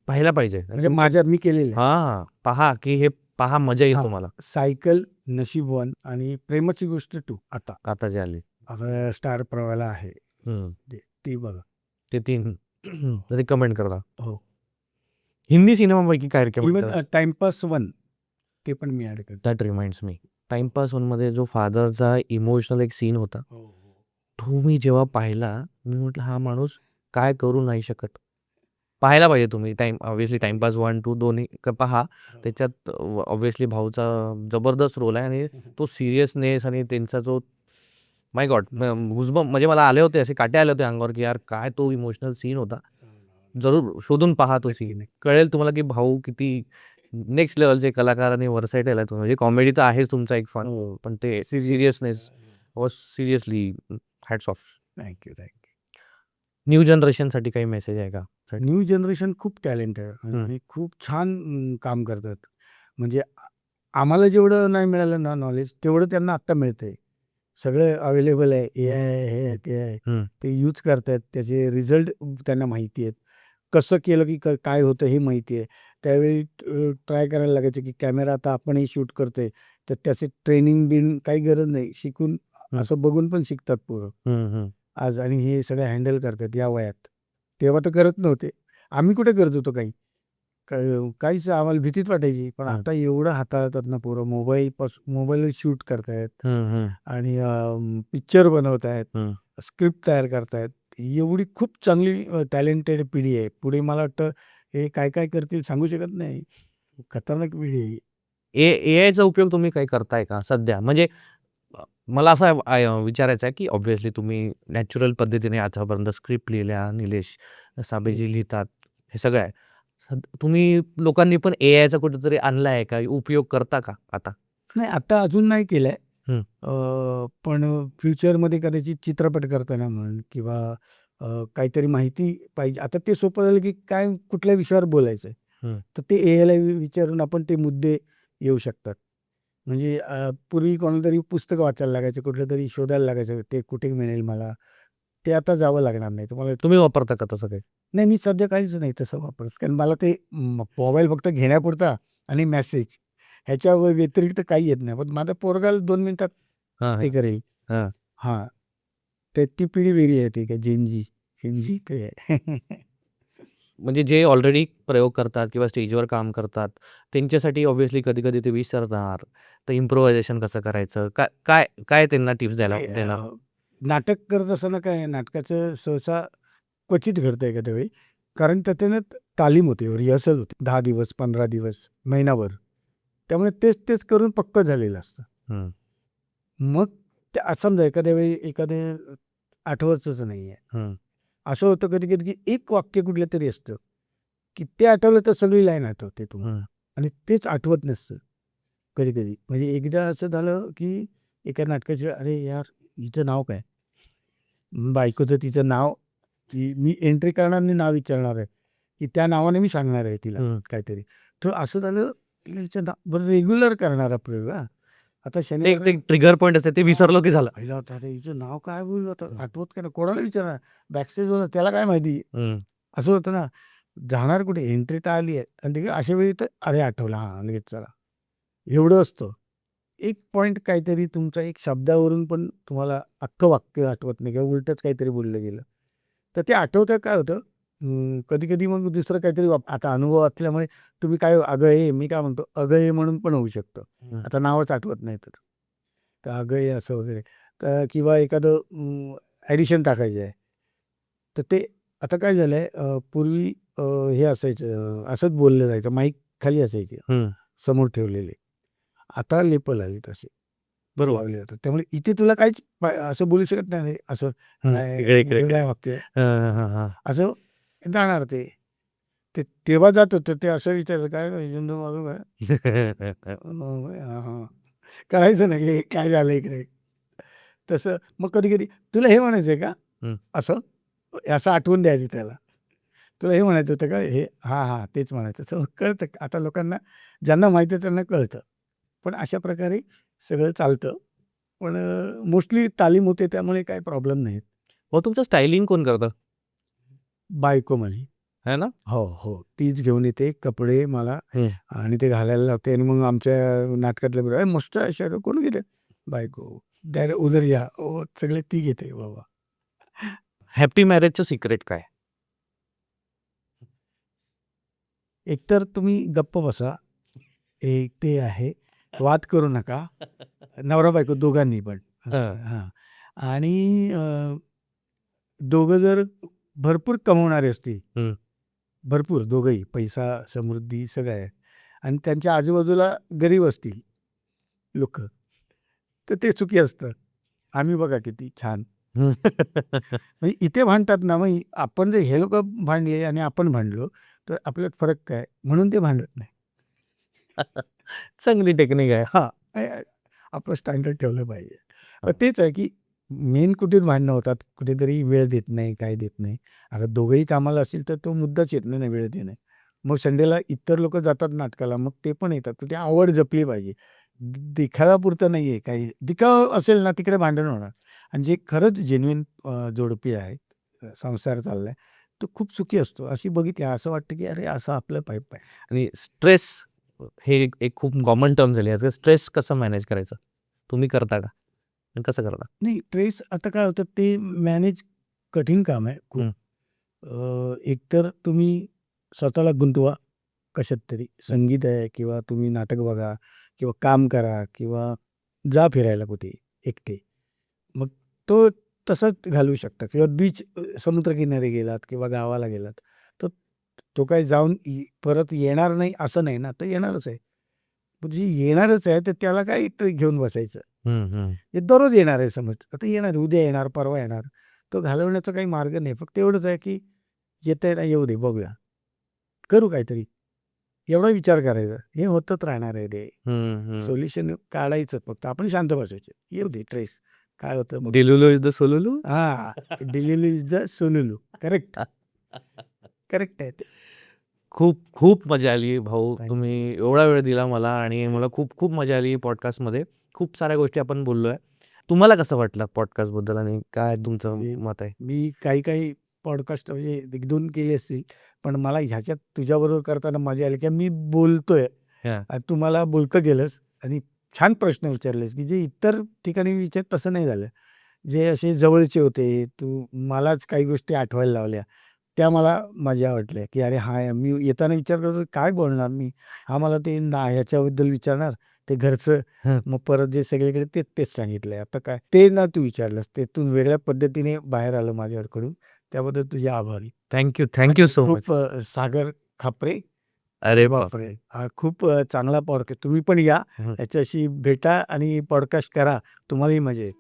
पाहायला पाहिजे. म्हणजे माझ्या मी केलेले आहे. हां, पहा की हे पहा, मजा येईल हां. तुम्हाला. सायकल, नशीब 1 आणि प्रेमाची गोष्ट 2 आता आता जे आली. आता स्टार प्रवाहाला आहे हं. ती बघा. ते 3 रिकमेंड करा. हो. हिंदी सिनेमापैकी काय रिकमेंड करा? इवन टाइमपास 1 ते पण मी ऍड करतो. That reminds me. टाइमपास 1मध्ये जो फादरचा इमोशनल एक सीन होता, तो मी जेव्हा पाहिला, मी म्हटलं हा माणूस काय करू नाही शकत. पाहायला पाहिजे तुम्ही. ऑब्व्हियसली टाइमपास 1, 2 दोन्ही पहा. त्याच्यात ऑब्व्हियसली भाऊचा जबरदस्त रोल आहे आणि तो सिरियसनेस आणि त्यांचा जो माय गॉड गुजबम्प म्हणजे मला आले होते, असे काटे आले होते अंगावर की यार काय तो इमोशनल सीन होता. जरूर शोधून पहा तो सीन. कळेल तुम्हाला की भाऊ किती नेक्स्ट लेव्हलचे कलाकार आणि व्हर्सॅटाईल आहे. म्हणजे कॉमेडी तर आहेच तुमचा एक फन, पण ते seriousness was seriously hats off. Thank you thank you. New जनरेशनसाठी काही मेसेज आहे का? न्यू जनरेशन खूप टॅलेंट आहे आणि खूप छान काम करतात. म्हणजे आम्हाला जेवढं नाही मिळालं ना नॉलेज, तेवढं त्यांना आत्ता मिळतंय. सगळं अवेलेबल आहे. AI हे ते आहे. हं. ते यूज करतायत. त्याचे रिझल्ट त्यांना माहिती आहेत. कसं केलं की काय होतं हे माहिती आहे. त्यावेळी ट्राय करायला लागायचं की कॅमेरा आता आपणही शूट करतोय, तर त्याचे ट्रेनिंग काही गरज नाही. शिकून असं बघून पण शिकतात पोरं आज आणि हे सगळं हँडल करतात या वयात. तेव्हा तर करत नव्हते. आम्ही कुठे करत होतो काही. काहीच आम्हाला भीतीच वाटायची. पण आता एवढं हाताळतात ना पोरं. मोबाईलवर शूट करतायत आणि पिक्चर बनवतायत, स्क्रिप्ट तयार करतायत. एवढी खूप चांगली टॅलेंटेड पिढी आहे. पुढे मला वाटतं हे काय काय करतील सांगू शकत नाही. खतरनाक पिढी आहे. एआयचा उपयोग तुम्ही काही करताय का सध्या? म्हणजे मला असं विचारायचं आहे की ऑब्व्हियसली तुम्ही नॅचरल पद्धतीने आतापर्यंत स्क्रिप्ट लिहिल्या, निलेश साबळेजी लिहितात, हे सगळं आहे. तुम्ही लोकांनी पण एआयचा कुठेतरी आणला आहे का? उपयोग करता का आता? नाही आता अजून नाही केलंय. हं. पण फ्युचरमध्ये कदाचित चित्रपट करताना म्हण किंवा काहीतरी माहिती पाहिजे. आता ते सोपं झालं की काय कुठल्या विषयावर बोलायचं आहे. तर ते एआयला विचारून आपण ते मुद्दे येऊ शकतात. म्हणजे पूर्वी कोणाला तरी पुस्तकं वाचायला लागायचं, कुठलं तरी शोधायला लागायचं, ते कुठे मिळेल मला. ते आता जावं लागणार नाही. तुम्हाला तुम्ही वापरता का तसं काही? नाही मी सध्या काहीच नाही तसं वापरत. कारण मला ते मोबाईल फक्त घेण्यापुरता आणि मेसेज ह्याच्या व्यतिरिक्त काही येत नाही. पण माझा पोरगाला 2 मिनिटात ते करेल. हां. हां. तर ती पिढी वेगळी आहे ती काय जेनजी ते आहे. म्हणजे जे ऑलरेडी प्रयोग करतात किंवा स्टेजवर काम करतात, त्यांच्यासाठी ऑब्व्हियसली कधी-कधी ते विसरणार. तर इम्प्रोव्हायझेशन कसं करायचं? काय काय त्यांना टिप्स देणार? नाटक करत असताना काय आहे, नाटकाचं सहसा क्वचित घडतं एखाद्या वेळी. कारण त्याच्यानं तालीम होते, रिहर्सल होते. 10 दिवस, 15 दिवस, महिनाभर. त्यामुळे तेच करून पक्कं झालेलं असतं. मग ते समजा एखाद्या वेळी आठवतच नाही आहे. असं होतं कधी-कधी की एक वाक्य कुठलं तरी असतं, की ते आठवलं तर सगळी लाईन आठवते तुम्हाला हं. आणि तेच आठवत नसतं कधी कधी. म्हणजे एकदा असं झालं की एका नाटकाच्या अरे यार हिचं नाव काय, बायकोचं तिचं नाव, की मी एंट्री करणार आणि नाव विचारणार आहे की त्या नावाने मी सांगणार आहे तिला हं. काहीतरी. तर असं झालं की हिचं नाव बरं रेग्युलर करणारा प्रयोग हा. आता ते शनिवार ते ट्रिगर पॉइंट असते ते विसरलो की झालं. पहिला होता अरे हिचं नाव काय बोलू आता आठवत काय ना कोणाला विचारणार बॅकस्टेज होता त्याला काय माहिती हं. असं होतं ना. जाणार कुठे एंट्री तर आली आहे आणि ते अशा वेळी तर अरे आठवलं हां लगेच चला एवढं असतं. एक पॉइंट काहीतरी तुमचा एक शब्दावरून पण तुम्हाला अख्खं वाक्य आठवत नाही किंवा उलटच काहीतरी बोललं गेलं तर ते आठवतं काय होतं कधी कधी मग दुसरं काहीतरी आता अनुभव असल्यामुळे तुम्ही काय अगं हे मी काय म्हणतो अगं हे म्हणून पण होऊ शकतं. हं. आता नावच आठवत नाही तर अगं हे असं वगैरे किंवा एखादं ॲडिशन टाकायचं आहे तर ते आता काय झालं आहे पूर्वी हे असायचं असंच बोललं जायचं माईक खाली असायचे हं. समोर ठेवलेले. आता लेपल आली तसे बरोबर. लावले जातात त्यामुळे इथे तुला काहीच असं बोलू शकत नाही असं हं. काय इकडे वेगळं आहे वाक्य हां, हां, हां. असं जाणार ते ते तेव्हा जात होतं ते असं विचारायचं काय हिंदू मागू काय हां हां कळायचं नाही हे काय झालं इकडे. तसं मग कधी कधी तुला हे म्हणायचं आहे का हं. असं असं आठवून द्यायचं त्याला. तुला हे म्हणायचं होतं का हे हां हां तेच म्हणायचं तर कळतं आता लोकांना ज्यांना माहिती आहे त्यांना कळतं. पण अशा प्रकारे सगळं चालतं. पण मोस्टली तालीम होते त्यामुळे काही प्रॉब्लेम नाहीत. हो, तुमचं स्टायलिंग कोण करतं? बायको माझी. आहे ना? हो, हो. तीच घेऊन येते कपडे मला हं. आणि ते घालायला लावते आणि मग आमच्या नाटकातले "ए मस्त आहे शर्ट." कोण घेते? बायको. "द्या रे उधर या." हो, सगळे ती घेते बाबा. हॅपी मॅरेजचं सिक्रेट काय? एकतर तुम्ही गप्प बसा. एक ते आहे. वाद करू नका. नवरा-बायको दोघांनी पण. हां. हां. आणि दोघं जर भरपूर कमवणारे असतील, हं. भरपूर दोघंही पैसा, समृद्धी सगळं आहे आणि त्यांच्या आजूबाजूला गरीब असतील लोकं, तर ते चुकी असतं. आम्ही बघा किती छान. म्हणजे इथे भांडतात ना, मग आपण जर हे लोकं भांडले आणि आपण भांडलो, तर आपल्यात फरक काय? म्हणून ते भांडत नाही. चांगली टेक्निक आहे. हां, आपलं स्टँडर्ड ठेवलं पाहिजे. तर तेच आहे की मेन कुठे भांडणं होतात, कुठेतरी वेळ देत नाही, काय देत नाही. आता दोघंही कामाला असतील तर तो मुद्दाच येत नाही ना वेळ देणे. मग संडेला इतर लोकं जातात नाटकाला, मग ते पण येतात. तर ती आवड जपली पाहिजे. दिखाव्यापुरतं नाही आहे काही. दिखावा असेल ना तिकडे भांडण होणार आणि जे खरंच जेन्युइन जोडपी आहेत, संसार चाललाय, तो खूप सुखी असतो. अशी बघितली असं वाटतं की अरे असं आपलं पाईप आहे. आणि स्ट्रेस हे एक खूप कॉमन टर्म झाली आहे. स्ट्रेस कसं मॅनेज करायचं? तुम्ही करता का? आणि कसं करता? नाही ट्रेस आता काय होतं ते मॅनेज कठीण काम आहे खूप. हं. एकतर तुम्ही स्वतःला गुंतवा कशात तरी. संगीत आहे किंवा तुम्ही नाटक बघा किंवा काम करा किंवा जा फिरायला कुठे एकटे. मग तो तसाच घालवू शकता किंवा बीच समुद्रकिनारी गेलात किंवा गावाला गेलात, तर तो काही जाऊन परत येणार नाही असं नाही ना, तर येणारच आहे. म्हणजे येणारच आहे तर त्याला काय ट्रिक घेऊन बसायचं. हं, हं. हे दररोज येणार आहे समज. आता येणार, उद्या येणार, परवा येणार. तो घालवण्याचा काही मार्ग नाही. फक्त एवढंच आहे की येतंय ना येऊ दे बघूया. करू काहीतरी. एवढा विचार करायचा. हे होतच राहणार आहे रे. हं, हं. सोल्युशन काढायचंच फक्त. आपण शांत बसायचे. येऊ दे ट्रेस. काय होतं बघू. Delulu is the solulu? हां. Delivery is the solulu. Correct. Correct आहे ते. खूप खूप मजा आली भाऊ. Thank you. तुम्ही एवढा वेळ दिला मला आणि मला खूप खूप मजा आली पॉडकास्टमध्ये. खूप साऱ्या गोष्टी आपण बोललोय. तुम्हाला कसं वाटलं पॉडकास्टबद्दल आणि काय तुमचं मत आहे? मी काही पॉडकास्ट म्हणजे 1-2 केले असतील. पण मला ह्याच्यात तुझ्याबरोबर करताना मजा आली की मी बोलतोय हां. आणि तू मला बोलकं केलंस आणि छान प्रश्न विचारलेस की जे इतर ठिकाणी विचार तसं नाही झालं. जे असे जवळचे होते, तू मलाच काही गोष्टी आठवायला लावल्या. त्या मला मजा वाटल्या की अरे हां, मी येताना विचार करतो काय बोलणार मी? हा मला ते ह्याच्याबद्दल विचारणार, ते घरचं. हं. मग परत जे सगळीकडे तेच सांगितलंय. आता काय ते ना तू विचारलंस. त्यातून वेगळ्या पद्धतीने बाहेर आलं माझ्याकडून. त्याबद्दल तुझे आभारी. Thank you so much. खूप सागर खापरे. अरे बापरे! बापरे! हा खूप चांगला पॉडकास्ट. तुम्ही पण या. हं. याच्याशी भेटा आणि पॉडकास्ट करा. तुम्हालाही मजा येईल.